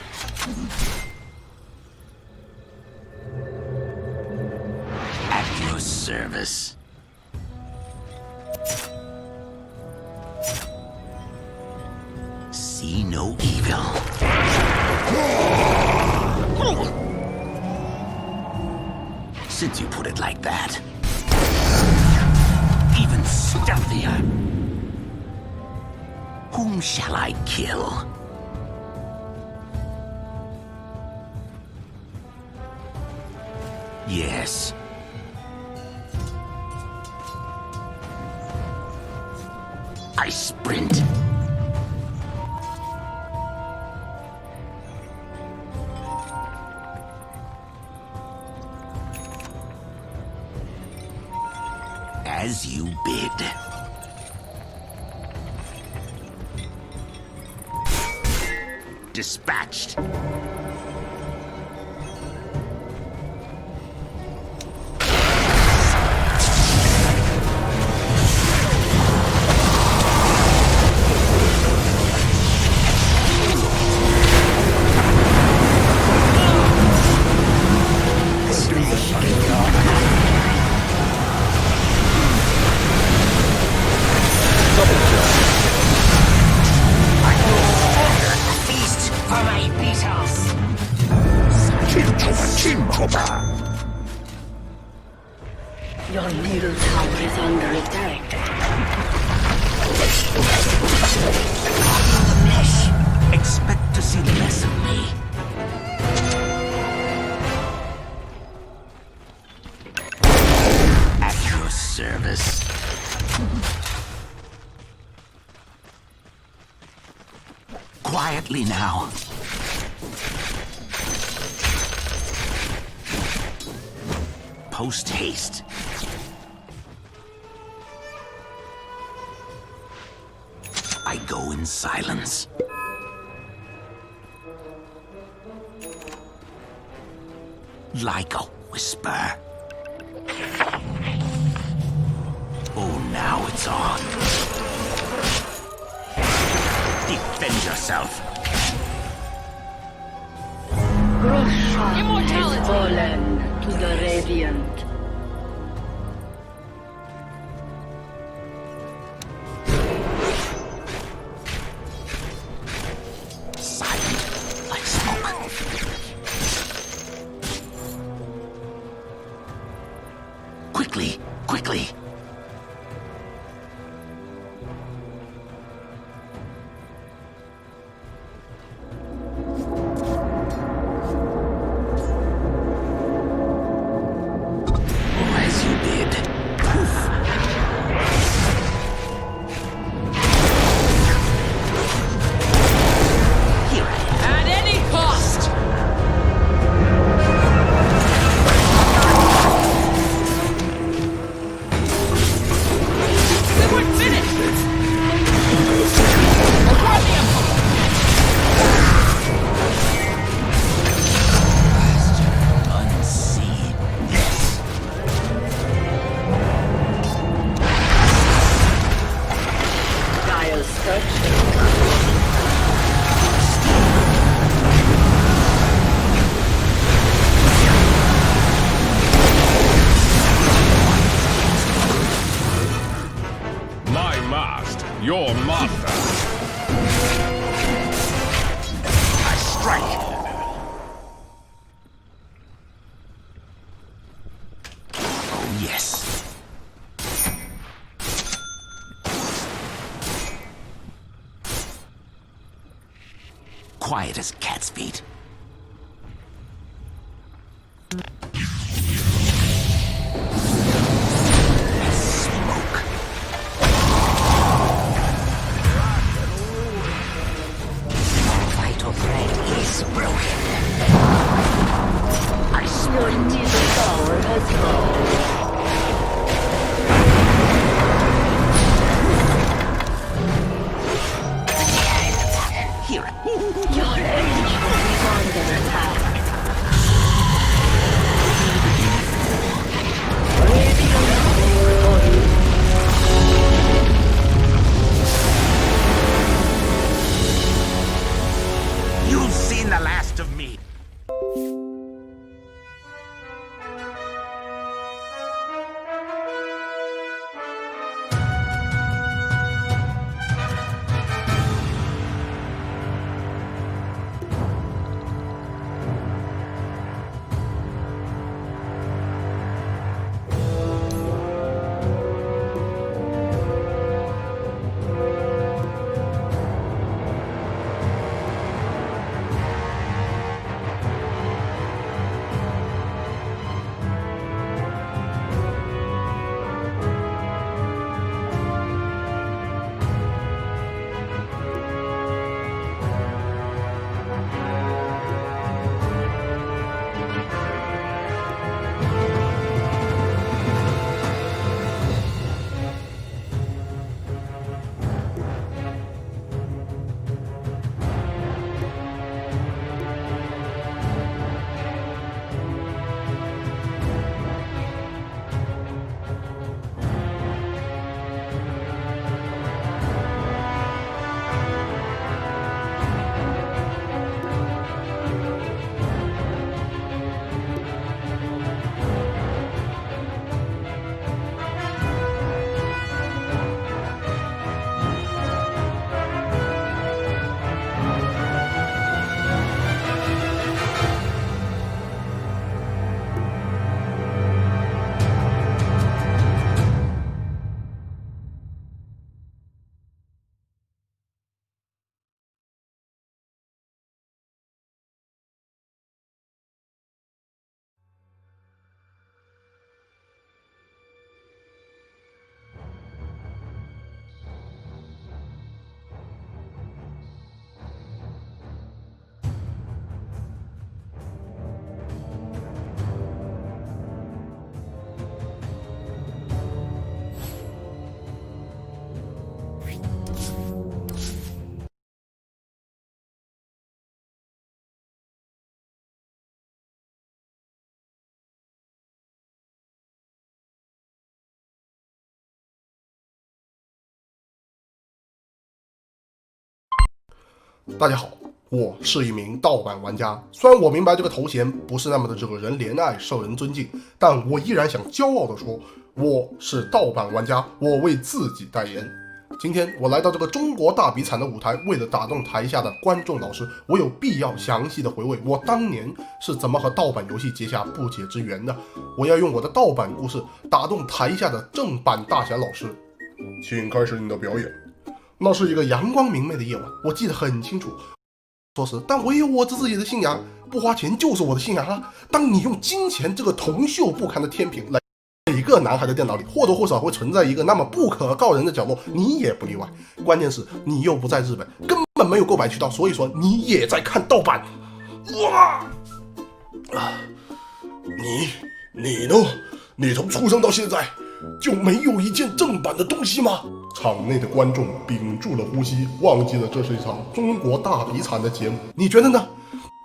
At your service. See no evil. Since you put it like that. Even stealthier. Whom shall I kill? Yes. I sprint. As you bid. Dispatched. Your middle tower is under attack. Expect to see less of me. At your service. Quietly now. Post haste. I go in silence. Like a whisper. Oh, now it's on. Defend yourself. Roshan has fallen to the Radiant. Silent like smoke. Quickly, quickly. At any cost! We weren't finished! Unseen. Yes. Dial's touch. My mast, your master. I strike. Oh, yes. Quiet as cat's feet. Smoke. Vital thread is broken. I Your middle tower has fallen. Here. Your engine is 大家好，我是一名盗版玩家。虽然我明白这个头衔不是那么的惹人怜爱、受人尊敬，但我依然想骄傲地说，我是盗版玩家，我为自己代言。今天我来到这个中国大比惨的舞台，为了打动台下的观众老师，我有必要详细的回味我当年是怎么和盗版游戏结下不解之缘的。我要用我的盗版故事打动台下的正版大侠老师。请开始你的表演。那是一个阳光明媚的夜晚，我记得很清楚。说实，但我也有我自己的信仰，不花钱就是我的信仰啊。当你用金钱这个铜锈不堪的天平来，每个男孩的电脑里或多或少会存在一个那么不可告人的角落，你也不例外。关键是你又不在日本，根本没有购买渠道，所以说你也在看盗版。哇！你呢？你从出生到现在就没有一件正版的东西吗？场内的观众屏住了呼吸，忘记了这是一场中国大比惨的节目。你觉得呢？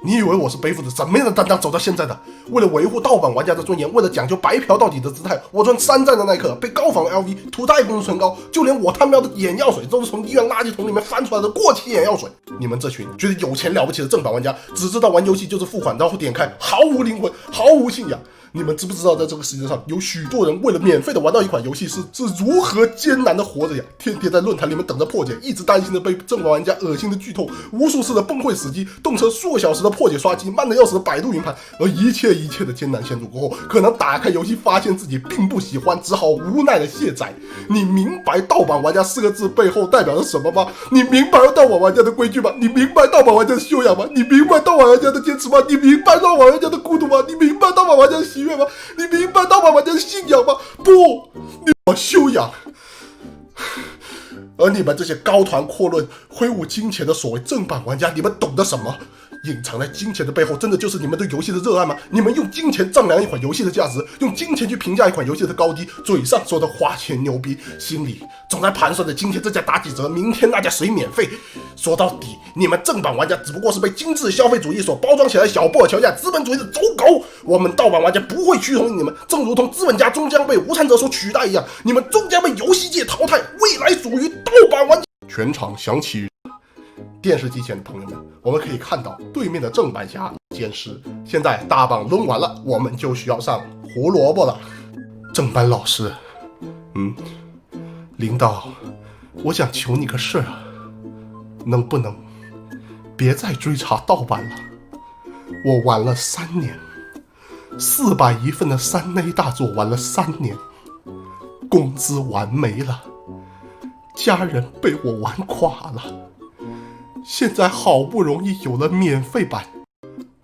你以为我是背负着什么样的担当走到现在的？为了维护盗版玩家的尊严，为了讲究白嫖到底的姿态，我穿山寨的耐克，被高仿 LV， 涂代工唇膏，就连我他喵的眼药水都是从医院垃圾桶里面翻出来的过期眼药水。你们这群觉得有钱了不起的正版玩家，只知道玩游戏就是付款然后点开，毫无灵魂，毫无信仰。你们知不知道在这个世界上有许多人为了免费的玩到一款游戏是如何艰难的活着呀？天天在论坛里面等着破解，一直担心着被正版玩家恶心的剧透，无数次的崩溃死机，动辄数小时的破解刷机，慢的要死的百度云盘，而一切的艰难险阻过后，可能打开游戏发现自己并不喜欢，只好无奈的卸载。你明白盗版玩家4个字背后代表着什么吗？你明白盗版玩家的规矩吗？你明白盗版玩家的修养吗？你明白盗版玩家的坚持吗？你明白盗版玩家的孤独吗？你明白盗版玩家的喜悦吗？你明白盗版玩家的信仰吗？不，你有修养。而你们这些高谈阔论、挥舞金钱的所谓正版玩家，你们懂得什么？隐藏在金钱的背后，真的就是你们对游戏的热爱吗？你们用金钱丈量一款游戏的价值，用金钱去评价一款游戏的高低，嘴上说的花钱牛逼，心里总在盘算着今天这家打几折，明天那家谁免费。说到底，你们正版玩家只不过是被精致消费主义所包装起来小布尔乔亚资本主义的走狗。我们盗版玩家不会屈从于你们，正如同资本家终将被无产者所取代一样，你们终将被游戏界淘汰，未来属于盗版玩家。全场响起。电视机前的朋友们，我们可以看到对面的正版侠监视。现在大棒抡完了，我们就需要上胡萝卜了。正版老师，领导，我想求你个事啊，能不能别再追查盗版了？我玩了3年，400一份的3A 大作玩了3年，工资玩没了，家人被我玩垮了。现在好不容易有了免费版，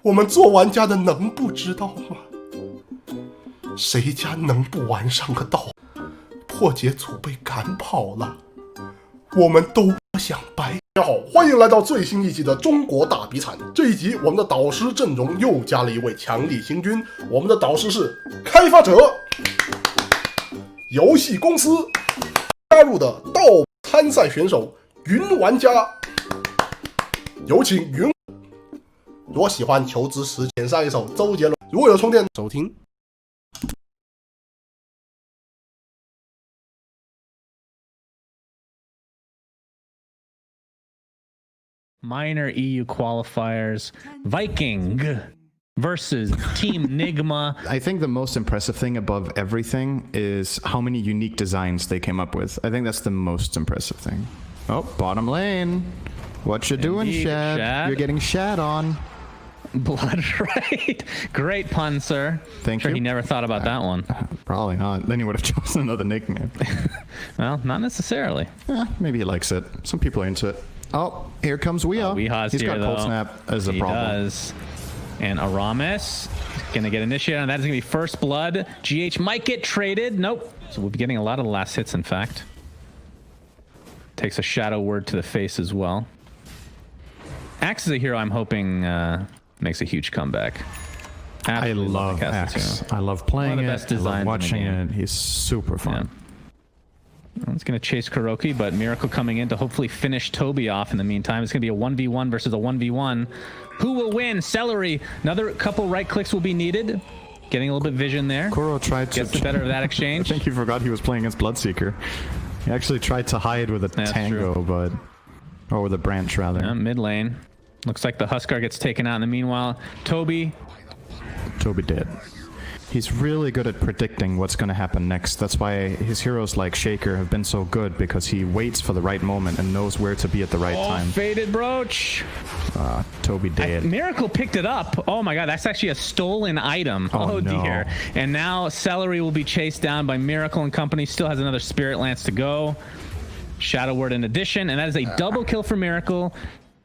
我们做玩家的能不知道吗？谁家能不玩上个盗？破解组被赶跑了，我们都不想白。大家好，欢迎来到最新一期的中国大比惨。这一集我们的导师阵容又加了一位强力新军，我们的导师是开发者、游戏公司加入的盗参赛选手云玩家。有请云。如果喜欢求知识，点上一首周杰伦。如果有充电，收听。Minor EU qualifiers, Viking versus Team Nigma. I think the most impressive thing above everything is how many unique designs they came up with. I think that's the most impressive thing. Oh, bottom lane. What you doing, Shad? You're getting shat on. Blood, right? Great pun, sir. Thank you. He never thought about that one. Probably not. Then he would have chosen another nickname. Well, not necessarily. Maybe he likes it. Some people are into it. Oh, here comes Weehaw. Weehaw's He's here, got Cold though. Snap as a problem. He does. And Aramis gonna get initiated, and that is gonna be first blood. GH might get traded. Nope. So we'll be getting a lot of the last hits, in fact. Takes a shadow word to the face as well. Axe is a hero I'm hoping makes a huge comeback. Absolutely I love Axe. I love playing it. I love watching it. He's super fun. Yeah. It's going to chase Kuroki, but Miracle coming in to hopefully finish Toby off in the meantime. It's going to be a 1v1 versus a 1v1. Who will win? Celery. Another couple right clicks will be needed. Getting a little bit vision there. Kuro tried to... Gets the better of that exchange. I think he forgot he was playing against Bloodseeker. He actually tried to hide with a Tango, but... Or the branch, rather. Yeah, mid lane. Looks like the Huskar gets taken out in the meanwhile. Toby dead. He's really good at predicting what's going to happen next. That's why his heroes like Shaker have been so good, because he waits for the right moment and knows where to be at the right time. Faded brooch. Toby dead. Miracle picked it up. Oh my god, that's actually a stolen item. Oh no. Dear. And now Celery will be chased down by Miracle and company. Still has another Spirit Lance to go. Shadow Word in addition, and that is a double kill for Miracle.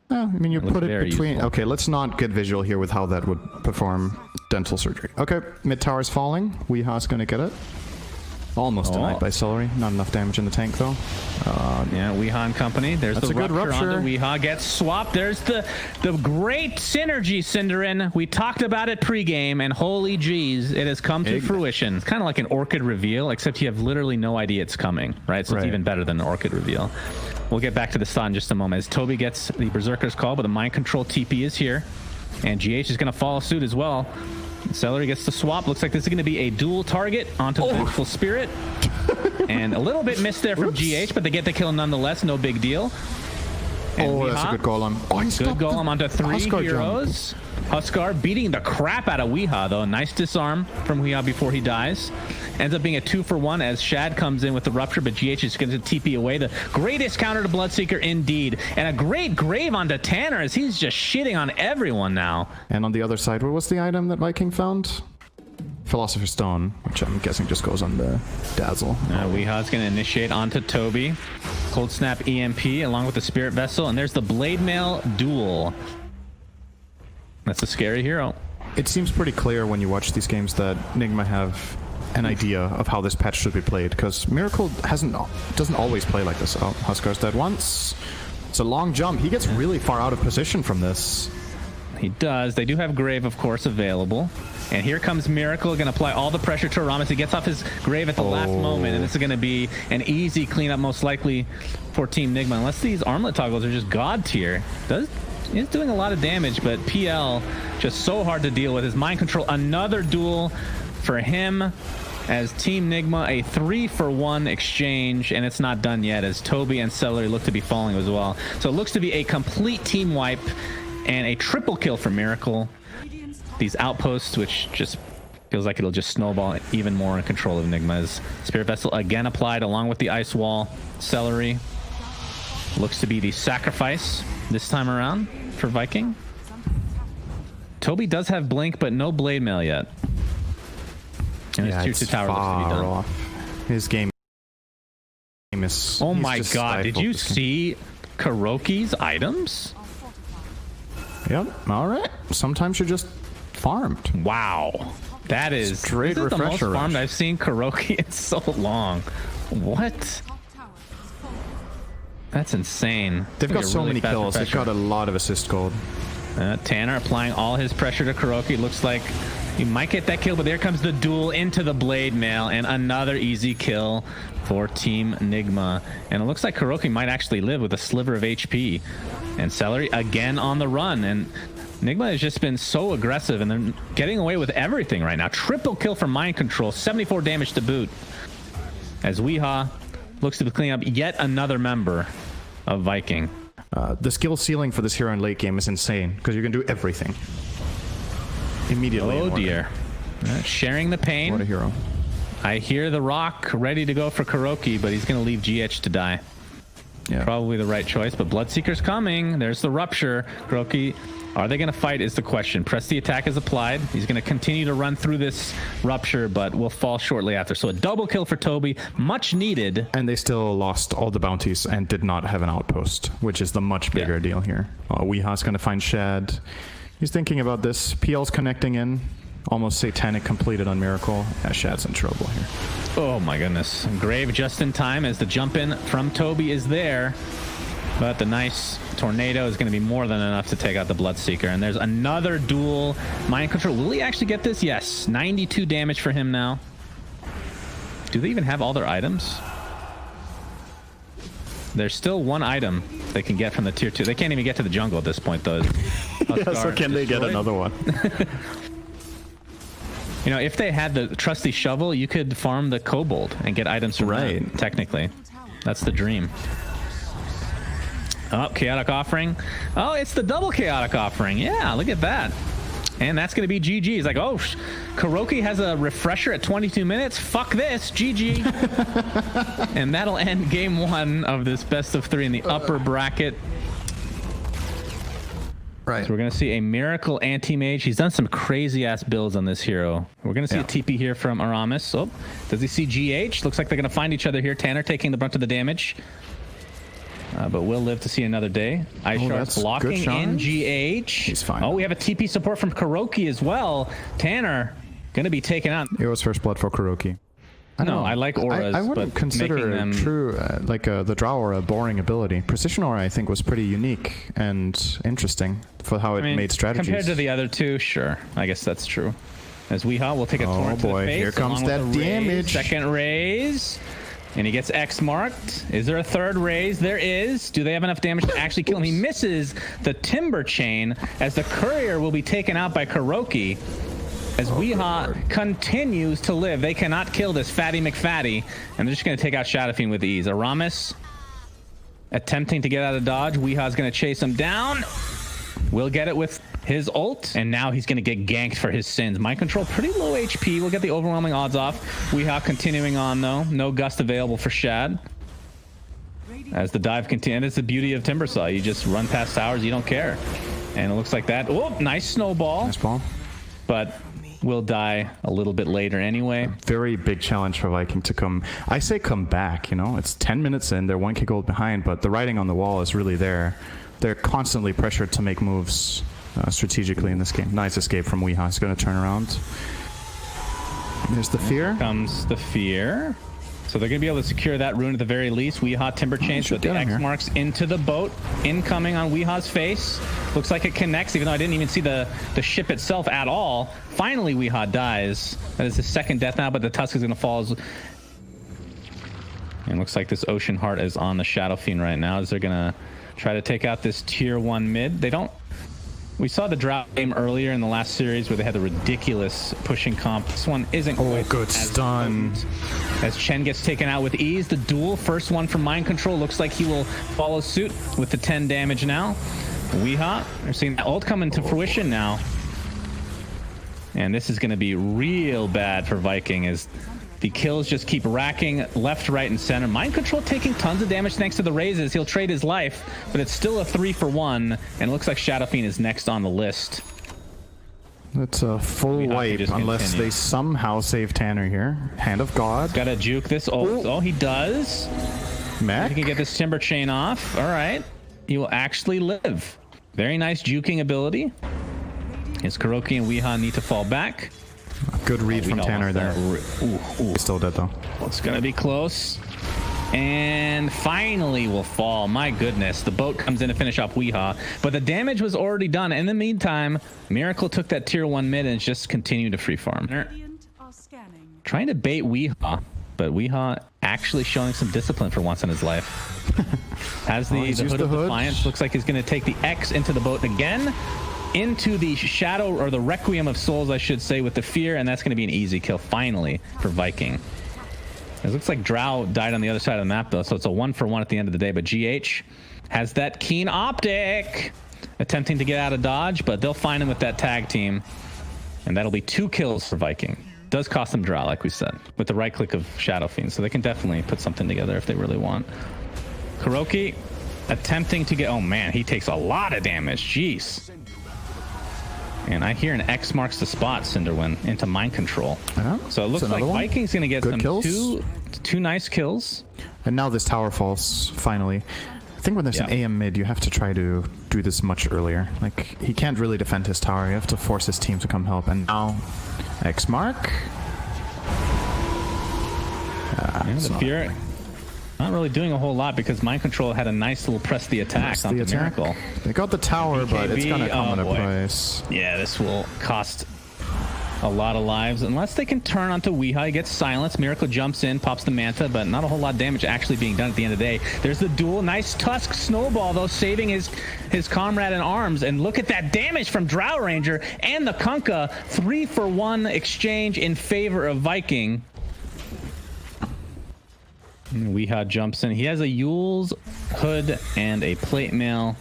I mean, you put it between... useful. Okay, let's not get visual here with how that would perform dental surgery. Okay, mid tower's falling. Weeha's gonna get it. Almost denied by Celery. Not enough damage in the tank, though. Yeah, Weeha and company. There's That's the a good rupture. on the Weeha. Gets swapped. There's the great synergy, Cinderin. We talked about it pregame, and holy jeez, it has come to fruition. It's kind of like an Orchid reveal, except you have literally no idea it's coming, right? So it's even better than an Orchid reveal. We'll get back to the stun in just a moment as Toby gets the Berserker's Call, but the Mind Control TP is here. And GH is going to follow suit as well. Celery gets the swap. Looks like this is going to be a dual target onto Vengeful Spirit. And a little bit missed there from GH, but they get the kill nonetheless. No big deal. And that's a good golem. Good golem onto 3 Huskar heroes. Huskar beating the crap out of Weeha, though. Nice disarm from Weeha before he dies. Ends up being a 2-for-1 as Shad comes in with the rupture, but GH is going to TP away. The greatest counter to Bloodseeker indeed. And a great grave onto Tanner as he's just shitting on everyone now. And on the other side, what was the item that Viking found? Philosopher's Stone, which I'm guessing just goes on the Dazzle. Weeha's going to initiate onto Toby. Cold Snap EMP along with the Spirit Vessel, and there's the Blade Mail Duel. That's a scary hero. It seems pretty clear when you watch these games that Nigma have an idea of how this patch should be played, because Miracle doesn't always play like this. Oh, Huskar's dead once. It's a long jump. He gets really far out of position from this. He does. They do have Grave, of course, available. And here comes Miracle, going to apply all the pressure to Aramis. He gets off his Grave at the last moment, and this is going to be an easy cleanup, most likely, for Team Nigma. Unless these armlet toggles are just god tier. He's doing a lot of damage, but PL just so hard to deal with. His Mind Control, another duel for him as Team Nigma, a 3-for-1 exchange, and it's not done yet as Toby and Celery look to be falling as well. So it looks to be a complete team wipe and a triple kill for Miracle. These outposts, which just feels like it'll just snowball even more in control of Nigma's. Spirit Vessel again applied along with the Ice Wall. Celery looks to be the sacrifice this time around for Viking. Toby does have Blink, but no Blade Mail yet. And his Tier 2 tower looks to be done. Off. His game is... Oh my god, did you see Kuroki's items? Yep, alright. Sometimes you're just farmed. Wow. That is straight the most refresher farmed rush. I've seen Kuroki in so long. What? That's insane. They've got so many kills. They've got a lot of assist gold. Tanner applying all his pressure to Kuroki. Looks like he might get that kill, but there comes the duel into the Blade Mail, and another easy kill for Team Nigma. And it looks like Kuroki might actually live with a sliver of HP. And Celery again on the run, and Nigma has just been so aggressive, and they're getting away with everything right now. Triple kill for Mind Control, 74 damage to boot. As Weeha looks to be cleaning up yet another member of Viking. The skill ceiling for this hero in late game is insane, because you can do everything immediately. Oh dear. Sharing the pain. What a hero. I hear the Rock ready to go for Kuroki, but he's going to leave GH to die. Yeah. Probably the right choice, but Bloodseeker's coming. There's the rupture. Kuroki, are they going to fight is the question. Press the attack is applied. He's going to continue to run through this rupture, but will fall shortly after. So a double kill for Toby, much needed. And they still lost all the bounties and did not have an outpost, which is the much bigger deal here. Weeha's going to find Shad. He's thinking about this. PL's connecting in. Almost Satanic completed on Miracle. Shad's in trouble here. Oh my goodness. Grave just in time as the jump in from Toby is there. But the nice tornado is going to be more than enough to take out the Bloodseeker. And there's another duel. Mind Control. Will he actually get this? Yes. 92 damage for him now. Do they even have all their items? There's still one item they can get from the tier 2. They can't even get to the jungle at this point, though. Yeah, so can they get another one? You know, if they had the trusty shovel, you could farm the kobold and get items from that, technically. That's the dream. Oh, Chaotic Offering. Oh, it's the double Chaotic Offering. Yeah, look at that. And that's going to be GG. He's like, oh, Kuroki has a refresher at 22 minutes. Fuck this. GG. And that'll end game 1 of this best of 3 in the upper bracket. Right. So we're going to see a Miracle Anti-Mage. He's done some crazy-ass builds on this hero. We're going to see a TP here from Aramis. Oh, does he see GH? Looks like they're going to find each other here. Tanner taking the brunt of the damage. But we'll live to see another day. Ice Shard's blocking in GH. He's fine. Oh, we have a TP support from Kuroki as well. Tanner going to be taken out. It was first blood for Kuroki. I like auras. I wouldn't but consider them... true the Drow aura a boring ability. Precision aura I think was pretty unique and interesting for how it made strategies. Compared to the other two, sure. I guess that's true. As Weehaw will take a torrent to the face. Here comes that damage. Second raise. And he gets X marked. Is there a third raise? There is. Do they have enough damage to actually kill him? He misses the Timber Chain as the Courier will be taken out by Kuroki. As Weehaw continues to live. They cannot kill this Fatty McFatty. And they're just going to take out Shadow Fiend with ease. Aramis attempting to get out of dodge. Weehaw's going to chase him down. We'll get it with his ult. And now he's going to get ganked for his sins. Mind Control, pretty low HP. We'll get the overwhelming odds off. Weehaw continuing on, though. No gust available for Shad. As the dive continues. It's the beauty of Timbersaw. You just run past towers. You don't care. And it looks like that. Oh, nice snowball. Nice ball. But will die a little bit later anyway. Very big challenge for Viking to come. I say come back, you know. It's 10 minutes in. They're 1k gold behind, but the writing on the wall is really there. They're constantly pressured to make moves strategically in this game. Nice escape from Weehaw. He's going to turn around. There's the fear. Here comes the fear. So they're going to be able to secure that rune at the very least. Weehaw Timber Chains with the X marks into the boat. Incoming on Weehaw's face. Looks like it connects, even though I didn't even see the ship itself at all. Finally, Weehaw dies. That is his second death now, but the Tusk is going to fall. And looks like this Ocean Heart is on the Shadow Fiend right now as they're going to try to take out this tier 1 mid. They don't... We saw the Drought game earlier in the last series where they had the ridiculous pushing comp. This one isn't quite good stun. As Chen gets taken out with ease. The duel, first one from Mind Control, looks like he will follow suit with the 10 damage now. Weehaw, we're seeing that ult come into fruition now. And this is going to be real bad for Viking as the kills just keep racking left, right, and center. Mind Control taking tons of damage thanks to the raises. He'll trade his life, but it's still a 3-for-1, and it looks like Shadow Fiend is next on the list. That's a full wipe unless they somehow save Tanner here. Hand of God. Gotta juke this ult. Oh, he does. Mac. He can get this Timber Chain off. All right. He will actually live. Very nice juking ability. His Kuroki and Weehaw need to fall back. Good read from Tanner there. He's still dead though. It's gonna be close. And finally will fall. My goodness. The boat comes in to finish off Weehaw. But the damage was already done. In the meantime, Miracle took that tier 1 mid and just continued to free farm. Trying to bait Weehaw, but Weehaw actually showing some discipline for once in his life. Has the Hood of Defiance. Looks like he's gonna take the X into the boat again. Into the Shadow, or the Requiem of Souls, I should say, with the Fear, and that's going to be an easy kill, finally, for Viking. It looks like Drow died on the other side of the map, though, so it's a 1-for-1 at the end of the day, but GH has that keen optic, attempting to get out of dodge, but they'll find him with that tag team, and that'll be 2 kills for Viking. Does cost them Drow, like we said, with the right click of Shadow Fiend, so they can definitely put something together if they really want. Kuroki attempting to get... Oh, man, he takes a lot of damage. Jeez. And I hear an X marks the spot, Cinderwin, into Mind Control. So it looks like Viking's going to get some two nice kills. And now this tower falls, finally. I think when there's an AM mid, you have to try to do this much earlier. Like, he can't really defend his tower. You have to force his team to come help. And now, X mark. The Fear not really doing a whole lot because Mind Control had a nice little press the attack on the Miracle. They got the tower, but it's going to come at a price. Yeah, this will cost a lot of lives unless they can turn onto Weehaw. He gets silenced. Miracle jumps in, pops the Manta, but not a whole lot of damage actually being done at the end of the day. There's the duel. Nice Tusk snowball, though, saving his comrade in arms. And look at that damage from Drow Ranger and the Kunkka. 3-for-1 exchange in favor of Viking. Weehaw jumps in. He has a Yule's hood and a plate mail.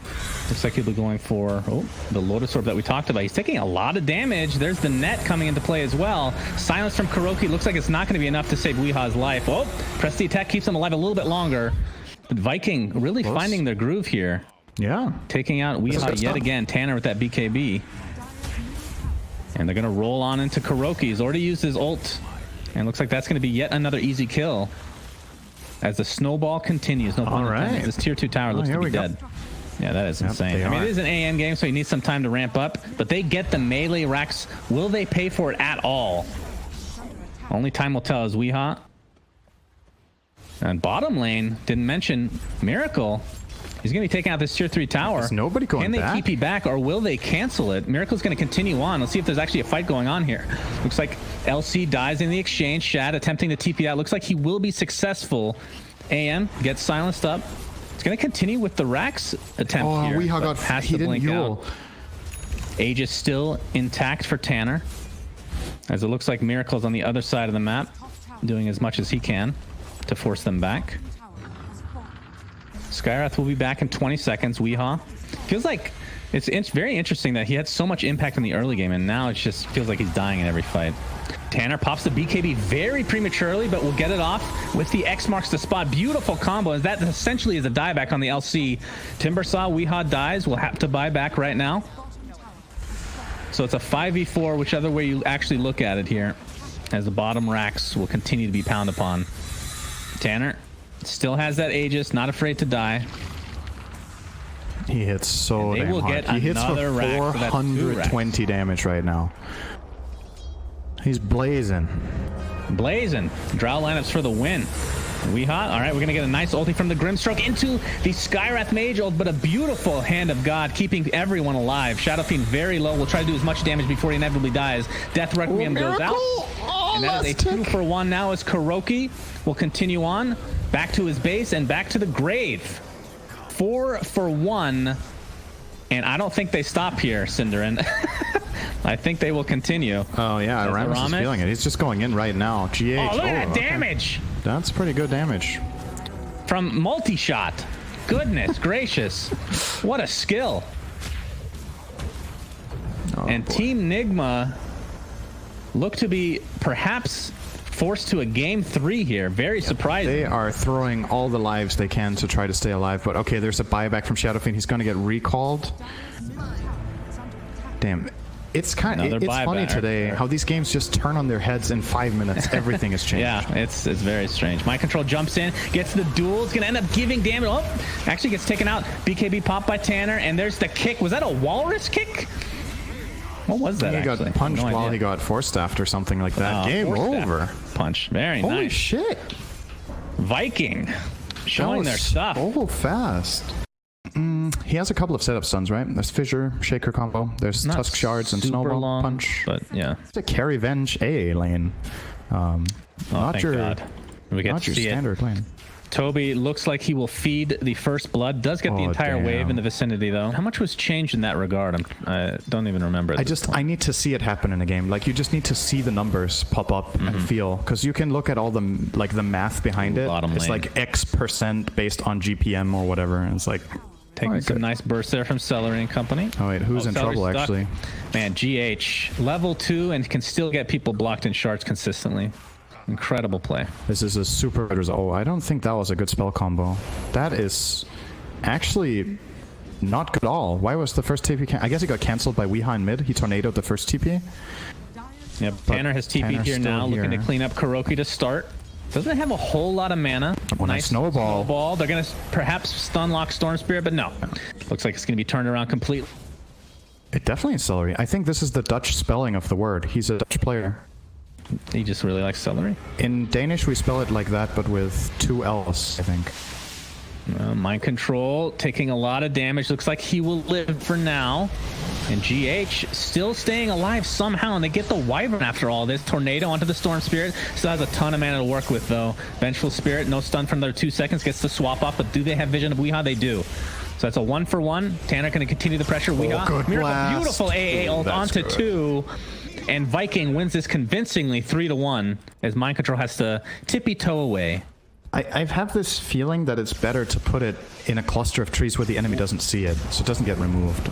Looks like he'll be going for the Lotus Orb that we talked about. He's taking a lot of damage. There's the net coming into play as well. Silence from KuroKy. Looks like it's not going to be enough to save Weeha's life. Oh, press the attack keeps him alive a little bit longer. But Viking really finding their groove here. Yeah. Taking out Weeha yet again. Tanner with that BKB. And they're going to roll on into KuroKy. He's already used his ult. And looks like that's going to be yet another easy kill. As the snowball continues. No pun intended. This tier 2 tower looks to be dead. Yeah, that is insane. I mean, it is an AM game, so he needs some time to ramp up. But they get the melee racks. Will they pay for it at all? Only time will tell is Weeha. And bottom lane, didn't mention Miracle. He's going to be taking out this tier 3 tower. Is nobody going back? Can they TP back, or will they cancel it? Miracle's going to continue on. Let's see if there's actually a fight going on here. Looks like LC dies in the exchange. Shad attempting to TP out. Looks like he will be successful. AM gets silenced up. It's going to continue with the Rax attempt here. Weeha got has to blink out. Age is still intact for Tanner, as it looks like Miracle's on the other side of the map, doing as much as he can to force them back. Skywrath will be back in 20 seconds. Weeha feels like it's very interesting that he had so much impact in the early game, and now it just feels like he's dying in every fight. Tanner pops the BKB very prematurely, but will get it off with the X marks the spot. Beautiful combo, as that essentially is a dieback on the LC. Timbersaw, Weeha dies, will have to buy back right now. So it's a 5v4, whichever way you actually look at it here, as the bottom racks will continue to be pounded upon. Tanner still has that Aegis, not afraid to die. He hits so damn hard. He hits for 420 damage right now. He's blazing. Blazing. Drow lineups for the win. Weeha. All right, we're going to get a nice ulti from the Grimstroke into the Skywrath Mage ult, but a beautiful hand of God keeping everyone alive. Shadow Fiend very low. Will try to do as much damage before he inevitably dies. Death Requiem goes out. And that is a 2-for-1 now as KuroKy will continue on back to his base and back to the grave. 4-for-1. And I don't think they stop here, Cinderin. I think they will continue. Oh, yeah, Aramis is feeling it. He's just going in right now. GH. Oh, look at that damage. That's pretty good damage. From multi-shot. Goodness gracious. What a skill. And boy. Team Nigma look to be perhaps forced to a game 3 here. Very surprising. They are throwing all the lives they can to try to stay alive, but okay, there's a buyback from Shadow Fiend. He's going to get recalled. Damn. It's kind of, it's funny today how these games just turn on their heads in 5 minutes. Everything has changed. Yeah, it's very strange. Mind Control jumps in, gets the duel. It's going to end up giving damage. Oh, actually gets taken out. BKB popped by Tanner, and there's the kick. Was that a walrus kick? What was that? He got punched while he got Force Staffed or something like that. Game over. Punch. Very nice. Holy shit. Viking showing their stuff. So fast. He has a couple of setup stuns, right? There's Fissure, Shaker combo. There's Tusk Shards and Snowball long, Punch. But yeah, it's a Carry Venge AA lane. Not your standard lane. Toby looks like he will feed the first blood. Does get the entire wave in the vicinity though. How much was changed in that regard? I don't even remember. I need to see it happen in a game. Like you just need to see the numbers pop up and feel, because you can look at all the the math behind it. It's like X% based on GPM or whatever, and it's like. Taking some nice bursts there from Celery and company. Oh wait, who's in trouble actually? Man, GH level 2 and can still get people blocked in shards consistently. Incredible play. This is a super result. Oh, I don't think that was a good spell combo. That is actually not good at all. Why was the first TP? I guess he got cancelled by Weeha in mid. He tornadoed the first TP. Yep. Tanner has TP'd here now, looking to clean up KuroKy to start. Doesn't have a whole lot of mana. Nice snowball. They're going to perhaps stun lock Storm Spirit, but no. Looks like it's going to be turned around completely. It definitely is Celery. I think this is the Dutch spelling of the word. He's a Dutch player. He just really likes Celery. In Danish, we spell it like that, but with 2 L's, I think. Mind Control taking a lot of damage. Looks like he will live for now. And GH still staying alive somehow, and they get the Wyvern after all this. Tornado onto the Storm Spirit. Still has a ton of mana to work with, though. Vengeful Spirit, no stun for another 2 seconds. Gets the swap off, but do they have vision of Weeha? They do. So that's a 1-for-1. Tanner going to continue the pressure. Weeha, beautiful AA ult onto 2. And Viking wins this convincingly 3-1, as Mind Control has to tippy-toe away. I have this feeling that it's better to put it in a cluster of trees where the enemy doesn't see it, so it doesn't get removed.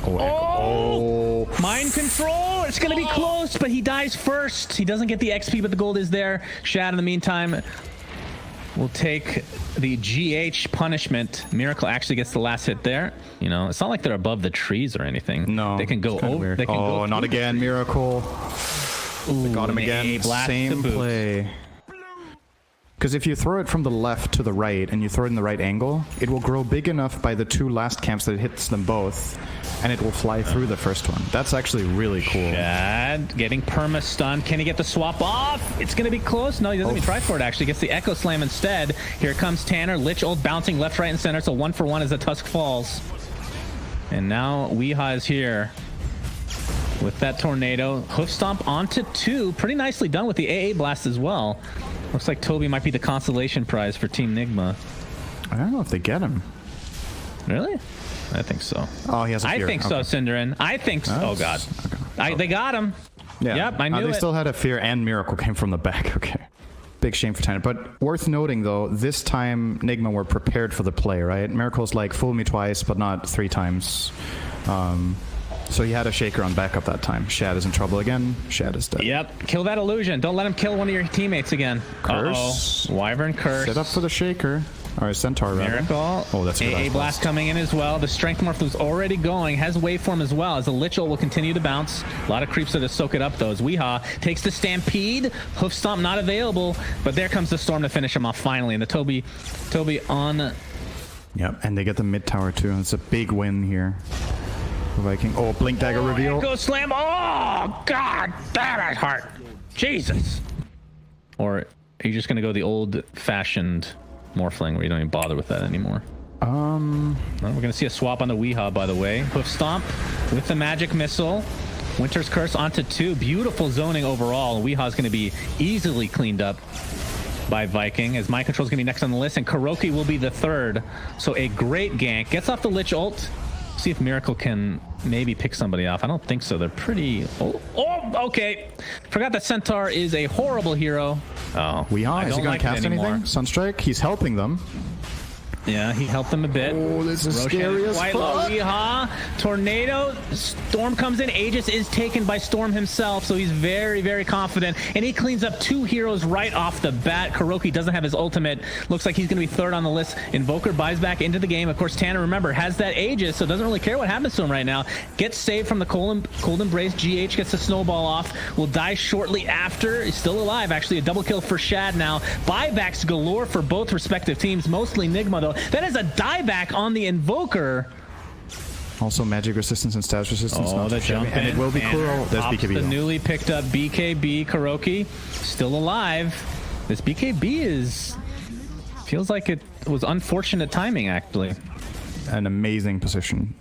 Mind control! It's gonna be close, but he dies first. He doesn't get the XP, but the gold is there. Shad, in the meantime, will take the GH punishment. Miracle actually gets the last hit there. You know, it's not like they're above the trees or anything. No. They can go over. They can go not again, Miracle. Ooh, got him again. Same play. Because if you throw it from the left to the right and you throw it in the right angle, it will grow big enough by the 2 last camps that it hits them both, and it will fly through the first one. That's actually really cool. Shad getting perma stunned. Can he get the swap off? It's going to be close. No, he doesn't even try for it, actually. Gets the Echo Slam instead. Here comes Tanner. Lich Ult bouncing left, right, and center. So 1-for-1 as the Tusk falls. And now Weehaw is here with that Tornado. Hoof Stomp onto 2. Pretty nicely done with the AA Blast as well. Looks like Toby might be the consolation prize for Team Nigma. I don't know if they get him. Really? I think so. Oh, he has a fear. I think so, Cinderin. I think so. Oh, God. Okay. They got him. Yeah. Yep, I knew they it. still had a fear, and Miracle came from the back. Okay. Big shame for Tanner. But worth noting, though, this time Nigma were prepared for the play, right? Miracle's like, fool me twice, but not 3 times. So he had a Shaker on backup that time. Shad is in trouble again. Shad is dead. Yep. Kill that illusion. Don't let him kill one of your teammates again. Curse. Wyvern Curse. Set up for the Shaker. Or Centaur, rather. Miracle. Oh, that's a AA Blast coming in as well. The Strength Morph was already going. Has Waveform as well, as the Lich Ult will continue to bounce. A lot of creeps there to soak it up, though, as Weehaw takes the Stampede. Hoof Stomp not available, but there comes the Storm to finish him off finally. And the Toby on... Yep, and they get the mid tower, too. It's a big win here. Viking. Oh, Blink Dagger reveal. Echo Slam. Oh, God. That hurt. Jesus. Or are you just going to go the old-fashioned Morphling where you don't even bother with that anymore? Well, we're going to see a swap on the Weehaw, by the way. Hoof Stomp with the Magic Missile. Winter's Curse onto 2. Beautiful zoning overall. Weehaw's going to be easily cleaned up by Viking, as Mind Control is going to be next on the list, and Kuroki will be the 3rd. So a great gank. Gets off the Lich Ult. See if Miracle can maybe pick somebody off. I don't think so. They're pretty... Oh, okay. Forgot that Centaur is a horrible hero. Oh, Weehaw, is he going to cast anything? Sunstrike? He's helping them. Yeah, he helped them a bit. Oh, this is scary as fuck. Weehaw. Tornado. Storm comes in. Aegis is taken by Storm himself, so he's very, very confident. And he cleans up 2 heroes right off the bat. Kuroki doesn't have his ultimate. Looks like he's going to be 3rd on the list. Invoker buys back into the game. Of course, Tanner, remember, has that Aegis, so doesn't really care what happens to him right now. Gets saved from the Cold Embrace. GH gets the snowball off. Will die shortly after. He's still alive, actually. A double kill for Shad now. Buybacks galore for both respective teams. Mostly Nigma, though. That is a dieback on the Invoker. Also magic resistance and status resistance. Oh, the jump in. And it will be cool. There's BKB. The newly picked up BKB. Kuroki still alive. This BKB feels like it was unfortunate timing, actually. An amazing position.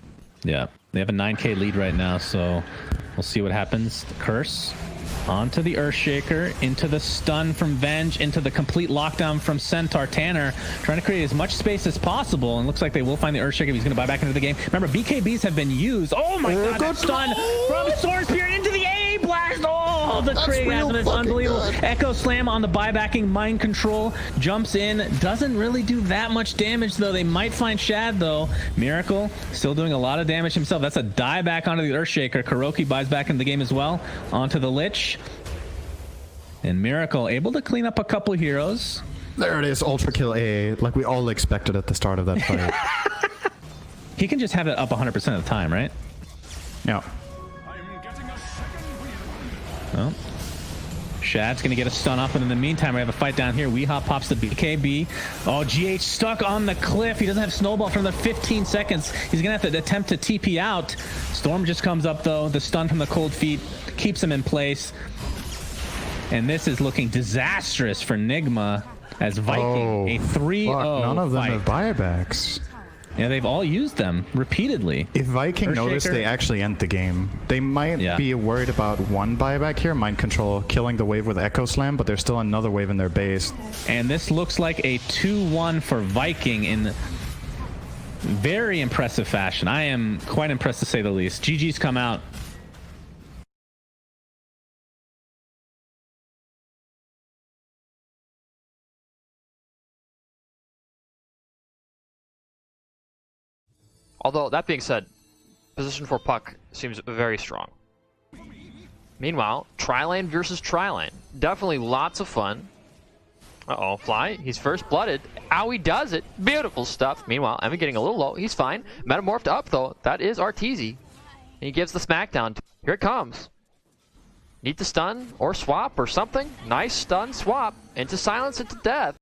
Yeah, they have a 9k lead right now, so we'll see what happens. The Curse onto the Earthshaker, into the stun from Venge, into the complete lockdown from Centaur. Tanner trying to create as much space as possible, and looks like they will find the Earthshaker if he's going to buy back into the game. Remember, BKBs have been used. Oh my God, that stun from Sword Spirit into the AA Blast. Oh, the Krieg Azimuth, unbelievable. Good. Echo Slam on the buybacking. Mind Control jumps in. Doesn't really do that much damage, though. They might find Shad, though. Miracle still doing a lot of damage himself. That's a dieback onto the Earthshaker. Kuroki buys back into the game as well. Onto the Lich. And Miracle able to clean up a couple heroes. There it is, Ultra Kill AA, like we all expected at the start of that fight. He can just have it up 100% of the time, right? Yeah. Well, Shad's gonna get a stun off, and in the meantime, we have a fight down here. Weehaw pops the BKB. Oh, GH stuck on the cliff. He doesn't have Snowball for another 15 seconds. He's gonna have to attempt to TP out. Storm just comes up, though. The stun from the Cold Feet keeps him in place. And this is looking disastrous for Nigma as Viking, a 3-0 None of them fight. have buybacks. Yeah, they've all used them repeatedly. If Viking notice, they actually end the game. They might be worried about one buyback here, Mind Control, killing the wave with Echo Slam, but there's still another wave in their base. And this looks like a 2-1 for Viking in very impressive fashion. I am quite impressed to say the least. GG's come out. Although, that being said, position for Puck seems very strong. Meanwhile, Tri-Lane versus Tri-Lane. Definitely lots of fun. Uh-oh, Fly, he's first blooded. Ow, he does it. Beautiful stuff. Meanwhile, Emmy getting a little low. He's fine. Metamorphed up, though. That is Arteezy. He gives the smackdown. Here it comes. Need to stun or swap or something. Nice stun swap into silence, into death.